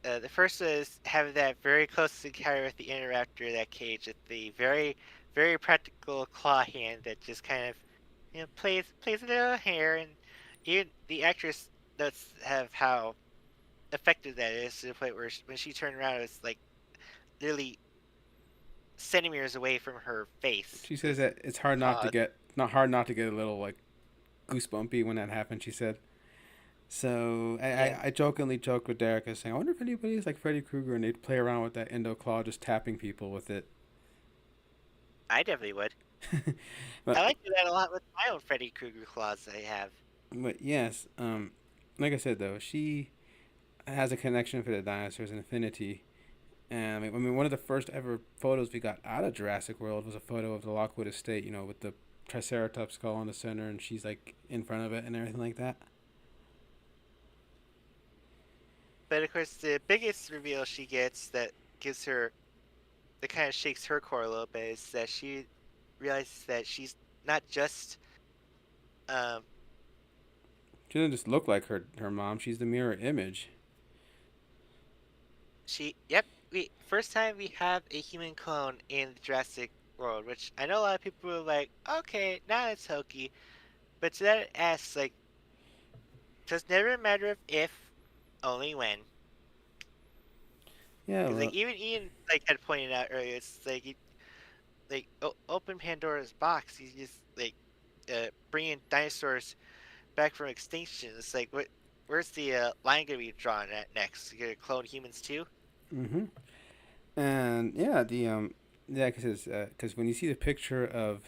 The first was having that very close encounter with the Interraptor, that cage, with the very, very practical claw hand that just kind of, plays a little hair, and even the actress notes have how effective that is to the point where when she turned around, it was like literally centimeters away from her face. She says This that it's hard not to claw. get not hard not to get a little like goosebumpy when that happened. She said. So Yeah, I jokingly joked with Derek as saying, I wonder if anybody's like Freddy Krueger and they'd play around with that endo claw, just tapping people with it. I definitely would. but I like to do that a lot with my own Freddy Krueger claws I have. but yes, like I said though, she has a connection for the dinosaurs and affinity. And I mean, one of the first ever photos we got out of Jurassic World was a photo of the Lockwood Estate, with the Triceratops skull in the center, and she's like in front of it and everything like that. But of course, the biggest reveal she gets that gives her, that kind of shakes her core a little bit, is that she realizes that she's not just, um, She doesn't just look like her mom; she's the mirror image. yep, first time we have a human clone in the Jurassic World, which I know a lot of people are like, okay, now it's hokey. But to that it asks, like, just never a matter of if, only when. Yeah, Because, like, well, even Ian, like, had pointed out earlier, it's like, open Pandora's box. He's just, like, bringing dinosaurs back from extinction. It's like, where's the line gonna be drawn at next? You gonna clone humans too? mm-hmm. And yeah, yeah, because when you see the picture of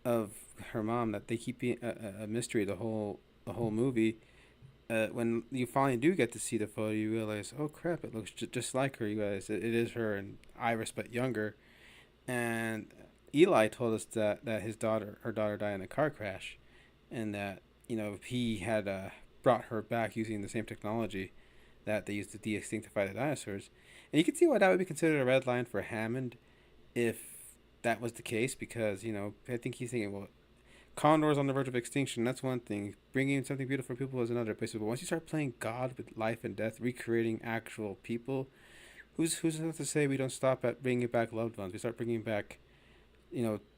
her mom, that they keep being a mystery the whole movie. When you finally do get to see the photo, you realize, oh crap, it looks just like her. You guys, it is her and Iris, but younger. And Eli told us that her daughter died in a car crash, and that he had brought her back using the same technology that they used to de-extinctify the dinosaurs. And you can see why that would be considered a red line for Hammond if that was the case, because I think he's thinking, well, condors on the verge of extinction, that's one thing. Bringing in something beautiful for people is another. But once you start playing God with life and death, recreating actual people, who's to say we don't stop at bringing back loved ones? We start bringing back,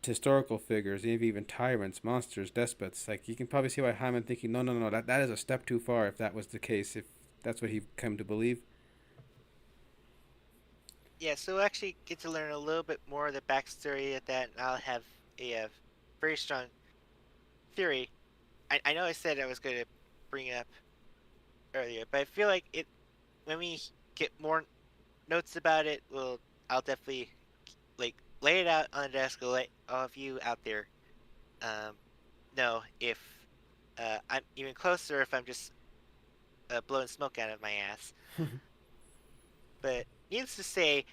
historical figures, maybe even tyrants, monsters, despots. Like, you can probably see why Hammond thinking, no, no, no, that is a step too far if that was the case, if that's what he come to believe. Yeah, so we'll actually get to learn a little bit more of the backstory of that, and I'll have a very strong theory. I know I said I was going to bring it up earlier, but I feel like it when we get more notes about it, I'll definitely like lay it out on the desk. Let all of you out there um, know if I'm even closer, if I'm just blowing smoke out of my ass. But needless to say,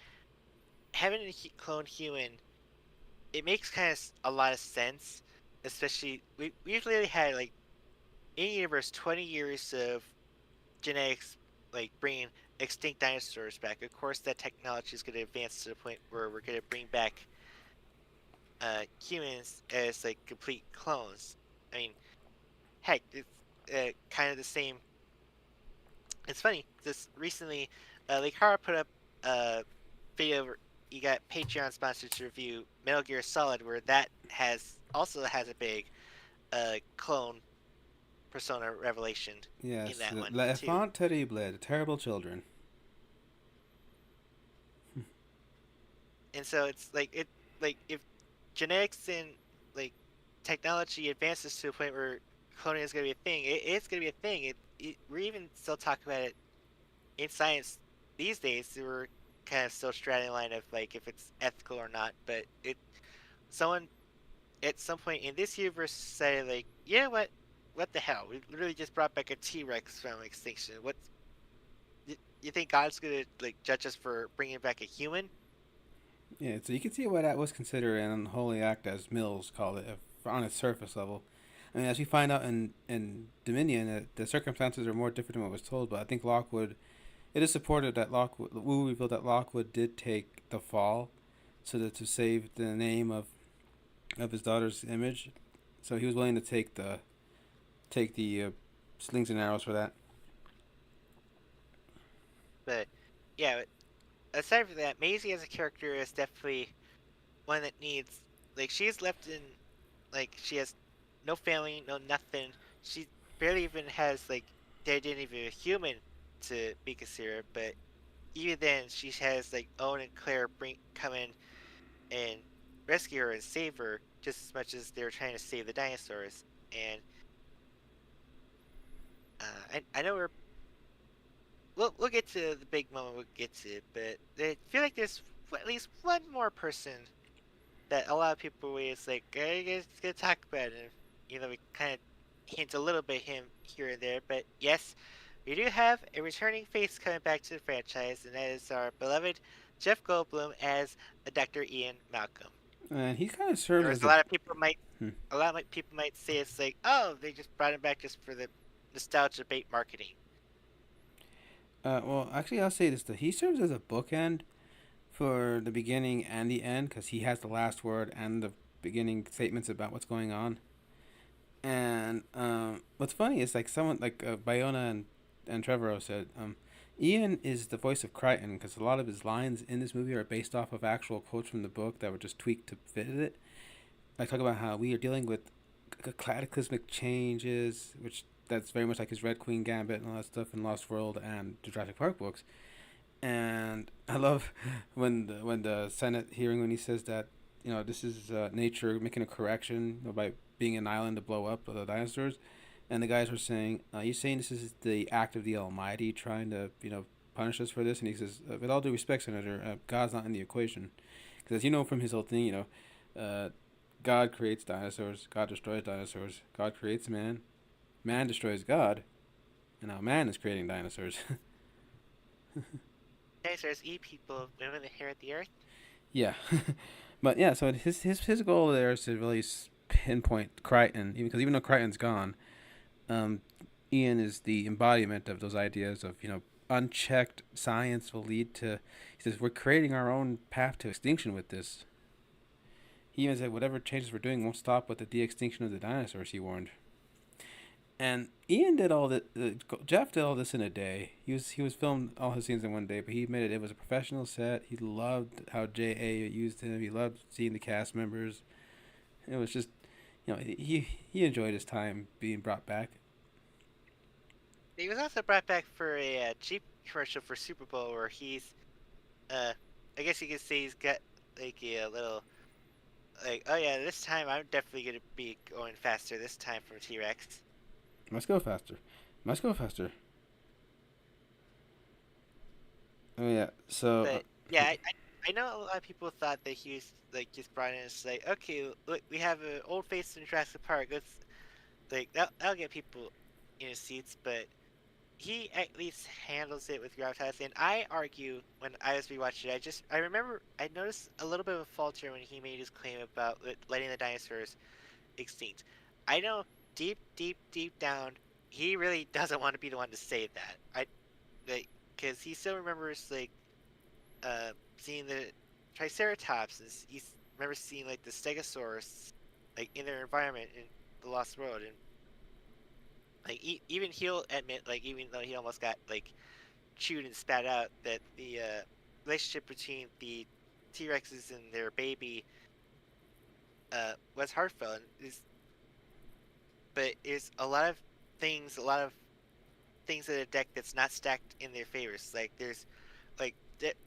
having a clone human, it makes kind of a lot of sense. Especially, we've literally had like in universe 20 years of genetics, like bringing extinct dinosaurs back. Of course, that technology is going to advance to the point where we're going to bring back humans as like complete clones. I mean, heck, it's kind of the same. It's funny. This recently, like Hara put up a video. You got Patreon sponsored to review Metal Gear Solid, where that has a big clone persona revelation in Yes, that one la too. enfant terrible, the terrible children. And so it's like if genetics and like technology advances to a point where cloning is going to be a thing, it's going to be a thing. We're even still talking about it in science these days. We're kind of still straddling the line of like if it's ethical or not. But someone at some point in this universe say like, you know what the hell? We literally just brought back a T-Rex from extinction. You think God's gonna like judge us for bringing back a human? Yeah, so you can see why that was considered an unholy act, as Mills called it, on its surface level. I mean, as we find out in Dominion, the circumstances are more different than what was told. But I think Lockwood, it is supported that Lockwood, Wu revealed that Lockwood did take the fall, so that to save the name of his daughter's image, so he was willing to take the slings and arrows for that. But yeah, aside from that, Maisie as a character is definitely one that needs like she's left in like she has no family, no nothing. She barely even has like they didn't even a human to be considered. But even then, she has like Owen and Claire come in and rescue her and save her just as much as they're trying to save the dinosaurs. And I know we'll get to the big moment we'll get to, but I feel like there's at least one more person that a lot of people is like, I guess gonna talk about it. We kind of hint a little bit him here and there, but yes, we do have a returning face coming back to the franchise, and that is our beloved Jeff Goldblum as Dr. Ian Malcolm. And he kind of serves Whereas as a hmm, a lot of people might say it's like, oh, they just brought him back just for the nostalgia bait marketing. well, actually, I'll say this: that he serves as a bookend for the beginning and the end, because he has the last word and the beginning statements about what's going on. And what's funny is like someone like Bayona and Trevorrow said, Ian is the voice of Crichton because a lot of his lines in this movie are based off of actual quotes from the book that were just tweaked to fit it. Like talk about how we are dealing with cataclysmic changes, which that's very much like his Red Queen Gambit and all that stuff in Lost World and the Jurassic Park books. And I love when the Senate hearing when he says that this is nature making a correction by being an island to blow up the dinosaurs, and the guys were saying, "Are you saying this is the act of the Almighty trying to punish us for this?" And he says, "With all due respect, Senator, God's not in the equation, because as you know from his whole thing, God creates dinosaurs, God destroys dinosaurs, God creates man, man destroys God, and now man is creating dinosaurs." Dinosaurs eat people, women inherit the earth. Yeah, but yeah, so his goal there is to really pinpoint Crichton, even though Crichton's gone, um, Ian is the embodiment of those ideas of unchecked science will lead to. He says we're creating our own path to extinction with this. He even said whatever changes we're doing won't stop with the de-extinction of the dinosaurs. He warned. And Ian did all that. Jeff did all this in a day. He was filmed all his scenes in one day, but he admitted it was a professional set. He loved how J.A. used him. He loved seeing the cast members. It was just, he enjoyed his time being brought back. He was also brought back for a Jeep commercial for Super Bowl where he's, uh, I guess you could say he's got like a little, like, oh yeah, this time I'm definitely gonna be going faster this time from T Rex. Must go faster. Must go faster. Oh yeah. So But yeah, I know a lot of people thought that he was like just brought in as like, okay, look, we have an old face in Jurassic Park. Let's like that'll get people in seats, but he at least handles it with gravitas. And I argue when I was rewatching it, I remember I noticed a little bit of a falter when he made his claim about letting the dinosaurs extinct. I know deep down, he really doesn't want to be the one to say that. I like because he still remembers like seeing the Triceratops, and he remembers seeing like the Stegosaurus like in their environment in the Lost World, and like even he'll admit like even though he almost got like chewed and spat out that the relationship between the T Rexes and their baby was heartfelt. But is a lot of things in the deck that's not stacked in their favors. Like there's like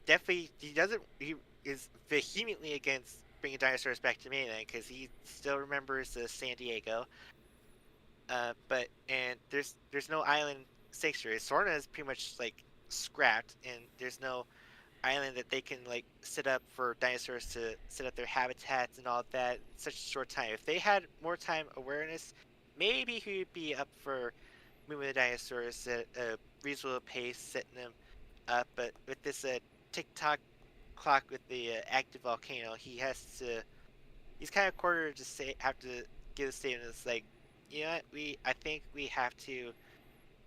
definitely he is vehemently against bringing dinosaurs back to mainland because he still remembers San Diego. But and there's no island sanctuary. Sorna is pretty much like scrapped, and there's no island that they can like set up for dinosaurs to set up their habitats and all of that in such a short time. If they had more time awareness, maybe he would be up for moving the dinosaurs at a reasonable pace, setting them up. But with this tick-tock clock with the active volcano, he's kind of cornered to say have to give a statement. It's like, you know what, I think we have to,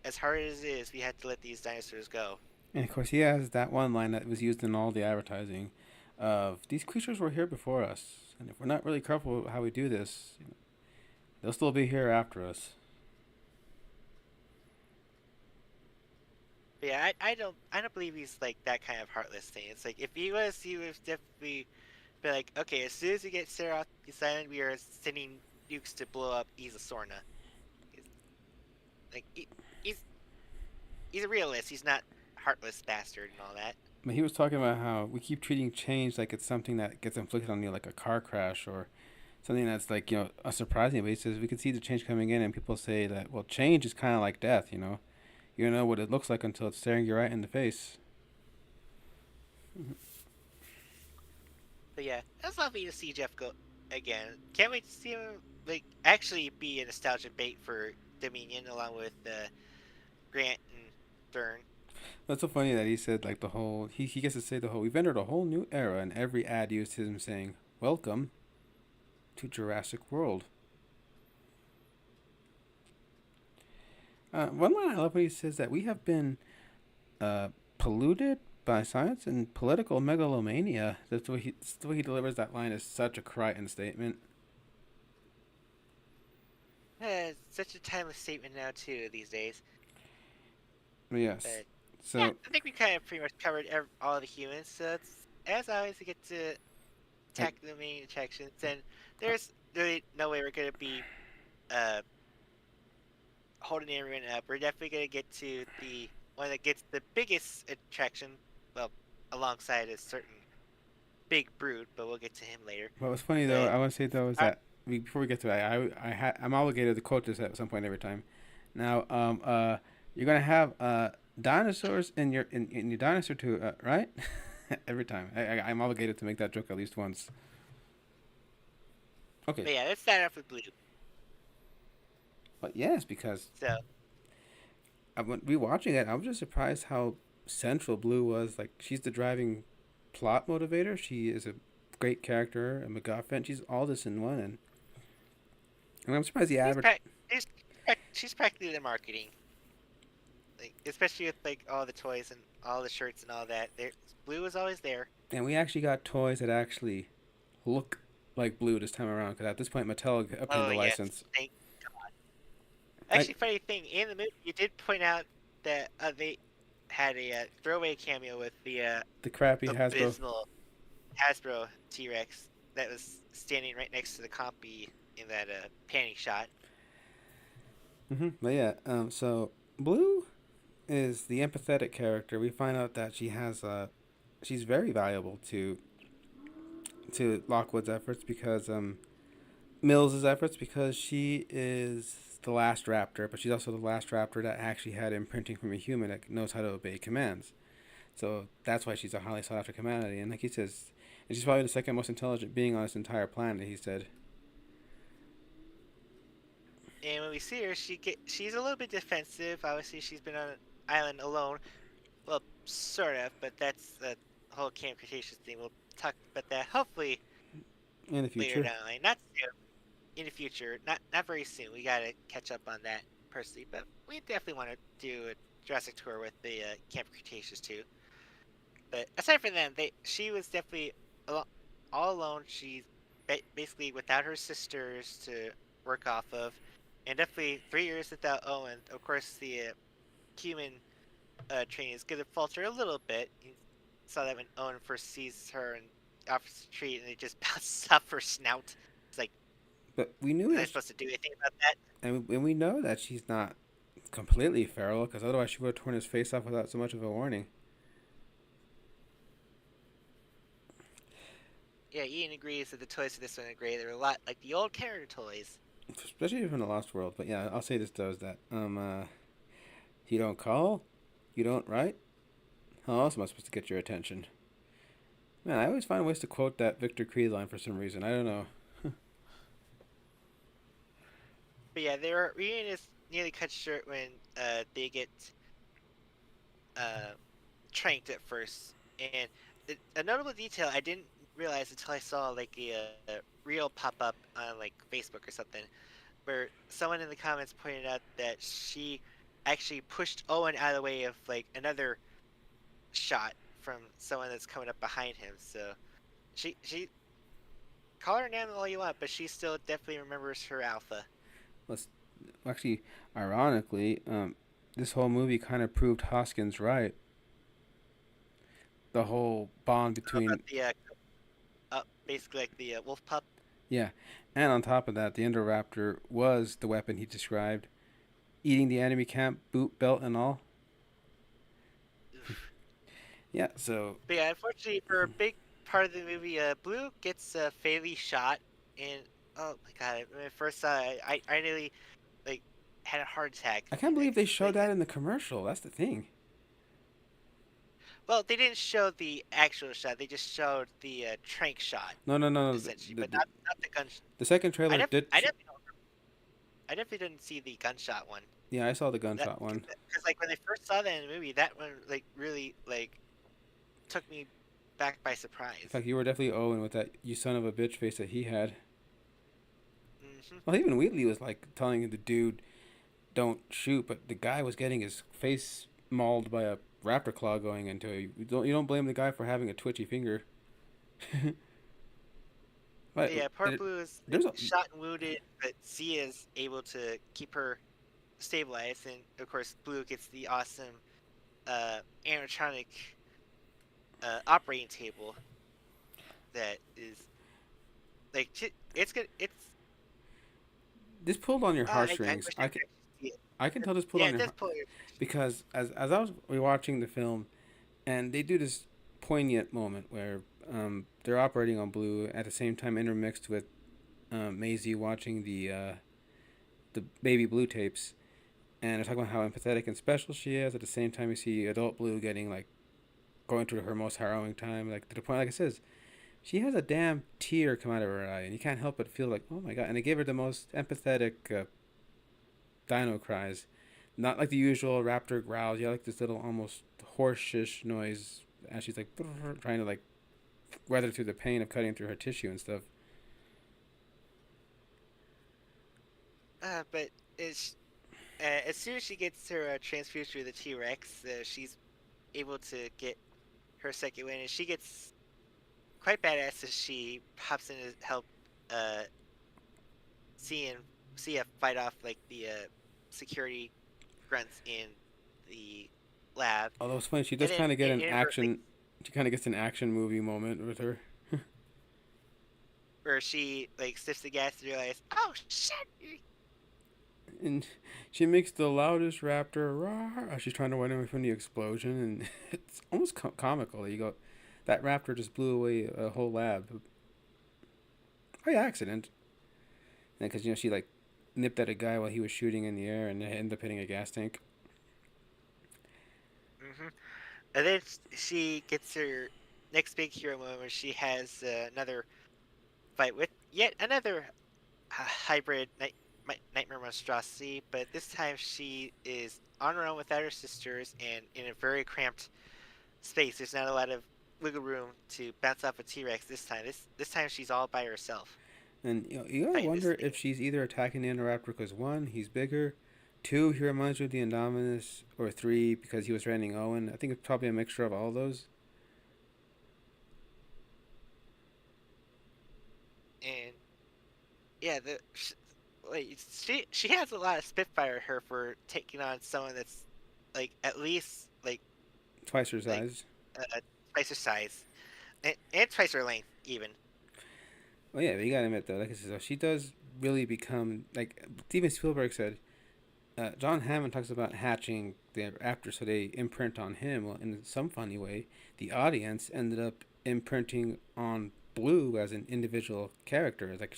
as hard as it is, we have to let these dinosaurs go. And of course, he has that one line that was used in all the advertising of these creatures were here before us, and if we're not really careful how we do this, they'll still be here after us. But yeah, I don't believe he's like that kind of heartless thing. It's like if he would definitely be like, okay, as soon as we get Sarah off the island, we are sending nukes to blow up Isla Sorna. Like he's he's a realist. He's not heartless bastard and all that. But he was talking about how we keep treating change like it's something that gets inflicted on you, like a car crash or something that's like a surprising. But he says we can see the change coming in, and people say that well, change is kind of like death. You don't know what it looks like until it's staring you right in the face. But yeah, it's lovely to see Jeff go again. Can't wait to see him like actually be a nostalgia bait for Dominion along with Grant and Fern. That's so funny that he said like the whole he gets to say the whole we've entered a whole new era, and every ad used him saying welcome to Jurassic World. One line I love when he says that we have been polluted by science and political megalomania. That's the way he delivers that line is such a Crichton statement. It's such a timeless statement now too these days. Yes. But yeah, So I think we kind of pretty much covered all the humans. So it's, as always, we get to I, tackle the main attractions, and there's really no way we're gonna be uh holding everyone up. We're definitely gonna get to the one that gets the biggest attraction. Well, alongside a certain big brood, but we'll get to him later. what was funny though, But I want to say though is our, that before we get to that, I'm obligated to quote this at some point every time. Now, you're gonna have dinosaurs in your dinosaur too, right? Every time, I'm obligated to make that joke at least once. Okay, but yeah, let's start off with blue. but yes, because So I went rewatching it, I was just surprised how central Blue was. Like she's the driving plot motivator. She is a great character, a MacGuffin. She's all this in one, and I'm surprised the she's, advert. she's practically the marketing, like especially with like all the toys and all the shirts and all that. There, blue is always there. And we actually got toys that actually look like Blue this time around. Because at this point, Mattel obtained Oh the yes, license. thank God. I, Actually, funny thing in the movie, you did point out that they had a throwaway cameo with the the crappy Hasbro. abysmal Hasbro T-Rex that was standing right next to the compy in that panning shot. But yeah, so Blue is the empathetic character. We find out that she's very valuable to Lockwood's efforts because Mills's efforts because she is the last raptor, but she's also the last raptor that actually had imprinting from a human that knows how to obey commands. So that's why she's a highly sought after commodity. And like he says, and she's probably the second most intelligent being on this entire planet. He said. And when we see her, she's a little bit defensive. Obviously, she's been on an island alone. Well, sort of, but that's the whole Camp Cretaceous thing. We'll talk about that hopefully In the later future. down the line. Not soon, in the future. Not very soon. We gotta catch up on that personally, but we definitely want to do a Jurassic tour with the Camp Cretaceous too. But aside from them, she was definitely all alone. She's basically without her sisters to work off of, and definitely 3 years without Owen. Of course, the human training is going to falter a little bit. You saw that when Owen first sees her and offers to treat, and it just bounces off her snout. It's like, But we knew was I that, supposed to do anything about that? and we know that she's not completely feral, because otherwise she would have torn his face off without so much of a warning. Yeah, Ian agrees that the toys for this one are great. They're a lot like the old character toys. Especially from the Lost World. But yeah, I'll say this does that. You don't call, you don't write. How else am I supposed to get your attention? Man, I always find ways to quote that Victor Creed line for some reason. I don't know. But yeah, their reunion is nearly cut short when they get uh, tranked at first. And a notable detail I didn't realize until I saw like a reel pop up on like Facebook or something, where someone in the comments pointed out that she actually pushed Owen out of the way of like another shot from someone that's coming up behind him. So she call her name all you want, but she still definitely remembers her alpha. Let's actually, ironically, this whole movie kind of proved Hoskins right. The whole bond How about between, the basically like the wolf pup? yeah, and on top of that, the Indoraptor was the weapon he described, eating the enemy camp, boot belt and all. Yeah, so But yeah, unfortunately for a big part of the movie, Blue gets fatally shot, and oh my god, when I first saw it, I nearly like had a heart attack. I can't believe they showed Like, that in the commercial. That's the thing. well, they didn't show the actual shot; they just showed the trank shot, No, no, no, no. essentially, but not the gun. The second trailer did. I definitely didn't see the gunshot one. Yeah, I saw the That gunshot one. because like when they first saw that in the movie, that one like really like took me back by In surprise. fact, you were definitely Owen with that "you son of a bitch" face that he had. Hmm. Well, even Wheatley was like telling the dude, "Don't shoot," but the guy was getting his face mauled by a raptor claw going into it. You don't blame the guy for having a twitchy finger. But But yeah, poor Blue is there's a shot and wounded, but Z is able to keep her stabilized, and of course, Blue gets the awesome animatronic operating table that is like it's good. It's this pulled on your I heartstrings. wish I could actually see it. I can tell this pulled Yeah, on it your does heart pull your. because as I was rewatching the film, and they do this poignant moment where they're operating on Blue at the same time intermixed with Maisie watching the baby Blue tapes, and they're talking about how empathetic and special she is. At the same time, you see adult Blue getting like going through her most harrowing time, like to the point, like it says, she has a damn tear come out of her eye, and you can't help but feel like, oh my god. And they gave her the most empathetic dino cries, not like the usual raptor growls. Yeah, like this little almost hoarse-ish noise as she's like trying to like weather through the pain of cutting through her tissue and stuff. But it's as soon as she gets her transfused through the T Rex, she's able to get her second win, and she gets quite badass as she pops in to help uh seeing see fight off like the security grunts in the lab, Although it's funny, she and does then kind of get an inadvertently action. She kind of gets an action movie moment with her, where she like sniffs the gas and realizes, oh shit! and she makes the loudest raptor roar as she's trying to run away from the explosion, and it's almost comical. You go, that raptor just blew away a whole lab by accident, because she like nipped at a guy while he was shooting in the air, and it ended up hitting a gas tank. Hmm. And then she gets her next big hero moment where she has another fight with yet another hybrid nightmare monstrosity, but this time she is on her own without her sisters and in a very cramped space. There's not a lot of wiggle room to bounce off a T-Rex this time. This time she's all by herself And you gotta fighting this wonder if thing. she's either attacking the Indoraptor because one, he's bigger, two, he reminds you of the Indominus, or three, because he was training Owen. I think it's probably a mixture of all those. And yeah, like she has a lot of spitfire in her for taking on someone that's like at least Twice her like size. twice her size and twice her length even. Well, yeah, but you gotta admit though, like I said, she does really become like Steven Spielberg said. John Hammond talks about hatching the raptor so they imprint on him. Well, in some funny way, the audience ended up imprinting on Blue as an individual character. Like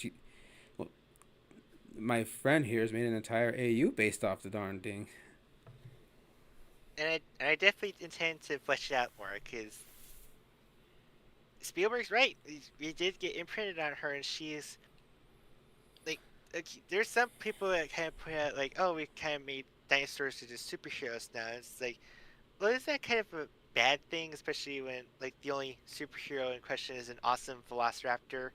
well, my friend here has made an entire AU based off the darn thing. And I definitely intend to flesh it out more because Spielberg's right. We did get imprinted on her, and she's like, there's some people that kind of point out like, oh, we kind of made dinosaurs to just superheroes now. It's like, well, is that kind of a bad thing, especially when like the only superhero in question is an awesome Velociraptor?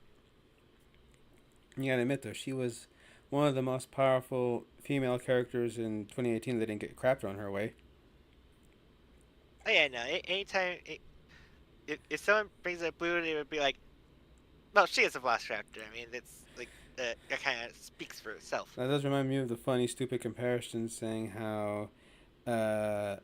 You gotta admit though, she was one of the most powerful female characters in 2018 that didn't get crap thrown her way. Oh yeah, no. Anytime if someone brings up Blue, it would be like, well, she is a Velociraptor. I mean, that's like that kind of speaks for itself. That does remind me of the funny, stupid comparison saying how uh,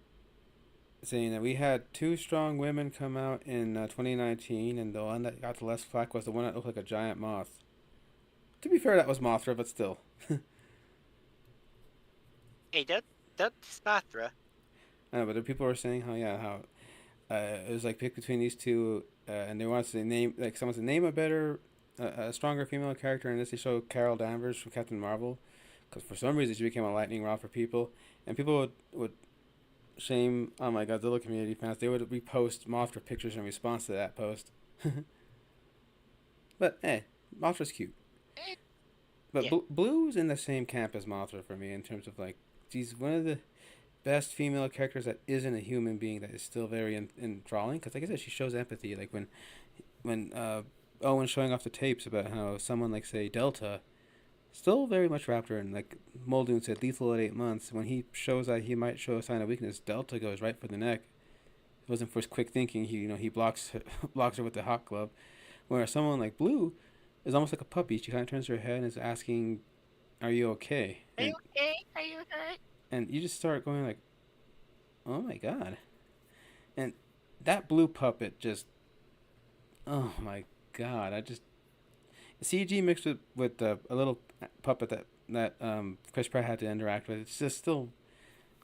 saying that we had two strong women come out in 2019, and the one that got the less flack was the one that looked like a giant moth. To be fair, that was Mothra, but still. Hey, don't Mothra. I know, but the people were saying how yeah how it was like pick between these two, and they wanted to name like someone to name a better, a stronger female character, and this they showed Carol Danvers from Captain Marvel, because for some reason she became a lightning rod for people, and people would shame on my Godzilla community fans. They would repost Mothra pictures in response to that post. But hey, Mothra's cute. Eh, But yeah. Blue's in the same camp as Mothra for me in terms of like she's one of the best female characters that isn't a human being that is still very enthralling. Because like I said, she shows empathy. Like when Owen's showing off the tapes about how someone like say Delta still very much Raptor and like Muldoon said lethal at 8 months. When he shows that he might show a sign of weakness, Delta goes right for the neck. It wasn't for his quick thinking. He blocks blocks her with the hot glove. Whereas someone like Blue is almost like a puppy. She kind of turns her head and is asking, "Are you okay?" Are you okay? Are you hurt? And you just start going like, "Oh my god!" And that blue puppet just, oh my god! I just CG mixed with a little puppet that Chris Pratt had to interact with. It's just still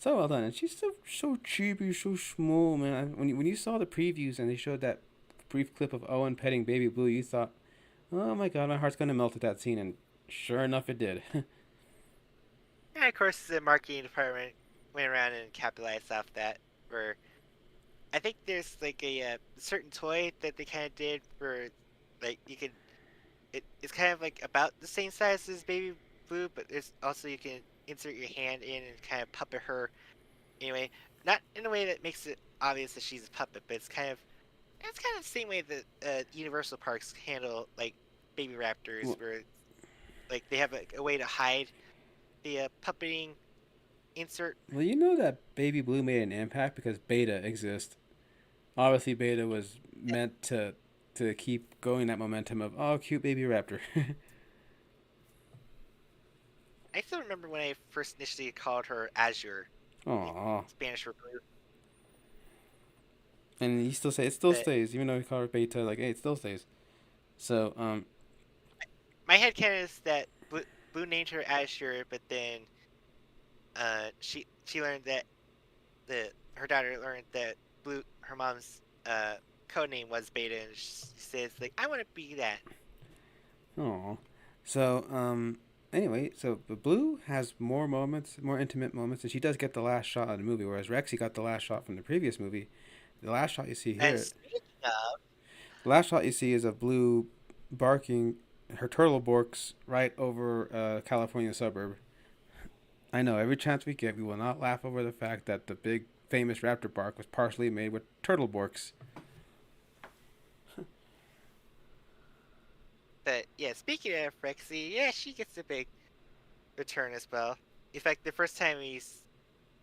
so well done, and she's so chibi, so small, man. When you saw the previews and they showed that brief clip of Owen petting baby Blue, you thought, "Oh my god, my heart's gonna melt at that scene," and sure enough, it did. And of course, the marketing department went around and capitalized off that. Where I think there's like a certain toy that they kind of did where like you could it's kind of like about the same size as Baby Blue, but there's also you can insert your hand in and kind of puppet her anyway. Not in a way that makes it obvious that she's a puppet, but it's kind of the same way that Universal parks handle like baby raptors, Well, where like they have a way to hide the puppeting insert. well, you know that Baby Blue made an impact because Beta exists. Obviously, Beta was meant to keep going that momentum of oh, cute baby raptor. I still remember when I first initially called her Azure, like Aww. Spanish for blue. And you still say it still But stays, even though we call her Beta. Like, hey, it still stays. So, my head headcanon is that Blue named her Azure, but then she learned that the her daughter learned that Blue her mom's code name was Beta, and she says like I want to be that. aww. So, anyway, so the Blue has more moments, more intimate moments, and she does get the last shot of the movie, whereas Rexy got the last shot from the previous movie. The last shot you see And here, speaking of, the last shot you see is a blue barking her turtle borks right over a California suburb. I know every chance we get, we will not laugh over the fact that the big famous raptor bark was partially made with turtle borks. but yeah, speaking of Rexy, yeah, she gets a big return as well. In fact, the first time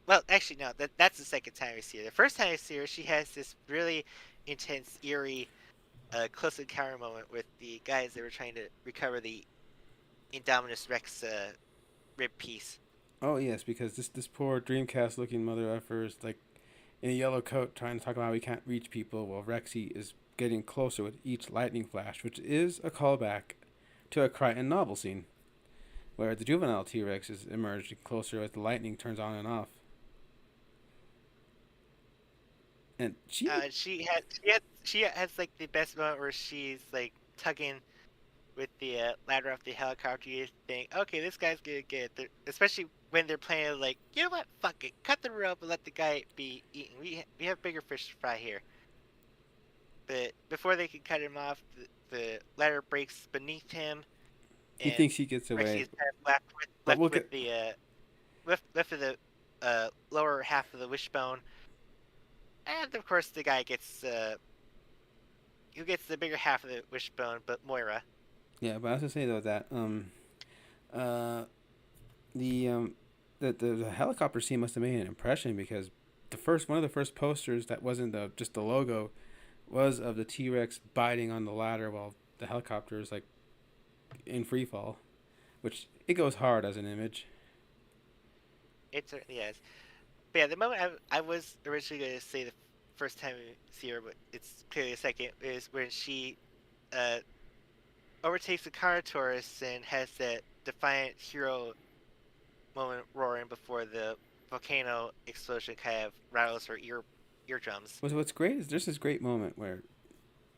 well, actually no, that's the second time we see her. The first time we see her, she has this really intense, eerie, close encounter moment with the guys that were trying to recover the Indominus Rex rib piece. Oh yes, because this poor Dreamcast looking mother effer is like in a yellow coat trying to talk about how he can't reach people while Rexy is getting closer with each lightning flash, which is a callback to a Crichton novel scene where the juvenile T Rex is emerging closer as the lightning turns on and off. And She has like the best moment where she's like tugging with the ladder off the helicopter. You think, okay, this guy's gonna get it. Especially when they're playing like, you know what, fuck it, cut the rope and let the guy be eaten. We have bigger fish to fry here. But before they can cut him off, the ladder breaks beneath him, he and thinks he gets Rexy away, is kind of left with but we'll the left of the lower half of the wishbone, and of course the guy gets who gets the bigger half of the wishbone, but Moira. yeah. But I was gonna say though that uh the the helicopter scene must have made an impression because the first one of the first posters that wasn't just the logo was of the T Rex biting on the ladder while the helicopter is like in free fall, which it goes hard as an image. It certainly is. But yeah, the moment I was originally going to say the first time we see her, but it's clearly a second, is when she uh, overtakes the car tourist and has that defiant hero moment roaring before the volcano explosion kind of rattles her eardrums. What's great is there's this great moment where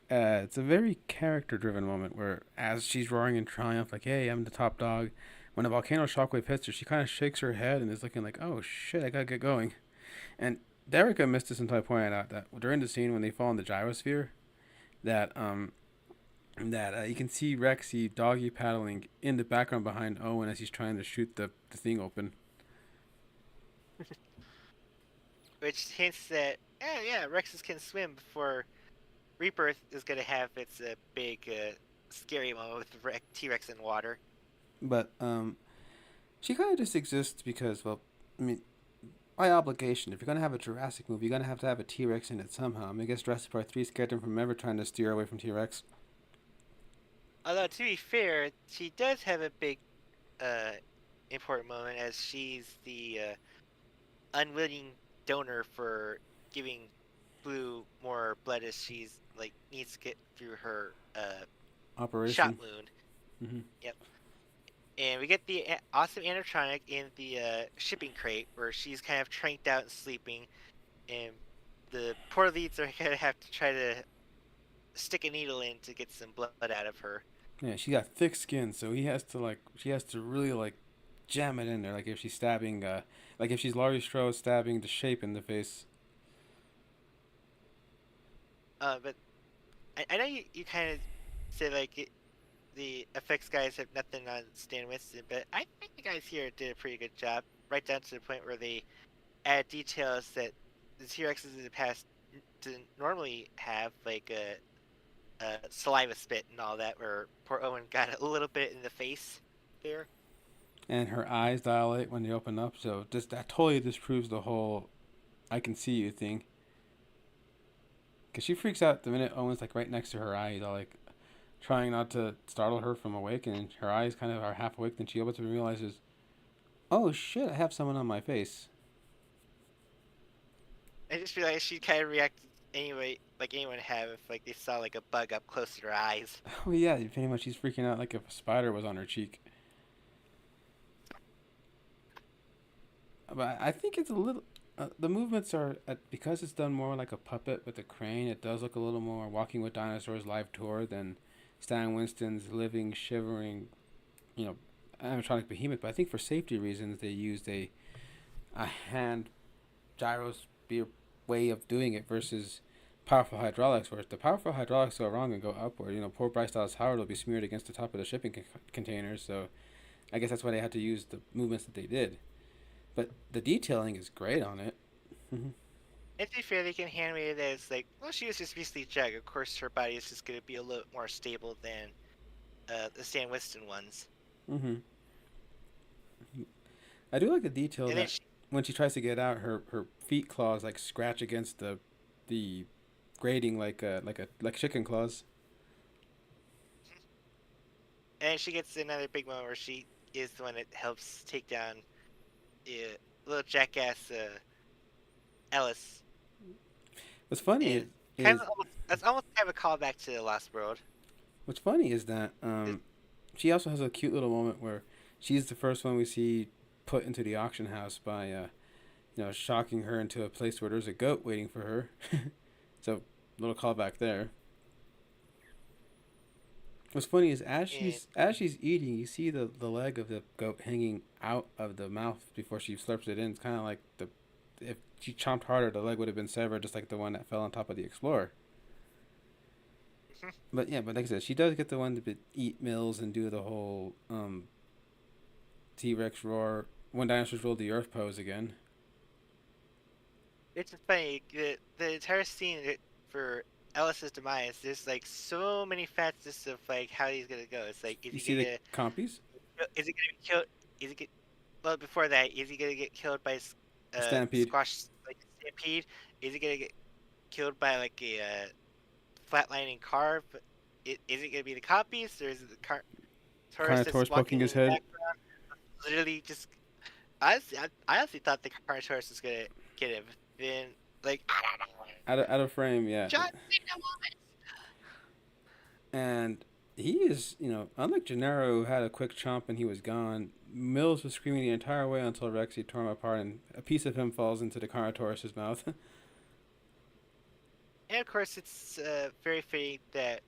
it's a very character driven moment where as she's roaring in triumph, like, hey, I'm the top dog. When a volcano shockwave hits her, she kind of shakes her head and is looking like, oh shit, I gotta get going. And Derica missed this until I pointed out that during the scene when they fall in the gyrosphere, that you can see Rexy doggy paddling in the background behind Owen as he's trying to shoot the thing open. Which hints that, yeah, Rexes can swim before Rebirth is going to have its big, scary moment with T Rex in water. But she kind of just exists because, well, I mean, by obligation, if you're gonna have a Jurassic movie, you're gonna have a T Rex in it somehow. I mean, I guess Jurassic Park 3 scared them from ever trying to steer away from T Rex. Although, to be fair, she does have a big, uh, important moment as she's the unwilling donor for giving Blue more blood as she's like needs to get through her shot Operation. wound. Mm-hmm. Yep. And we get the awesome animatronic in the shipping crate where she's kind of tranked out and sleeping, and the poor leads are gonna have to try to stick a needle in to get some blood out of her. Yeah, she got thick skin, so she has to really like jam it in there, like if she's stabbing, like if she's Laurie Strode stabbing the shape in the face. But I know you kind of say like the effects guys have nothing on Stan Winston, but I think the guys here did a pretty good job, right down to the point where they add details that the T-Rexes in the past didn't normally have, like a saliva spit and all that, where poor Owen got a little bit in the face there. And her eyes dilate when they open up, so just that totally disproves the whole "I can see you" thing. Cause she freaks out the minute Owen's like right next to her eyes, all like trying not to startle her from awake, and her eyes kind of are half awake. Then she opens up and realizes, "Oh shit, I have someone on my face." I just realized she kind of reacted anyway, like anyone would have if like they saw like a bug up close to their eyes. Oh yeah, pretty much she's freaking out like if a spider was on her cheek. But I think it's a little. The movements are because it's done more like a puppet with a crane. It does look a little more Walking with Dinosaurs live tour than Stan Winston's living, shivering, you know, animatronic behemoth. But I think for safety reasons they used a hand gyrosphere way of doing it versus powerful hydraulics, where if the powerful hydraulics go wrong and go upward, poor Bryce Dallas Howard will be smeared against the top of the shipping containers. So I guess that's why they had to use the movements that they did. But the detailing is great on it. Mm-hmm. And to be fair, they can animate it as like, well, she was just recently Jack. Of course, her body is just going to be a little more stable than the Stan Winston ones. Mm-hmm. I do like the detail And then that when she tries to get out, her feet claws like scratch against the grating like chicken claws. she gets another big moment where she is the one that helps take down little jackass Ellis. What's funny And is that's almost kind of a callback to the Lost World. what's funny is that It's- she also has a cute little moment where she's the first one we see put into the auction house by shocking her into a place where there's a goat waiting for her. So little callback there. What's funny is and as she's eating, you see the leg of the goat hanging out of the mouth before she slurps it in. It's kind of like the if she chomped harder, the leg would have been severed, just like the one that fell on top of the Explorer. But yeah, but like I said, she does get the one to eat Mills and do the whole T Rex roar when dinosaurs ruled the earth pose again. it's just funny. The entire scene for Ellis's demise, there's like so many facets of like how he's gonna go. It's like, is You he see the gonna compies, is he gonna be killed? Is he get well before that? Is he gonna get killed by the stampede, squash like stampede? Is he gonna get killed by like a flatlining car? But is it gonna be the copies or is it the car tourist that's Carnotaurus poking walking in his the head background? Literally, just I honestly thought the Carnotaurus was gonna get him. Then like I don't know. out of frame. Yeah, John Cena moment. and he is, unlike Gennaro, who had a quick chomp and he was gone. Mills was screaming the entire way until Rexy tore him apart, and a piece of him falls into the Carnotaurus's mouth. And of course, it's very fitting that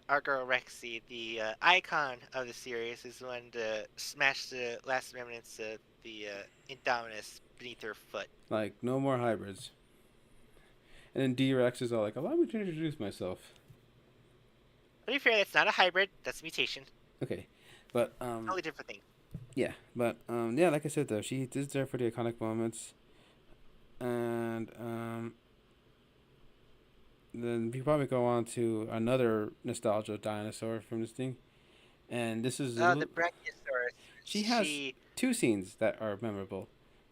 our girl Rexy, the icon of the series, is the one to smash the last remnants of the Indominus beneath her foot. Like, no more hybrids. And then D-Rex is all like, allow me to introduce myself. To be fair, that's not a hybrid. That's a mutation. Okay, but Totally different thing. yeah, but yeah, like I said though, she is there for the iconic moments, and then we probably go on to another nostalgia dinosaur from this thing, and this is The Brachiosaurus. she has She two scenes that are memorable.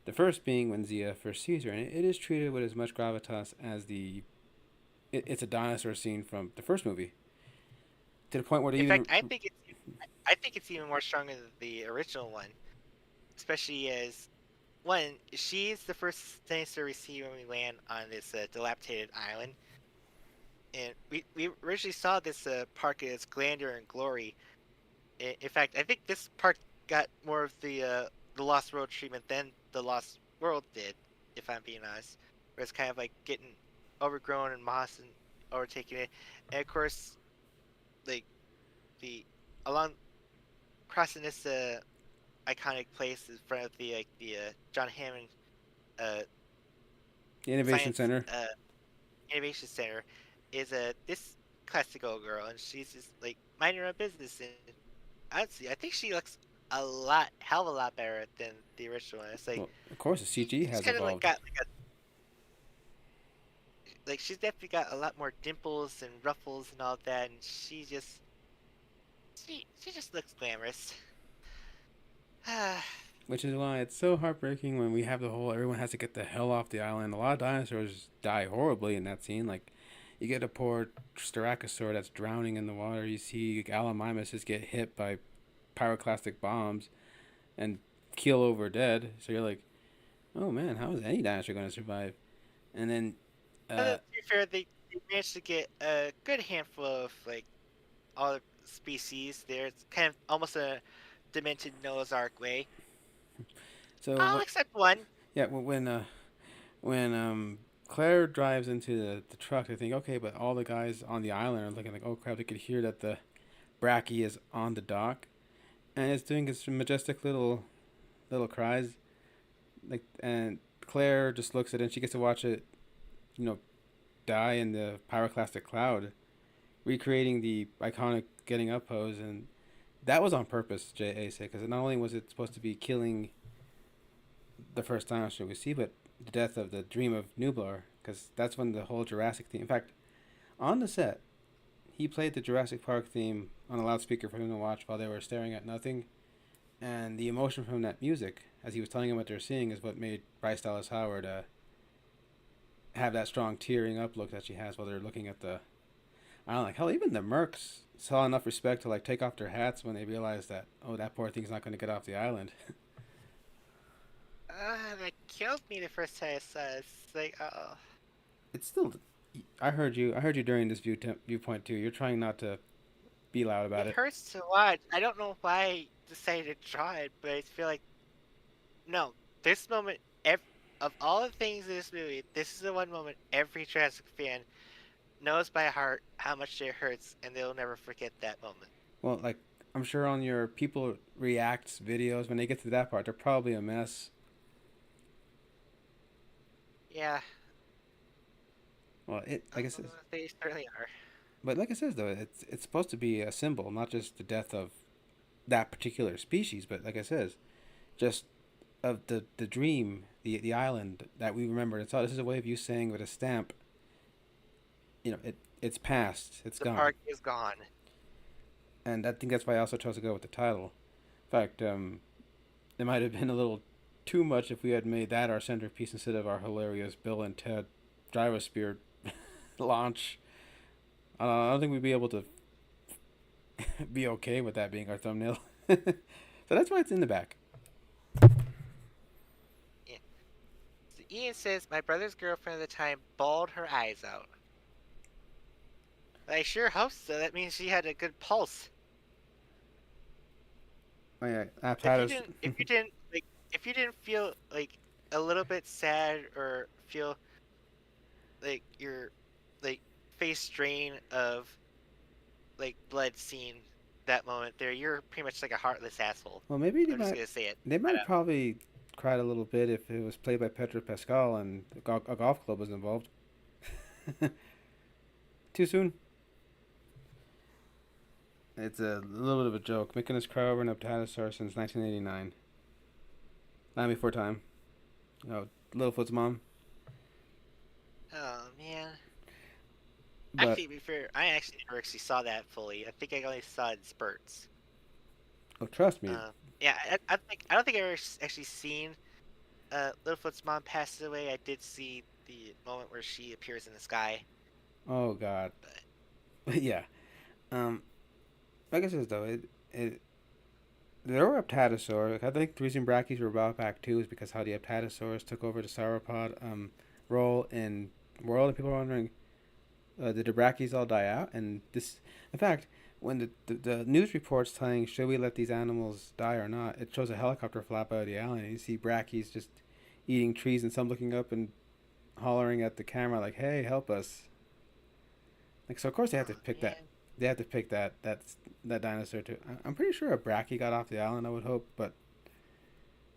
The first being when Zia first sees her, and it is treated with as much gravitas as it's a dinosaur scene from the first movie, to the point where they In even fact, I think it's even more stronger than the original one, especially as one, she's the first dinosaur we see when we land on this dilapidated island, and we originally saw this park as grandeur and glory. In fact, I think this park got more of the Lost World treatment than the Lost World did, if I'm being honest. Where it's kind of like getting overgrown and moss and overtaking it, and of course, like the along crossing this iconic place in front of the John Hammond uh, the Innovation Science Center. Innovation Center is this classic old girl, and she's just like minding her own business. And honestly, I think she looks hell of a lot better than the original one. It's like Well, of course, the CG she's has kind of like evolved. got like she's definitely got a lot more dimples and ruffles and all that, and she just looks glamorous. Which is why it's so heartbreaking when we have the whole everyone has to get the hell off the island. A lot of dinosaurs die horribly in that scene. Like, you get a poor Styracosaur that's drowning in the water. You see Gallimimuses get hit by pyroclastic bombs and keel over dead. So you're like, oh man, how is any dinosaur going to survive? And then, To be fair, they managed to get a good handful of like all the species there. It's kind of almost a demented Noah's Ark way. so Oh, except one. yeah, when Claire drives into the truck, I think, okay, but all the guys on the island are looking like, oh crap, they could hear that the Bracky is on the dock, and it's doing its majestic little cries, like, and Claire just looks at it, and she gets to watch it, you know, die in the pyroclastic cloud, recreating the iconic getting up pose, and that was on purpose. JA said because not only was it supposed to be killing the first dinosaur we see, but the death of the dream of Nublar, because that's when the whole Jurassic theme. In fact, on the set, he played the Jurassic Park theme on a loudspeaker for him to watch while they were staring at nothing. And the emotion from that music, as he was telling him what they're seeing, is what made Bryce Dallas Howard have that strong tearing up look that she has while they're looking at the. I don't know, like hell. Even the Mercs saw enough respect to like take off their hats when they realized that that poor thing's not going to get off the island. That killed me the first time I saw it. It's like, oh. It's still. I heard you. I heard you during this viewpoint too. You're trying not to be loud about It it. hurts to watch. I don't know why I decided to draw it, but I feel like, no, this moment, of all the things in this movie, this is the one moment every Jurassic fan knows by heart how much it hurts, and they'll never forget that moment. Well, like I'm sure on your people reacts videos when they get to that part, they're probably a mess. Yeah, Well, it like I said, they certainly are. but like I said though, it's supposed to be a symbol, not just the death of that particular species, but like I says, just of the dream, the island that we remember. And so this is a way of you saying with a stamp, it's past, it's The gone, park is gone. and I think that's why I also chose to go with the title. In fact, it might have been a little too much if we had made that our centerpiece instead of our hilarious Bill and Ted Gyrosphere launch. I don't think we'd be able to be okay with that being our thumbnail. So that's why it's in the back. Yeah. So Ian says my brother's girlfriend at the time bawled her eyes out. I sure hope so. That means she had a good pulse. Oh yeah, If you apparatus. didn't, if you didn't like, if you didn't feel like a little bit sad or feel like your like face drain of like blood seeing that moment there, you're pretty much like a heartless asshole. Well, maybe I'm just gonna say it. they might Flat have out. probably cried a little bit if it was played by Pedro Pascal and a golf club was involved. Too soon. It's a little bit of a joke, making us cry over an Apatosaur since 1989. Not before time. Littlefoot's mom. Oh man. But Actually, to be fair, I actually never actually saw that fully. I think I only saw it in spurts. oh, trust me. Yeah, I don't think I ever actually seen Littlefoot's mom passes away. I did see the moment where she appears in the sky, Oh God. but Yeah. Um. Like I said though, it there were apatosaurs. I think the reason Brachys were brought back too is because how the apatosaurs took over the sauropod role in world. And people are wondering, did the Brachys all die out? And this, in fact, when the news reports telling should we let these animals die or not, it shows a helicopter flap out of the island. And you see Brachys just eating trees and some looking up and hollering at the camera like, "Hey, help us!" Like so, of course they have to oh pick that. man, They have to pick that dinosaur too. I'm pretty sure a Brachy got off the island. I would hope, but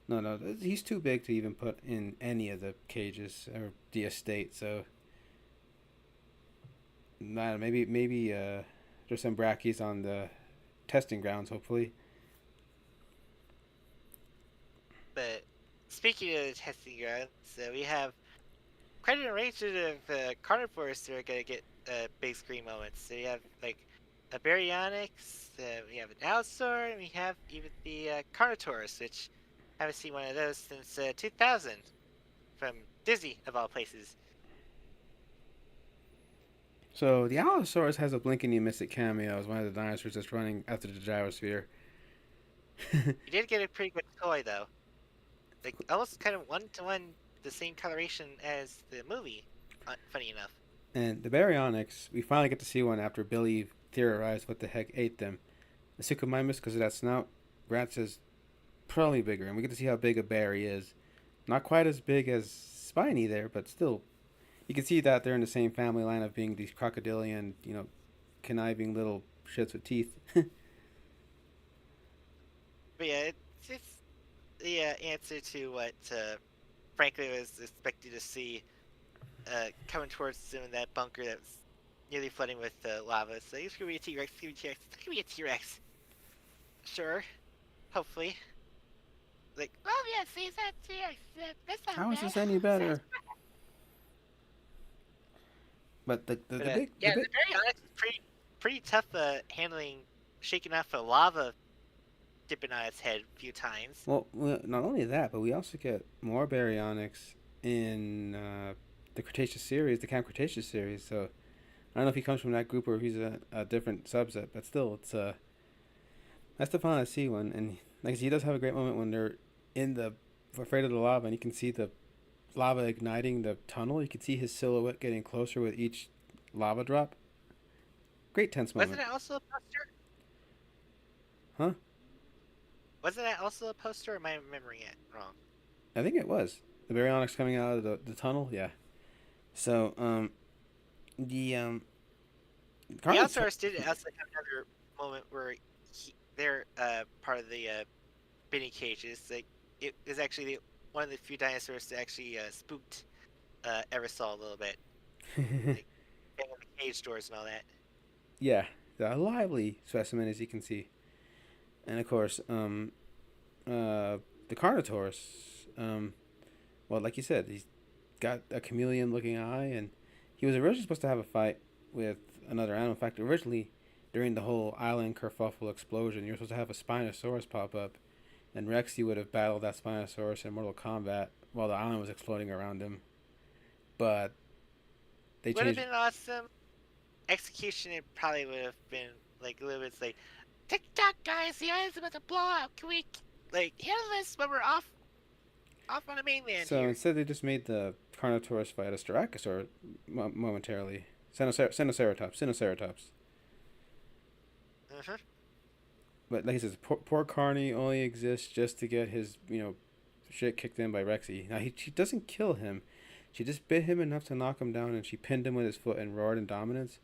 no, he's too big to even put in any of the cages or the estate. So, nah, maybe there's some Brackies on the testing grounds. Hopefully, but speaking of the testing grounds, we have quite an arrangement of carnivores that are gonna get big screen moments. So we have like a baryonyx, we have an allosaur, and we have even the carnotaurus, which I haven't seen one of those since 2000 from Disney of all places. so the Allosaurus has a blink and you miss it cameo as one of the dinosaurs that's running after the gyrosphere. You did get a pretty good toy though, like almost kind of one to one the same coloration as the movie. Funny enough. And the baryonyx, we finally get to see one after Billy theorized what the heck ate them. The Suchomimus, because of that snout, Grant says probably bigger, and we get to see how big a bear he is. Not quite as big as Spiny there, but still, you can see that they're in the same family line of being these crocodilian, conniving little shits with teeth. But yeah, it's the answer to what frankly I was expecting to see coming towards them in that bunker that was nearly flooding with lava. So it's gonna be a T-Rex. It's gonna be a T-Rex. It's gonna be a T-Rex. Sure. Hopefully. Like, oh yeah, see that T-Rex. That's not How is bad. this any better? But But the yeah, big the Baryonyx is pretty tough handling shaking off the lava dipping on its head a few times. well, not only that, but we also get more baryonyx in the Cretaceous series, the Camp Cretaceous series. So I don't know if he comes from that group or if he's a different subset, but still, it's that's the fun I see one. And like I said, he does have a great moment when they're in the afraid of the lava, and you can see the lava igniting the tunnel. You can see his silhouette getting closer with each lava drop. Great tense Wasn't moment, it also a poster? huh? Wasn't that also a poster? Or am I remembering it wrong? I think it was the baryonyx coming out of the tunnel. Yeah. So the The Carnotaur. Allosaurus did also have another moment where they're part of the Benny cages. Like it was actually one of the few dinosaurs that actually spooked Eversol a little bit, like banging the cage doors and all that. Yeah, the lively specimen as you can see, and of course, the Carnotaurus. Well, like you said, he's got a chameleon-looking eye, and he was originally supposed to have a fight with another animal. In fact, originally, during the whole island kerfuffle explosion, you were supposed to have a Spinosaurus pop up, and Rexy would have battled that Spinosaurus in Mortal Kombat while the island was exploding around him. But they Would have changed. been awesome. Execution, it probably would have been like a little bit like, tick tock, guys, the island's about to blow up. Can we like handle this when we're off on the mainland So here? instead, they just made the Carnotaurus fight a Styracosaur momentarily. Sinoceratops. Uh-huh. But like he says, poor Carney only exists just to get his, shit kicked in by Rexy. Now, she doesn't kill him. She just bit him enough to knock him down, and she pinned him with his foot and roared in dominance.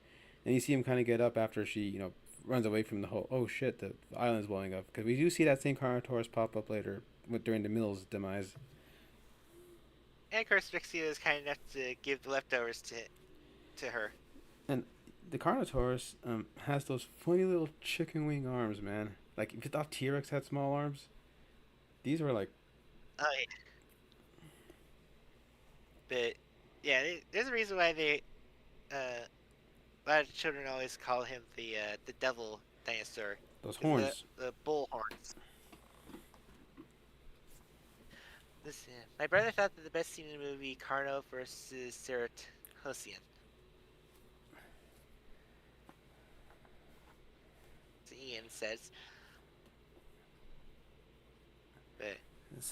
And you see him kind of get up after she, runs away from the whole, oh shit, the island's blowing up. Because we do see that same Carnotaurus pop up later during the Mills' demise. And of course, Vixia is kind enough to give the leftovers to her. And the Carnotaurus has those funny little chicken wing arms, man. Like, if you thought T-Rex had small arms, these were like, Oh yeah. But yeah, there's a reason why a lot of children always call him the devil dinosaur. those Is horns. the bull horns. Listen, my brother thought that the best scene in the movie Carno versus Ceratosian. Ian says. But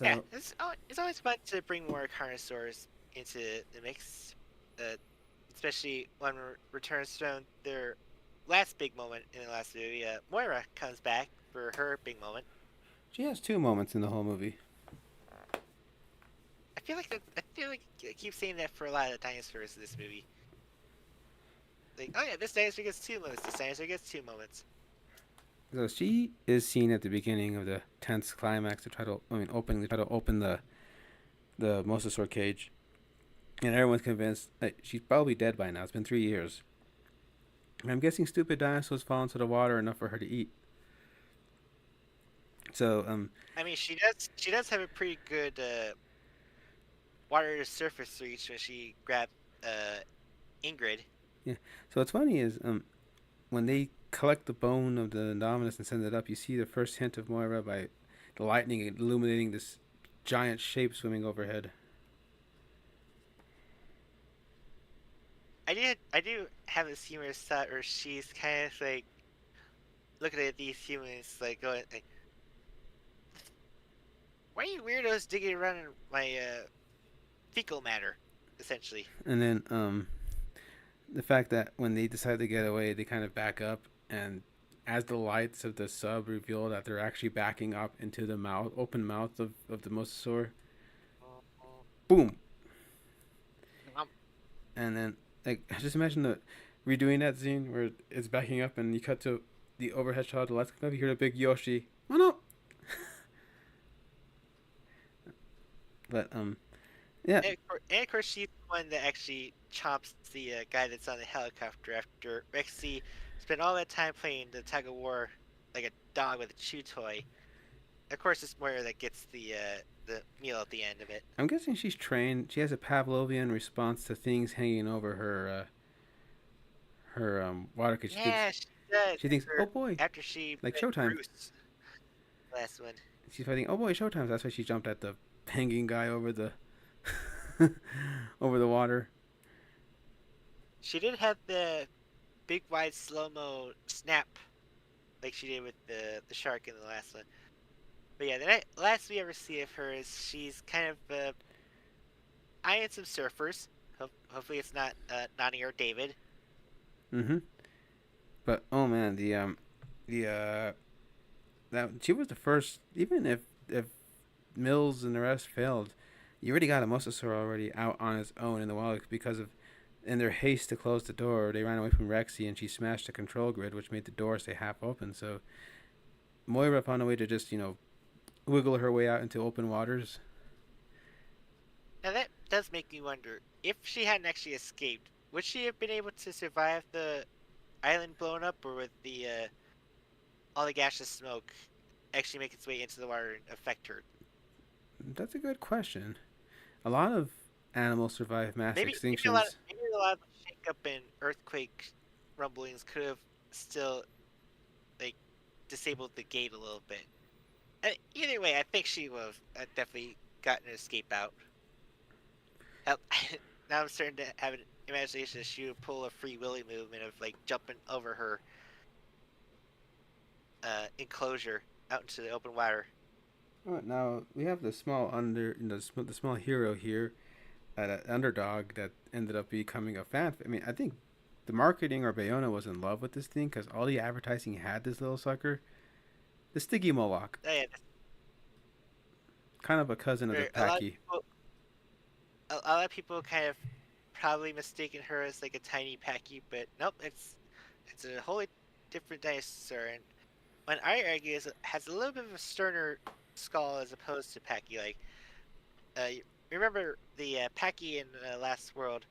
yeah, So, it's always fun to bring more Carnosaurs into the mix, especially when returns from their last big moment in the last movie. Moira comes back for her big moment. she has two moments in the whole movie. I feel like I keep saying that for a lot of the dinosaurs in this movie. Like, oh yeah, this dinosaur gets 2 moments. This dinosaur gets 2 moments. So she is seen at the beginning of the tense climax to try to, openly try to open the mosasaur cage, and everyone's convinced that she's probably dead by now. It's been 3 years. And I'm guessing stupid dinosaurs fall into the water enough for her to eat. So I mean, she does have a pretty good water to surface reach when she grabbed Ingrid. yeah. So what's funny is when they collect the bone of the Indominus and send it up, you see the first hint of Moira by the lightning illuminating this giant shape swimming overhead. I do have this humorous thought where she's kind of like looking at these humans like going like, why are you weirdos digging around in my fecal matter, essentially. And then the fact that when they decide to get away, they kind of back up, and as the lights of the sub reveal that they're actually backing up into the open mouth of the mosasaur, boom. Um, And then, like, just imagine redoing that scene where it's backing up and you cut to the overhead shot of the lights come up, you hear the big Yoshi, oh no. But Yeah, And of course, she's the one that actually chomps the guy that's on the helicopter after Rexy spent all that time playing the tug of war like a dog with a chew toy. Of course, it's Moira that gets the meal at the end of it. I'm guessing she's trained. She has a Pavlovian response to things hanging over her water because Yeah, she does. she thinks, oh boy, After she like met Showtime. Bruce, last one. She's fighting, oh boy, Showtime. That's why she jumped at the hanging guy over the over the water. She did have the big wide slow mo snap like she did with the shark in the last one. But yeah, last we ever see of her is she's kind of eyeing some surfers. Hopefully, it's not Nani or David. Mm-hmm. But oh man, the that she was the first. Even if Mills and the rest failed, you already got a Mosasaur already out on his own in the wild because of in their haste to close the door, they ran away from Rexy and she smashed the control grid, which made the door stay half open. So Moira found a way to just wiggle her way out into open waters. Now that does make me wonder if she hadn't actually escaped, would she have been able to survive the island blowing up, or would the all the gaseous smoke actually make its way into the water and affect her? That's a good question. A lot of animals survive mass extinctions. Maybe a lot of the shake up and earthquake rumblings could have still like disabled the gate a little bit. Either way, I think she would have definitely gotten an escape out. Hell, now I'm starting to have an imagination that she would pull a free willy movement of like jumping over her enclosure out into the open water. Oh, now we have the small the small hero here, an underdog that ended up becoming a fan. I mean, I think the marketing or Bayona was in love with this thing because all the advertising had this little sucker, the Sticky Moloch, Oh, yeah, kind of a cousin of the Packy. A lot of people kind of probably mistaken her as like a tiny Packy, but nope, it's a wholly different dinosaur. And when I argue, is it has a little bit of a sterner skull as opposed to Packy. Like, you remember the Packy in Last World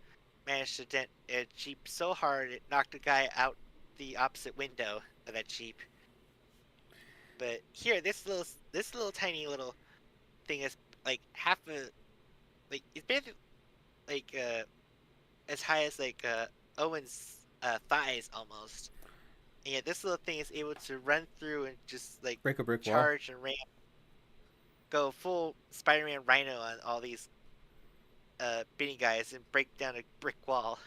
managed to dent a jeep so hard it knocked a guy out the opposite window of that jeep. But here, this little tiny little thing is like half a like it's basically like as high as like Owen's thighs almost. And yet this little thing is able to run through and just like Break a brick wall. charge and ram, go full Spider-Man Rhino on all these beanie guys and break down a brick wall.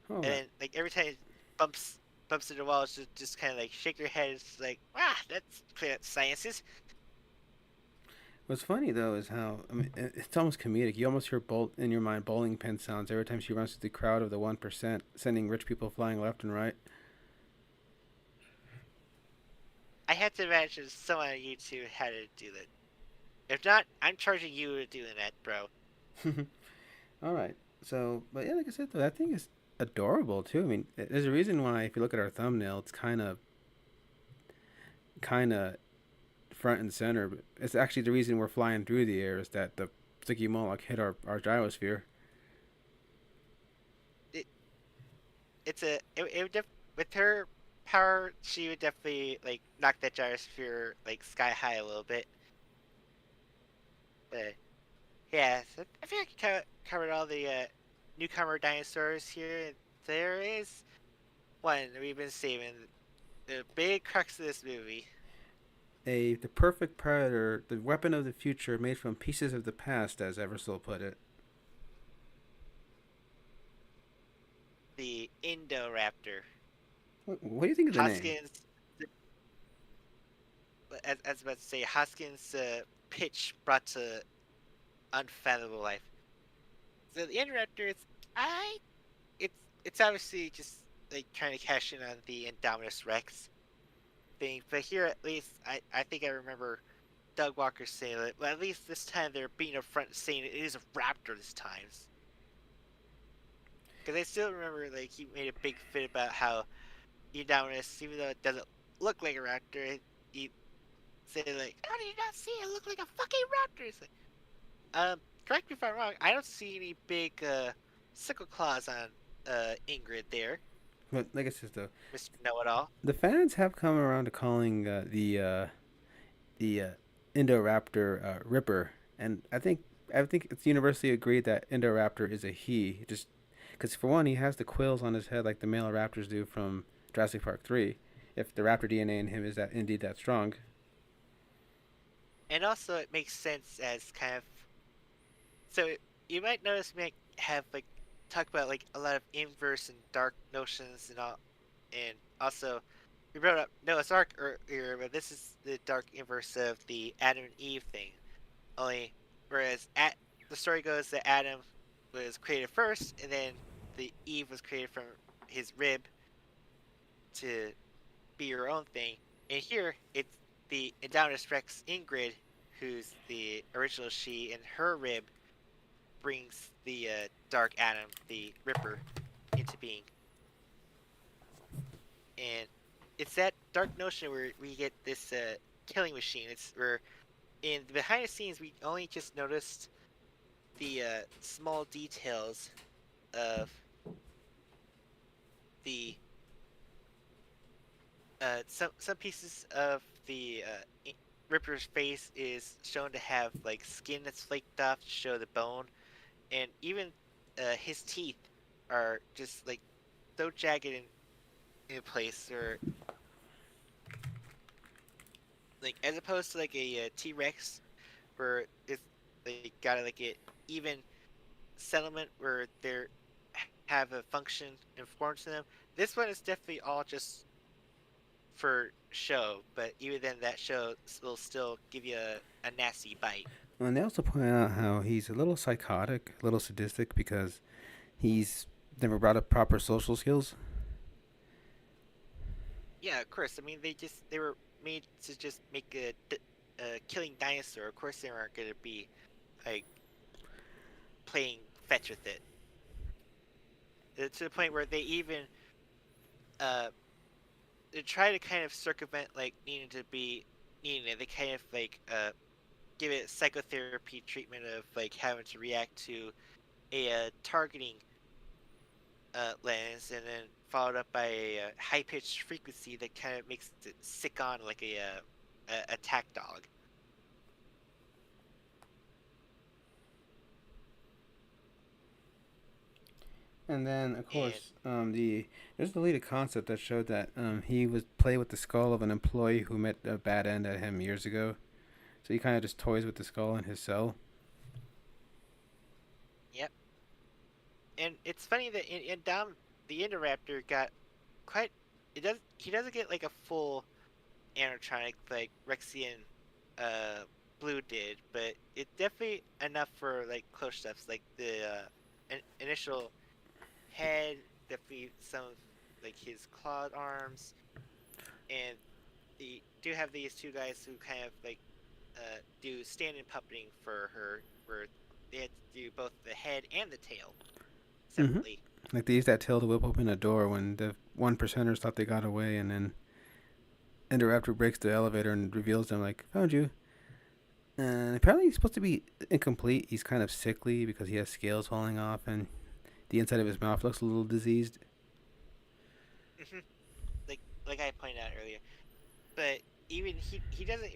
Oh And man. then like every time it bumps into the wall, it's just kind of like shake your head. It's like that's clear sciences. What's funny though is how I mean it's almost comedic. You almost hear in your mind bowling pin sounds every time she runs through the crowd of the 1%, sending rich people flying left and right. I had to imagine someone on YouTube had to do that. If not, I'm charging you to do that, bro. All right. So, but yeah, like I said, though, that thing is adorable too. I mean, there's a reason why if you look at our thumbnail, it's kind of front and center. But it's actually the reason we're flying through the air is that the Sticky Moloch hit our gyrosphere. It, it would with her power, she would definitely like knock that gyrosphere like sky high a little bit. But yeah, so I feel like I covered all the newcomer dinosaurs here. There is one we've been saving, the big crux of this movie, The perfect predator, the weapon of the future, made from pieces of the past, as Eversole put it. the Indoraptor. What do you think of the name? Hoskins, as I was about to say, Hoskins' pitch brought to unfathomable life. So the Indoraptor, I, it's it's obviously just like trying to cash in on the Indominus Rex thing, but here at least I think I remember Doug Walker saying that, well, at least this time they're being upfront saying it is a raptor this time. Because I still remember like he made a big fit about how Indominus, even though it doesn't look like a raptor, he said like, how do you not see it look like a fucking raptor? It's like, correct me if I'm wrong. I don't see any big sickle claws on Ingrid there, But like I said, though, Mister Know It All. the fans have come around to calling the Indoraptor Ripper, and I think it's universally agreed that Indoraptor is a he. Just because for one, he has the quills on his head like the male raptors do from Jurassic Park 3. If the raptor DNA in him is that indeed that strong. And also, it makes sense as kind of so you might notice me have like talk about like a lot of inverse and dark notions and all, and also we brought up Noah's Ark earlier, but this is the dark inverse of the Adam and Eve thing. Only whereas at the story goes that Adam was created first, and then the Eve was created from his rib to be her own thing. And here it's the Indominus Rex Ingrid, who's the original she, and her rib brings the Dark Adam, the Ripper, into being. And it's that dark notion where we get this killing machine. It's where in the behind the scenes we only just noticed the small details of the some pieces of the Ripper's face is shown to have like skin that's flaked off to show the bone, and even his teeth are just like so jagged in a place, or like as opposed to like a T Rex where it's like got like a even settlement where they have a function and form to them. This one is definitely all just for show, but even then, that show will still give you a nasty bite. And they also point out how he's a little psychotic, a little sadistic because he's never brought up proper social skills. Yeah, of course. I mean, they were made to just make a killing dinosaur. Of course, they aren't going to be like playing fetch with it to the point where they even uh they try to kind of circumvent like needing it. They kind of like give it psychotherapy treatment of like having to react to a targeting lens, and then followed up by a high pitched frequency that kind of makes it sick on like a attack dog. And then, of And course, there's a deleted concept that showed that he was play with the skull of an employee who met a bad end at him years ago. So he kind of just toys with the skull in his cell. yep, and it's funny that in Dom the Indoraptor got quite. It does he doesn't get like a full animatronic like Rexian uh Blue did, but it's definitely enough for like close stuffs like the initial head, definitely some of like his clawed arms, and the do have these two guys who kind of like do stand-in puppeting for her, where they had to do both the head and the tail Mm-hmm. separately. Like they used that tail to whip open a door when the one percenters thought they got away, and then Interrupter breaks the elevator and reveals them like, "Found you." And apparently he's supposed to be incomplete. He's kind of sickly because he has scales falling off, and the inside of his mouth looks a little diseased. like I pointed out earlier, but even he doesn't,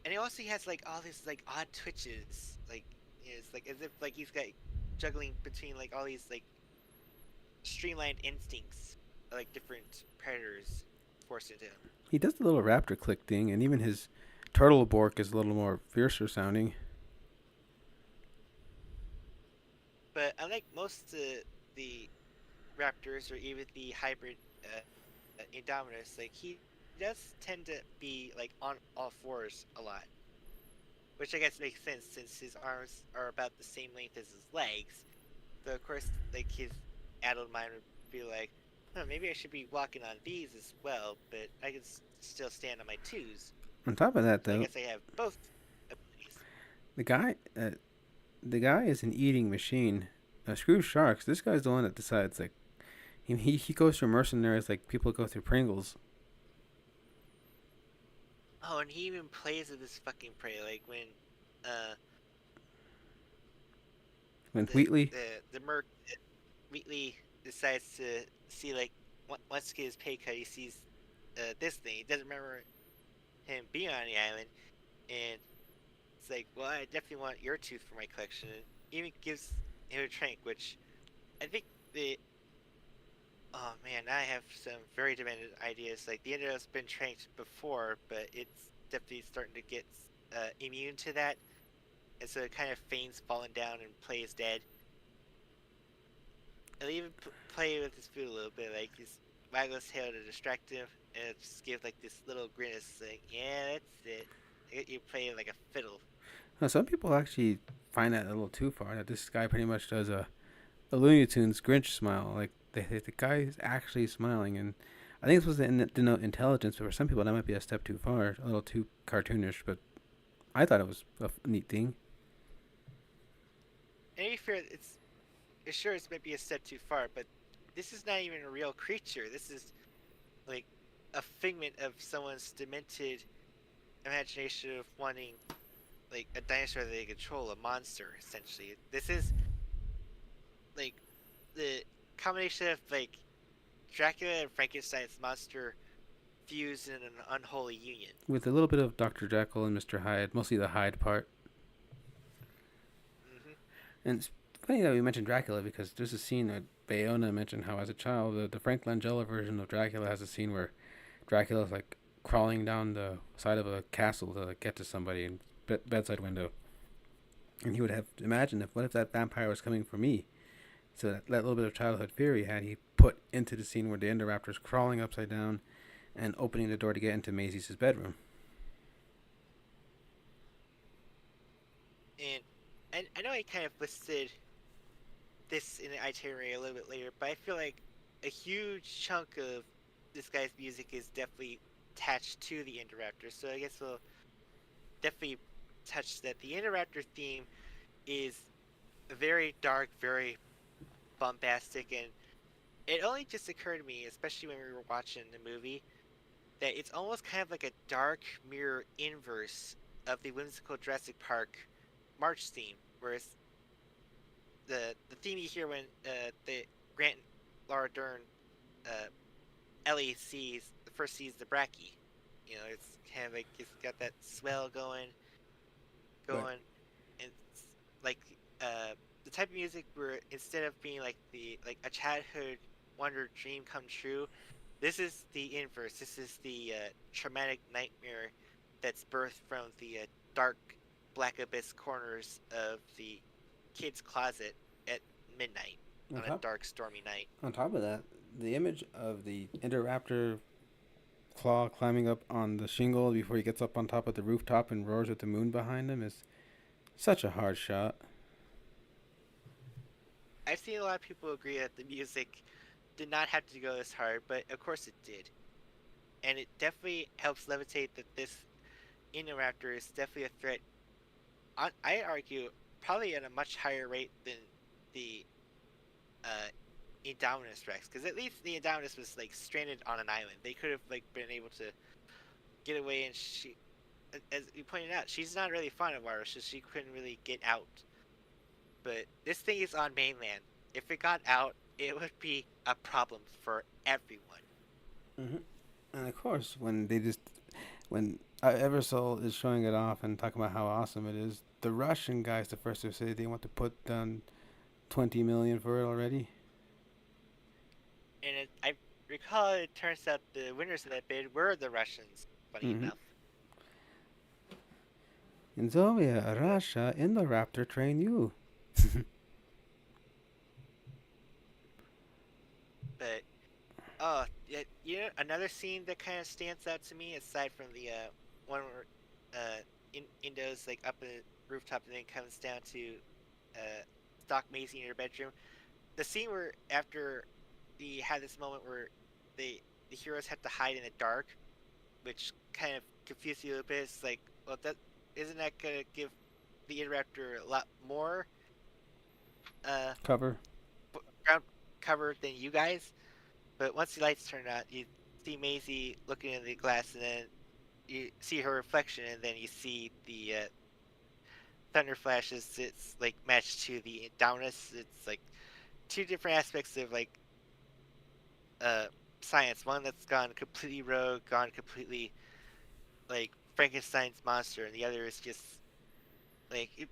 and he also has like all these like odd twitches, like it's like as if like he's got juggling between like all these like streamlined instincts, like different predators forced into him. He does the little raptor click thing, and even his turtle bork is a little more fiercer sounding. But unlike most the raptors or even the hybrid Indominus, like he does tend to be like on all fours a lot, which I guess makes sense since his arms are about the same length as his legs. So of course, like his adult mind would be like, huh, maybe I should be walking on these as well, but I can still stand on my twos. On top of that, So I though, guess I have both abilities. the guy, uh, the guy is an eating machine. Screw sharks. This guy's the one that decides. Like he goes through mercenaries like people go through Pringles. Oh, and he even plays with this fucking prey. Like when uh When the Wheatley. the merc Wheatley decides to see like once to get his pay cut, he sees this thing. He doesn't remember him being on the island, and it's like, well, I definitely want your tooth for my collection. And even gives him a trank, which I think the oh man, I have some very demanded ideas. Like the Endo's been tranked before, but it's definitely starting to get immune to that, and so it kind of feigns falling down and plays dead. And even play with his food a little bit, like he's waggle his tail to distract him, and it just gives like this little grin. It's like, yeah, that's it. You play like a fiddle. Now, some people actually find that a little too far. That this guy pretty much does a Looney Tunes Grinch smile. Like the guy is actually smiling, and I think it's supposed to denote intelligence, but for some people that might be a step too far, a little too cartoonish. But I thought it was a neat thing. And to be fair, it's sure it's maybe a step too far, but this is not even a real creature. This is like a figment of someone's demented imagination of wanting like a dinosaur that they control, a monster essentially. This is like the combination of like Dracula and Frankenstein's monster fused in an unholy union. With a little bit of Dr. Jekyll and Mr. Hyde, mostly the Hyde part. Hmm. And it's funny that we mentioned Dracula because there's a scene that Bayona mentioned how, as a child, the Frank Langella version of Dracula has a scene where Dracula's like crawling down the side of a castle to get to somebody in bedside window, and he would have imagined if what if that vampire was coming for me. So that little bit of childhood fear he had, he put into the scene where the Indoraptor's crawling upside down and opening the door to get into Maisie's bedroom. And I know I kind of listed this in the itinerary a little bit later, but I feel like a huge chunk of this guy's music is definitely attached to the Indoraptor. So I guess we'll definitely touch that. The Indoraptor theme is very dark, very bombastic, and it only just occurred to me, especially when we were watching the movie, that it's almost kind of like a dark mirror inverse of the whimsical Jurassic Park March theme, whereas the theme you hear when the Grant and Laura Dern uh, Ellie sees the Bracky. You know, it's kind of like it's got that swell Right. going, and it's like the type of music where instead of being like the like a childhood wonder dream come true, this is the inverse. This is the traumatic nightmare that's birthed from the dark black abyss corners of the kid's closet at midnight On on a top, dark stormy night. on top of that, the image of the Indoraptor claw climbing up on the shingle before he gets up on top of the rooftop and roars with the moon behind him is such a hard shot. I've seen a lot of people agree that the music did not have to go this hard, but of course it did. And it definitely helps levitate that this Indoraptor is definitely a threat. I argue probably at a much higher rate than the uh, Indominus Rex, because at least the Indominus was like stranded on an island. They could have like been able to get away, and as you pointed out, she's not really fond of water, so she couldn't really get out. But this thing is on mainland. If it got out, it would be a problem for everyone. Mm-hmm. And of course, when Eversole is showing it off and talking about how awesome it is, the Russian guy's the first to say they want to put down 20 million for it already. And I recall it turns out the winners of that bid were the Russians, funny Mm-hmm. enough. In Zovia, Russia, Indoraptor train you. But oh, yeah, another scene that kind of stands out to me, aside from the one where Indo's like up in the rooftop and then comes down to stalk Maisie in her bedroom. The scene where after we had this moment where the heroes have to hide in the dark, which kind of confused you a little bit. It's like, well, that isn't that gonna give the Interruptor a lot more uh Cover. ground cover than you guys? But once the lights turn on, you see Maisie looking in the glass, and then you see her reflection, and then you see Thunder Flashes, it's like matched to the Dominus. It's like two different aspects of like uh science. One that's gone completely rogue, gone completely like Frankenstein's monster, and the other is just like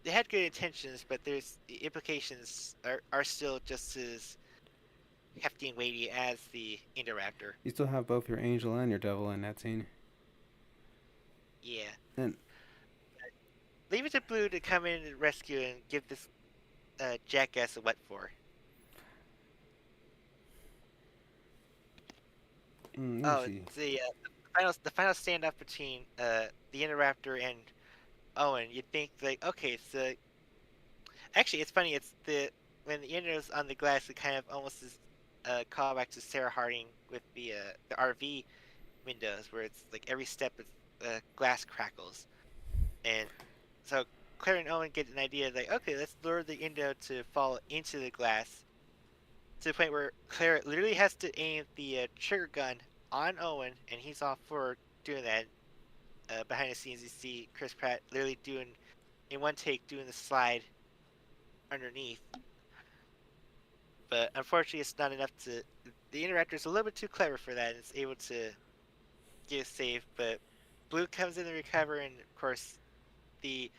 they had good intentions, but there's the implications are still just as hefty and weighty as the Indoraptor. You still have both your angel and your devil in that scene. Yeah. And Leave it to Blue to come in and rescue and give this jackass a what for. let me Oh, see. it's the final standoff between the Indoraptor and Owen. You'd think like, okay, so actually it's funny. It's the when the Indo's on the glass, it kind of almost is a callback to Sarah Harding with the RV windows, where it's like every step it's glass crackles, and so Claire and Owen get an idea like, okay, let's lure the Indo to fall into the glass to the point where Claire literally has to aim the trigger gun on Owen, and he's all for doing that. Behind the scenes, you see Chris Pratt literally doing in one take doing the slide underneath, but unfortunately, it's not enough to. The Interactor is a little bit too clever for that, and it's able to get a save. But Blue comes in to recover, and of course, the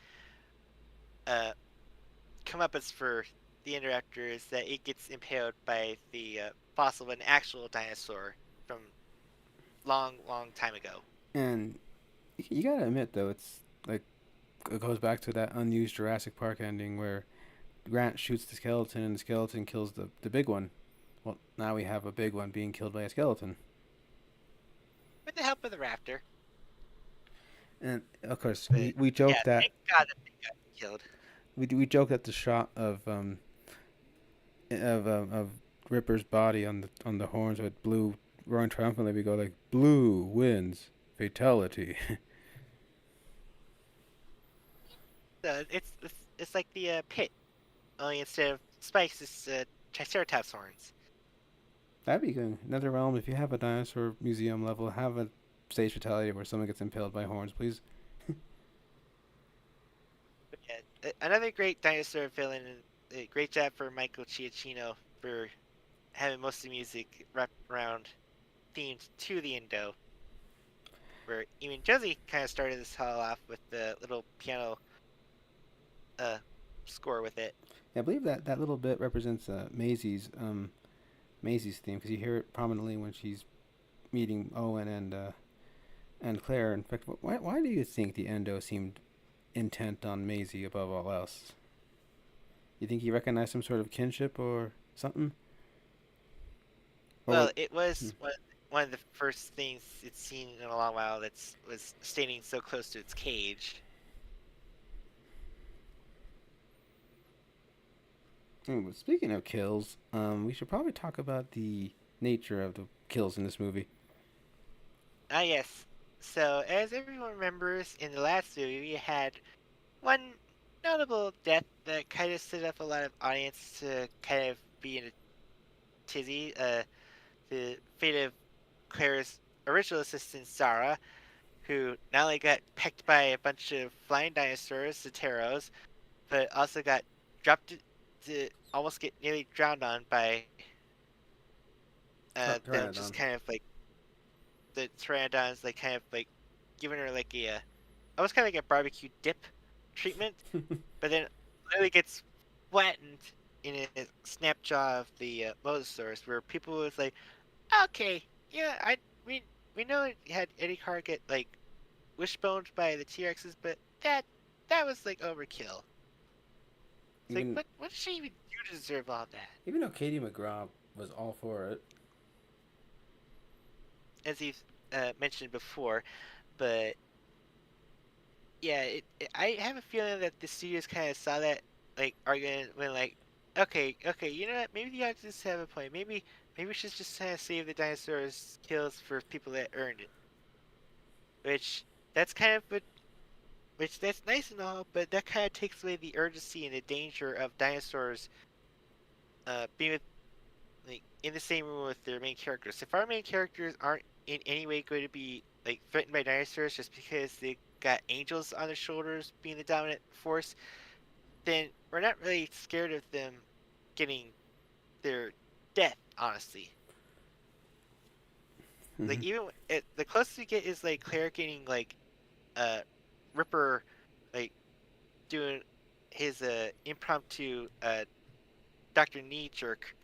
uh, comeuppance for the Interactor is that it gets impaled by the fossil of an actual dinosaur from long, long time ago. And you gotta admit though, it's like it goes back to that unused Jurassic Park ending where Grant shoots the skeleton and the skeleton kills the big one. Well, now we have a big one being killed by a skeleton. With the help of the raptor. And of course, But we yeah, joke that thank God that thing got killed. we joke that the shot of Ripper's body on the horns with Blue roaring triumphantly, we go like Blue wins fatality. So it's like the pit, only instead of spikes, it's Triceratops horns. That'd be good. Another realm. If you have a dinosaur museum level, have a stage fatality where someone gets impaled by horns, please. But yeah, another great dinosaur villain, and a great job for Michael Giacchino for having most of the music wrapped around themed to the Indo. Where even Josie kind of started this all off with the little piano uh, score with it. Yeah, I believe that that little bit represents Maisie's theme because you hear it prominently when she's meeting Owen and Claire. In fact, why do you think the Endo seemed intent on Maisie above all else? You think he recognized some sort of kinship or something? Or Well, what? it Hmm. was one of the first things it's seen in a long while that's was standing so close to its cage. But speaking of kills, we should probably talk about the nature of the kills in this movie. Ah, yes. So, as everyone remembers, in the last movie, we had one notable death that kind of set up a lot of audience to kind of be in a tizzy. The fate of Claire's original assistant, Zara, who not only got pecked by a bunch of flying dinosaurs, the Pteros, but also got dropped to almost get nearly drowned on by them just Pteranodon. kind of like the pteranodons, like kind of like giving her like almost kind of like a barbecue dip treatment, but then literally gets flattened in a snap jaw of the mosasaurus, where people was like, okay, yeah, we know it had Eddie Carr get like wishboned by the T Rexes, but that was like overkill. It's like, even what did she even do to deserve all that? even though Katie McGraw was all for it. As you've mentioned before, but yeah, I have a feeling that the studios kind of saw that like argument when like, okay, you know what? Maybe the actors have a point. Maybe we should just kind of save the dinosaurs' kills for people that earned it. Which that's kind of which that's nice and all, but that kind of takes away the urgency and the danger of dinosaurs being with, like in the same room with their main characters. If our main characters aren't in any way going to be like threatened by dinosaurs just because got angels on their shoulders being the dominant force, then we're not really scared of them getting their death, honestly. Hmm. Like even the closest we get is like Claire getting like uh Ripper like doing his impromptu Dr. Knee jerk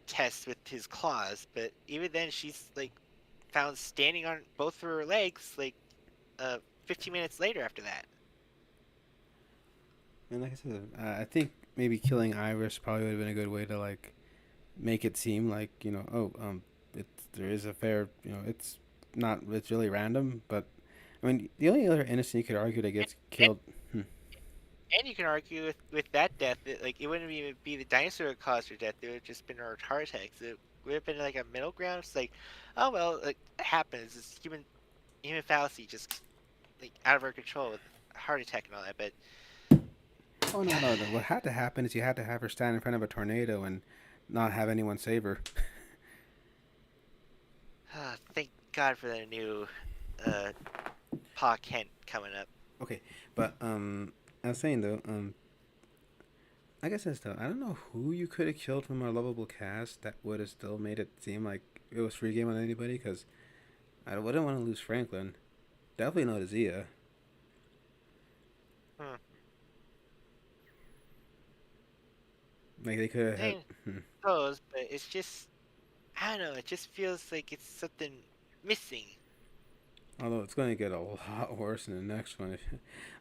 test with his claws, but even then she's like found standing on both of her legs like 15 minutes later after that. And like I said, I think maybe killing Iris probably would have been a good way to like make it seem like there is a fair it's not it's really random, but I mean the only other innocent you could argue that And, gets and, killed. Hmm. and you can argue with that death that like it wouldn't even be the dinosaur who caused her death. It would have just been her heart attacks. It would have been like a middle ground. It's like, oh well, like, it happens. It's human fallacy, just like out of our control with heart attack and all that. But Oh no! What had to happen is you had to have her stand in front of a tornado and not have anyone save her. thank God for the new uh, Pa Kent coming up. Okay, but I was saying though, I guess that's though. I don't know who you could have killed from our lovable cast that would have still made it seem like it was free game on anybody. Because I wouldn't want to lose Franklin. Definitely not Azia. Hmm. Like they could have had. I suppose, but it's just I don't know. It just feels like it's something missing. Although it's going to get a lot worse in the next one.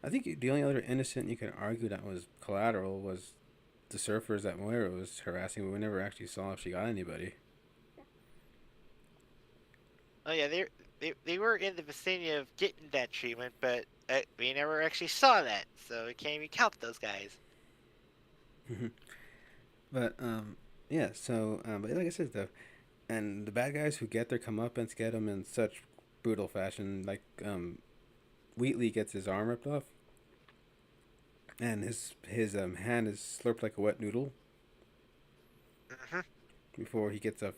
I think the only other innocent you could argue that was collateral was the surfers that Moira was harassing, but we never actually saw if she got anybody. Oh yeah, they were in the vicinity of getting that treatment, but we never actually saw that, so we can't even count those guys. But yeah. So but like I said though, and the bad guys who get their comeuppance get them in such brutal fashion. Like Wheatley gets his arm ripped off, and his hand is slurped like a wet noodle Hmm. before he gets a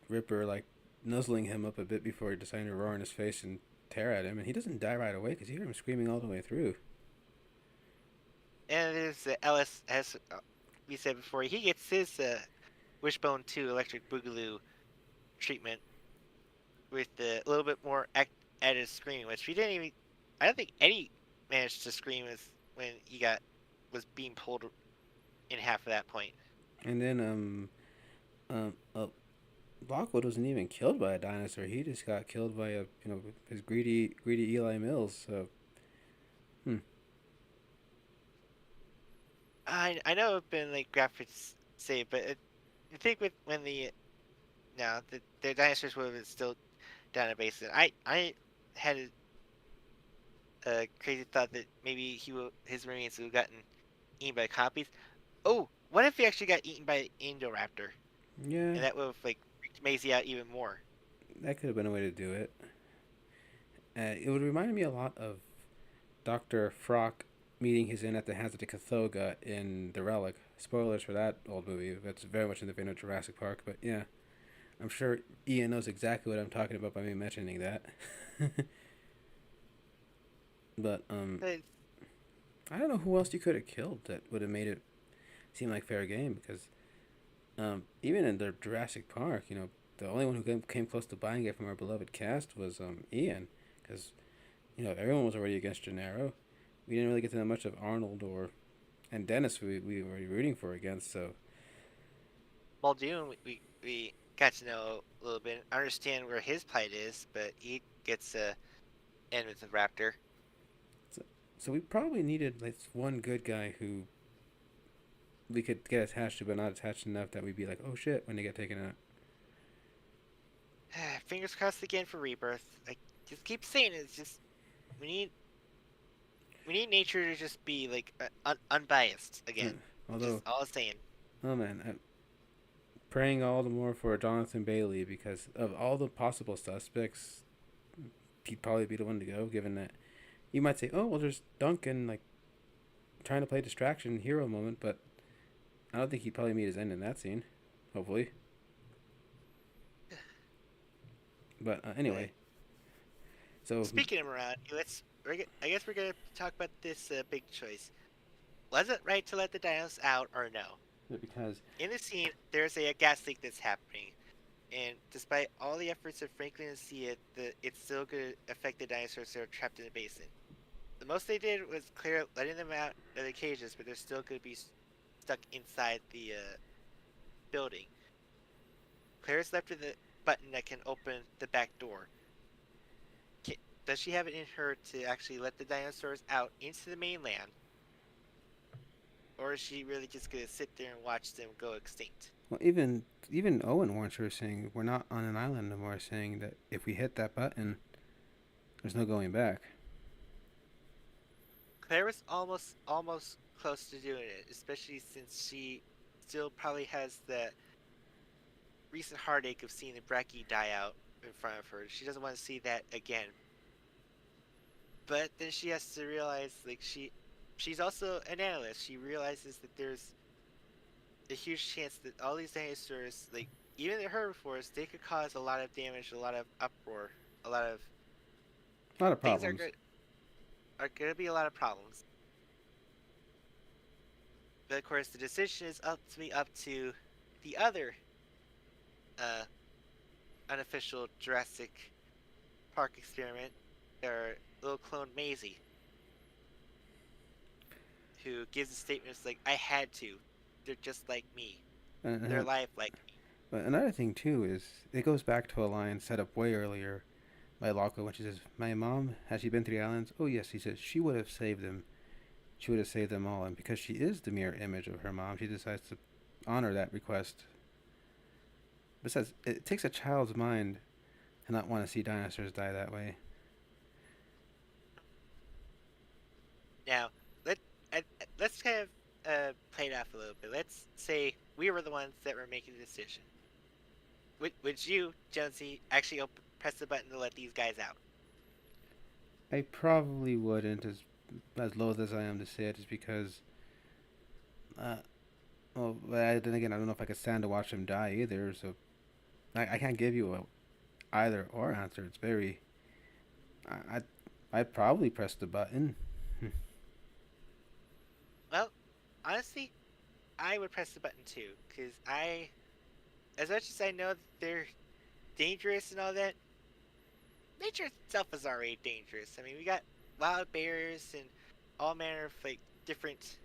Ripper like nuzzling him up a bit before he deciding to roar in his face and tear at him, and he doesn't die right away because you hear him screaming all the way through. And there's Ellis, as we said before, he gets his Wishbone 2 Electric Boogaloo treatment with a little bit more added screaming, which we didn't even. I don't think Eddie managed to scream as when he was being pulled in half at that point. And then um uh, Lockwood wasn't even killed by a dinosaur. He just got killed by his greedy Eli Mills. So hmm. I know it's been like graphics say, but I think with when no the dinosaurs would have been still down at base. I had a crazy thought that maybe his Marines would have gotten eaten by copies. Oh, what if he actually got eaten by an Indoraptor, Yeah, and that would have like freaked Maisie out even more. that could have been a way to do it. It would remind me a lot of Dr. Frock meeting his end at the hands of the Cathoga in The Relic. Spoilers for that old movie. That's very much in the vein of Jurassic Park, but yeah. I'm sure Ian knows exactly what I'm talking about by me mentioning that. But But I don't know who else you could have killed that would have made it seem like fair game because even in the Jurassic Park, the only one who came close to buying it from our beloved cast was Ian, because everyone was already against Gennaro. We didn't really get to know much of Arnold or and Dennis. We were rooting for against. So Muldoon, we got to know a little bit, understand where his plight is, but he gets to end with the Raptor. so, so we probably needed like one good guy who we could get attached to, but not attached enough that we'd be like, oh shit, when they get taken out. Fingers crossed again for Rebirth. I just keep saying it, it's just we need we need nature to just be like unbiased again. Just Although, all I'm saying. oh man, I'm praying all the more for Jonathan Bailey because of all the possible suspects, he'd probably be the one to go. Given that you might say, oh well, there's Duncan like trying to play distraction hero moment, but I don't think he'd probably meet his end in that scene. Hopefully, but But anyway. So speaking of morality, I guess we're gonna talk about this big choice. Was it right to let the dinos out or no? because In the scene, there's a gas leak that's happening, and despite all the efforts of Franklin to see it, it's still going to affect the dinosaurs that are trapped in the basin. The most they did was clear letting them out of the cages, but they're still going to be stuck inside the building. Claire's left with the button that can open the back door. Does she have it in her to actually let the dinosaurs out into the mainland, or is she really just going to sit there and watch them go extinct? well, even Owen warns her, saying we're not on an island anymore, saying that if we hit that button, there's no going back. Claire was almost close to doing it, especially since she still probably has that recent heartache of seeing the Bracky die out in front of her. She doesn't want to see that again. But then she has to realize, like she's also an analyst. She realizes that there's a huge chance that all these dinosaurs, like even the herbivores, they could cause a lot of damage, a lot of uproar, a lot of A lot of things problems. are going to be a lot of problems. But of course, the decision is ultimately up to the other uh, unofficial Jurassic Park experiment, their little clone Maisie, who gives the statements like, "I had to. They're just like me. They're And, life like me." but another thing too is it goes back to a line set up way earlier by Loco when she says, "My mom, has she been to the islands?" Oh yes, he says she would have saved them. She would have saved them all, and because she is the mirror image of her mom, she decides to honor that request. Besides, it takes a child's mind to not want to see dinosaurs die that way. Now, let let's kind of play it off a little bit. Let's say we were the ones that were making the decision. Would you, Jonesy, actually press the button to let these guys out? I probably wouldn't, as loath as I am to say it, just because. Uh, well, then again, I don't know if I could stand to watch them die either. So I can't give you a either or answer. It's very. I I'd probably press the button. Well, honestly, I would press the button too, because as much as I know that they're dangerous and all that, nature itself is already dangerous. I mean, we got wild bears and all manner of like different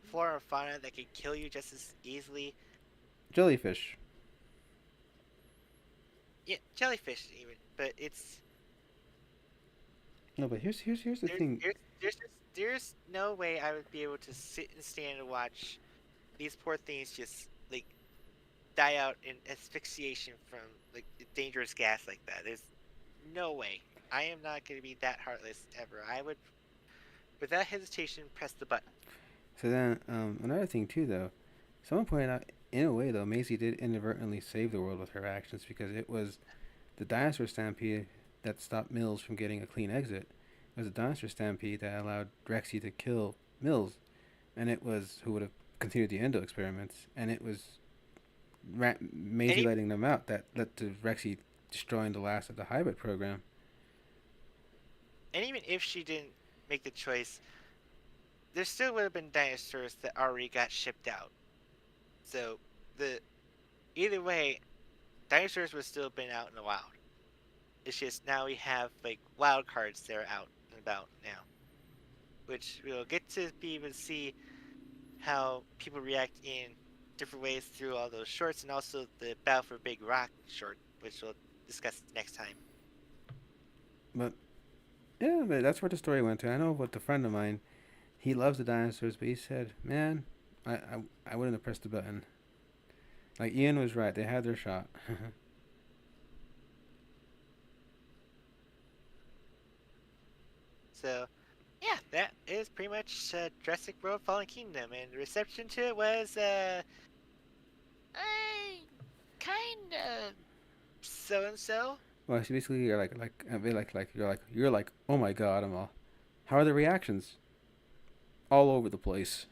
flora and fauna that could kill you just as easily. Jellyfish. Yeah, jellyfish even, but it's No, but here's the there's thing. there's no way I would be able to sit and stand and watch these poor things just like die out in asphyxiation from like dangerous gas like that. There's no way. I am not going to be that heartless ever. I would, without hesitation, press the button. So then another thing too, though. Someone pointed out, in a way, though, Maisie did inadvertently save the world with her actions because it was the dinosaur stampede that stopped Mills from getting a clean exit. It was the dinosaur stampede that allowed Rexy to kill Mills, and it was who would have continued the endo experiments, and it was And Maisie even, letting them out that led to Rexy destroying the last of the hybrid program. and even if she didn't make the choice, there still would have been dinosaurs that already got shipped out. So the either way, dinosaurs would still have been out in the wild. It's just now we have like wild cards that are out and about now, which we'll get to be able to see how people react in different ways through all those shorts, and also the Battle for Big Rock short, which we'll discuss next time. But yeah, but that's where the story went to. I know with a friend of mine, he loves the dinosaurs, but he said, "Man, I wouldn't have pressed the button." Like Ian was right; they had their shot. So, yeah, that is pretty much Jurassic World Fallen Kingdom, and the reception to it was, kind of so and so. Well, so basically, you're you're like, "Oh my god!" I'm all. How are the reactions? All over the place,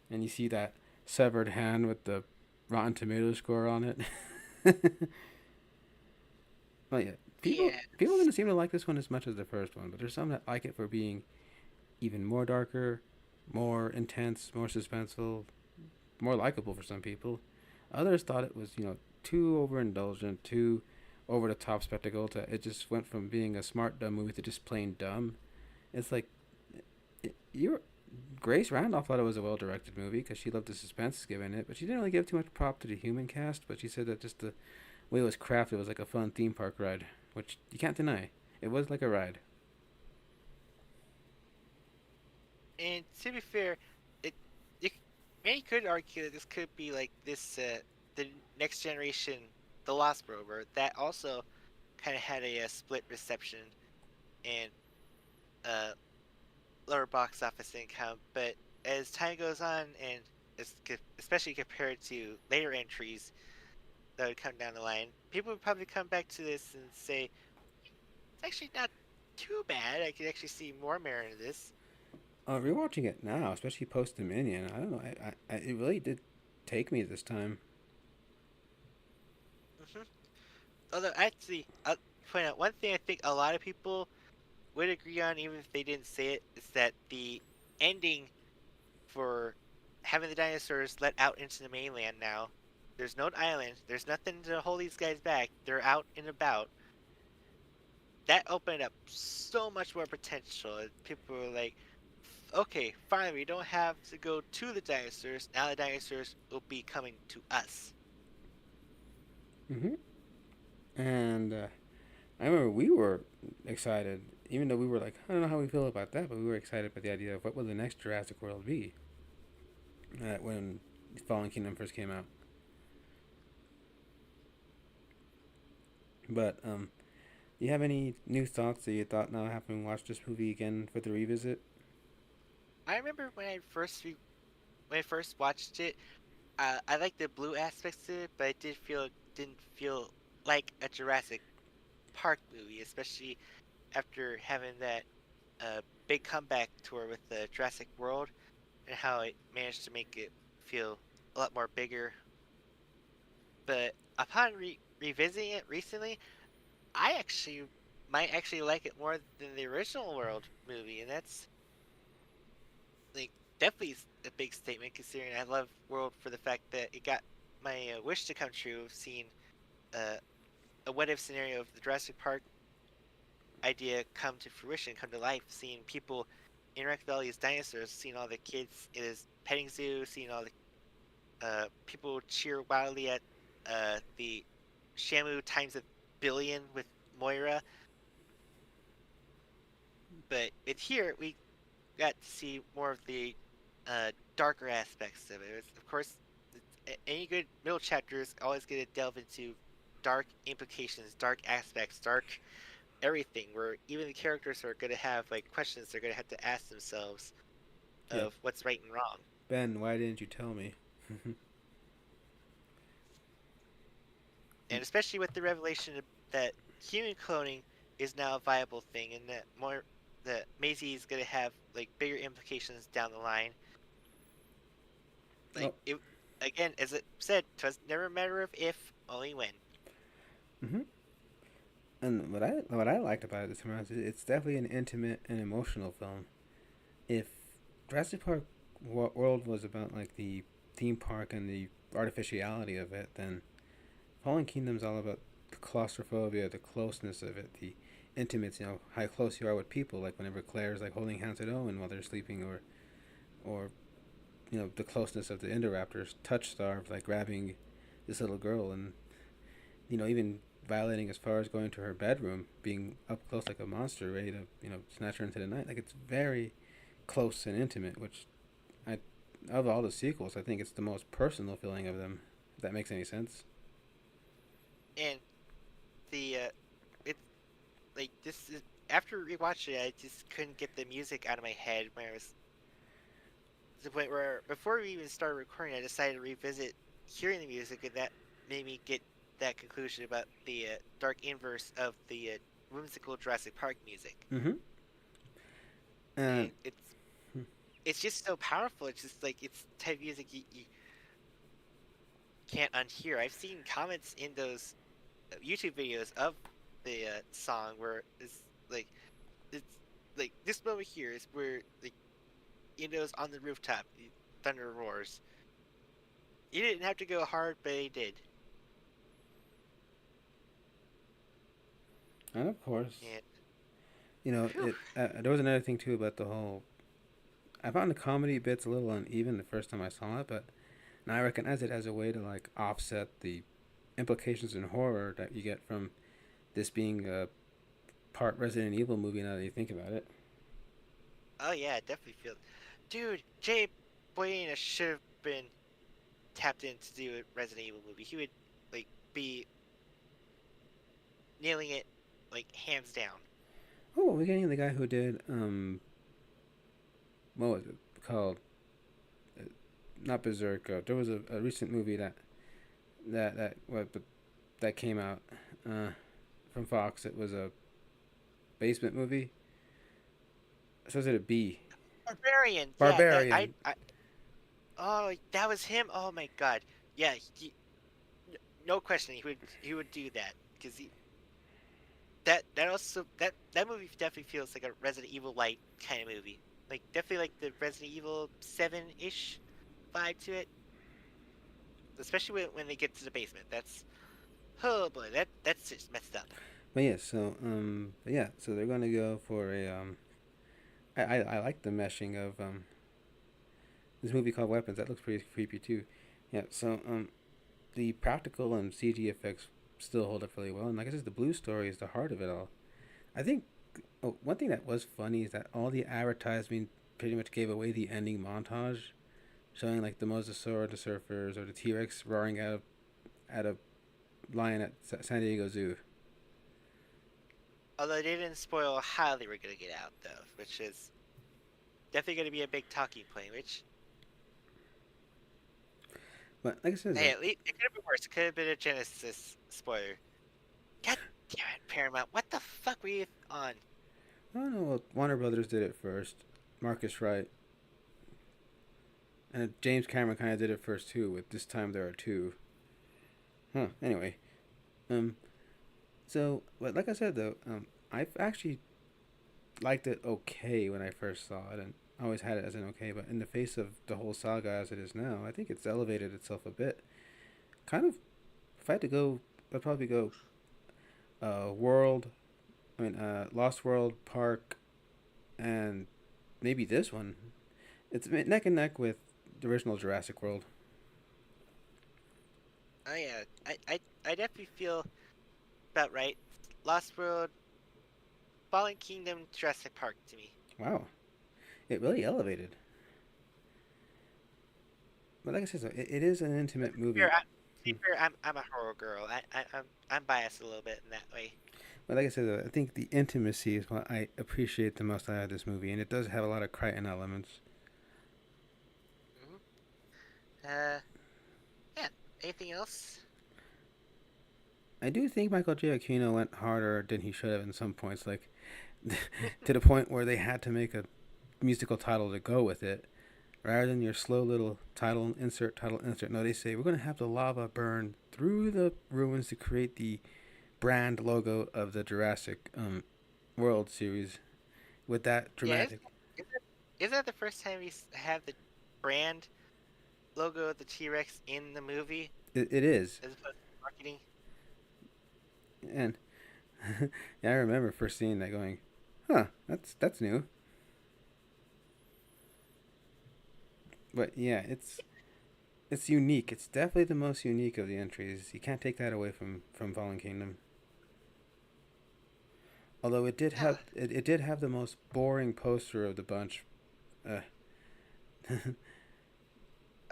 and you see that severed hand with the Rotten Tomato score on it. Oh yeah, people Yes. didn't seem to like this one as much as the first one, but there's some that like it for being even more darker, more intense, more suspenseful, more likable for some people. Others thought it was too overindulgent, too over the top spectacle. It just went from being a smart dumb movie to just plain dumb. It's like you're Grace Randolph thought it was a well directed movie because she loved the suspense given it, but she didn't really give too much prop to the human cast. But she said that just the way it was crafted was like a fun theme park ride, which you can't deny. It was like a ride. And to be fair, it you, many could argue that this could be like this the next generation, the Lost Rover, that also kind of had a split reception and uh lower box office income. But as time goes on, and especially compared to later entries that would come down the line, people would probably come back to this and say it's actually not too bad. I could actually see more merit in this. Rewatching it now, especially post Dominion, I don't know. It really did take me this time. Hmm. Although actually, I'll point out one thing I think a lot of people would agree on, even if they didn't say it, is that the ending for having the dinosaurs let out into the mainland now. There's no island. There's nothing to hold these guys back. They're out and about. That opened up so much more potential. People were like, okay, finally, we don't have to go to the dinosaurs. Now the dinosaurs will be coming to us. Hmm. And I remember we were excited, even though we were like, I don't know how we feel about that, but we were excited about the idea of what will the next Jurassic World be when Fallen Kingdom first came out. But do you have any new thoughts that you thought now having watched this movie again for the revisit? I remember when I first watched it, I like the blue aspects to it, but it didn't feel like a Jurassic Park movie, especially after having that big comeback tour with the Jurassic World and how it managed to make it feel a lot more bigger. But upon revisiting it recently, I actually might actually like it more than the original World movie, and that's like definitely a big statement considering I love World for the fact that it got my wish to come true of seeing uh, a what if scenario of the Jurassic Park idea come to fruition, come to life, seeing people interact with all these dinosaurs, seeing all the kids in his petting zoo, seeing all the people cheer wildly at the Shamu times a billion with Moira. But it's here we got to see more of the darker aspects of it. Of course, any good middle chapter is always going to delve into dark implications, dark aspects, dark everything. Where even the characters are going to have like questions they're going to have to ask themselves Yeah, of what's right and wrong. Ben, why didn't you tell me? And especially with the revelation that human cloning is now a viable thing, and that Maisie is going to have like bigger implications down the line. Like Oh, it again, as it said, it was never a matter of if, only when. mm-hmm. And what I liked about it this time around is it's definitely an intimate and emotional film. If Jurassic Park World was about like the theme park and the artificiality of it, then Fallen Kingdom's all about the claustrophobia, the closeness of it, the intimacy, how close you are with people. Like whenever Claire's like holding hands with Owen while they're sleeping, or the closeness of the Indoraptors touch starved, like grabbing this little girl and even violating as far as going to her bedroom, being up close like a monster, ready to snatch her into the night. Like it's very close and intimate, which I of all the sequels, I think it's the most personal feeling of them. If that makes any sense. And the it's like this is after rewatching it, I just couldn't get the music out of my head when I was to the point where before we even started recording, I decided to revisit hearing the music, and that made me get that conclusion about the dark inverse of the whimsical Jurassic Park music. Mm-hmm. And And it's just so powerful. It's just like it's type of music you can't unhear. I've seen comments in those YouTube videos of the song where it's like this moment here is where like Indo's on the rooftop, thunder roars. He didn't have to go hard, but he did. And of course, And whew, it. There was another thing too about the whole. I found the comedy bits a little uneven the first time I saw it, but now I recognize it as a way to like offset the implications in horror that you get from this being a part Resident Evil movie. Now that you think about it. oh yeah, I definitely feel. Dude, Jay Boyena should have been tapped in to do a Resident Evil movie. He would like be nailing it like hands down. Oh, we're getting the guy who did what was it called? Uh, Not Berserk. There was a recent movie that came out from Fox. It was a basement movie. So is it a B? Barbarian, yeah, that Barbarian. I oh that was him. Oh my god, yeah, no question he would do that because he that also that movie definitely feels like a Resident Evil light kind of movie. Like definitely like the Resident Evil 7-ish vibe to it, especially when they get to the basement. That's oh boy, that's just messed up. But yeah, so they're gonna go for a I like the meshing of this movie called Weapons. That looks pretty creepy too. Yeah, so the practical and CG effects still hold up really well, and like I said, the blue story is the heart of it all. I think one thing that was funny is that all the advertising pretty much gave away the ending montage, showing like the Mosasaur, the surfers, or the T Rex roaring at a lion at San Diego Zoo. Although they didn't spoil how they were gonna get out though, which is definitely gonna be a big talking point. Which But like I said, hey, at least it could have been worse. It could have been a Genesis spoiler. God damn it, Paramount! What the fuck were you on? I don't know. Well, Warner Brothers did it first. Marcus Wright and James Cameron kind of did it first too. With this time there are two. Huh. Anyway, um, so but like I said though, I've actually liked it okay when I first saw it, and I always had it as an okay. But in the face of the whole saga as it is now, I think it's elevated itself a bit. Kind of, if I had to go, I'd probably go World. Lost World, Park, and maybe this one. It's neck and neck with the original Jurassic World. Oh yeah, I definitely feel about right. Lost World, Fallen Kingdom, Jurassic Park to me. Wow, it really elevated. But like I said, it is an intimate movie. To be fair, I'm a horror girl. I'm biased a little bit in that way. But like I said, I think the intimacy is what I appreciate the most out of this movie, and it does have a lot of Crichton elements. Hmm. Uh, yeah. Anything else? I do think Michael J. Aquino went harder than he should have in some points, like to the point where they had to make a musical title to go with it, rather than your slow little title insert, title insert. No, they say we're going to have the lava burn through the ruins to create the brand logo of the Jurassic World series with that Yeah, dramatic. isn't that the first time we have the brand logo of the T-Rex in the movie It is, as opposed to marketing? and yeah, I remember first seeing that, going, "Huh, that's new." But yeah, it's unique. It's definitely the most unique of the entries. You can't take that away from Fallen Kingdom. Although Yeah. it did have the most boring poster of the bunch. Uh,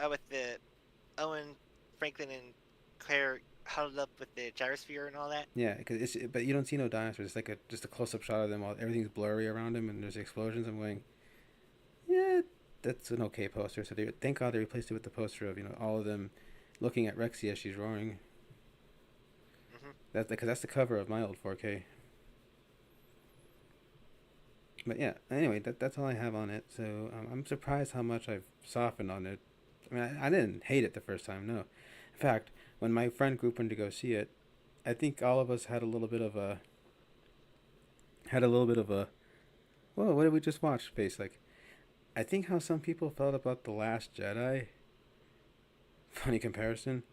With the Owen, Franklin, and Claire huddled up with the gyrosphere and all that. yeah, but you don't see no dinosaurs. It's like a just a close up shot of them while everything's blurry around them and there's explosions. I'm going, yeah, that's an okay poster. So thank God they replaced it with the poster of all of them looking at Rexy as she's roaring. Hmm. That's because that's the cover of my old 4K. But yeah, anyway, that's all I have on it. So I'm surprised how much I've softened on it. I mean, I didn't hate it the first time. No, in fact, when my friend group went to go see it, I think all of us had a little bit of a had a little bit of a, whoa, what did we just watch face. Like, I think how some people felt about The Last Jedi, funny comparison,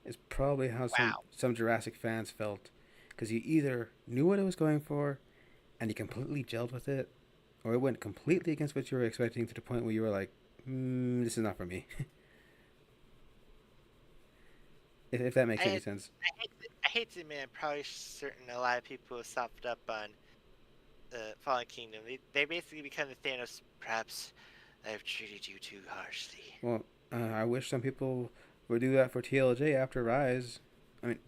is probably how Wow. some Jurassic fans felt. Because you either knew what it was going for and you completely gelled with it, or it went completely against what you were expecting to the point where you were like, this is not for me. If that makes any I sense. I hate to admit, I'm probably certain a lot of people have softened up on Fallen Kingdom. They basically become the Thanos. Perhaps I've treated you too harshly. Well, I wish some people would do that for TLJ after Rise. I mean,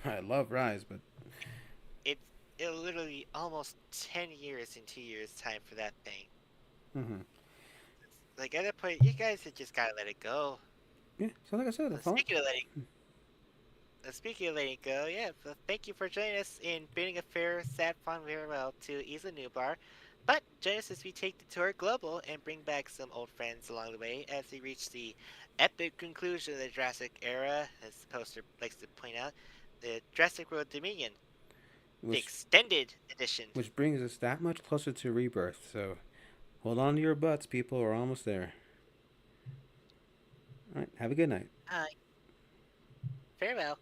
I love Rise, but It's it literally almost 10 years in 2 years time for that thing. mm-hmm. Like at that point, you guys had just gotta let it go. Yeah. So like I said, the fall. Speaking of letting go, yeah. So thank you for joining us in bidding a fair, sad, fun farewell to Isla Newbar. But join us as we take the tour global and bring back some old friends along the way as we reach the epic conclusion of the Jurassic era, as the poster likes to point out, the Jurassic World Dominion, the which extended edition. which brings us that much closer to rebirth. So hold on to your butts, people. We're almost there. All right. Have a good night. Farewell.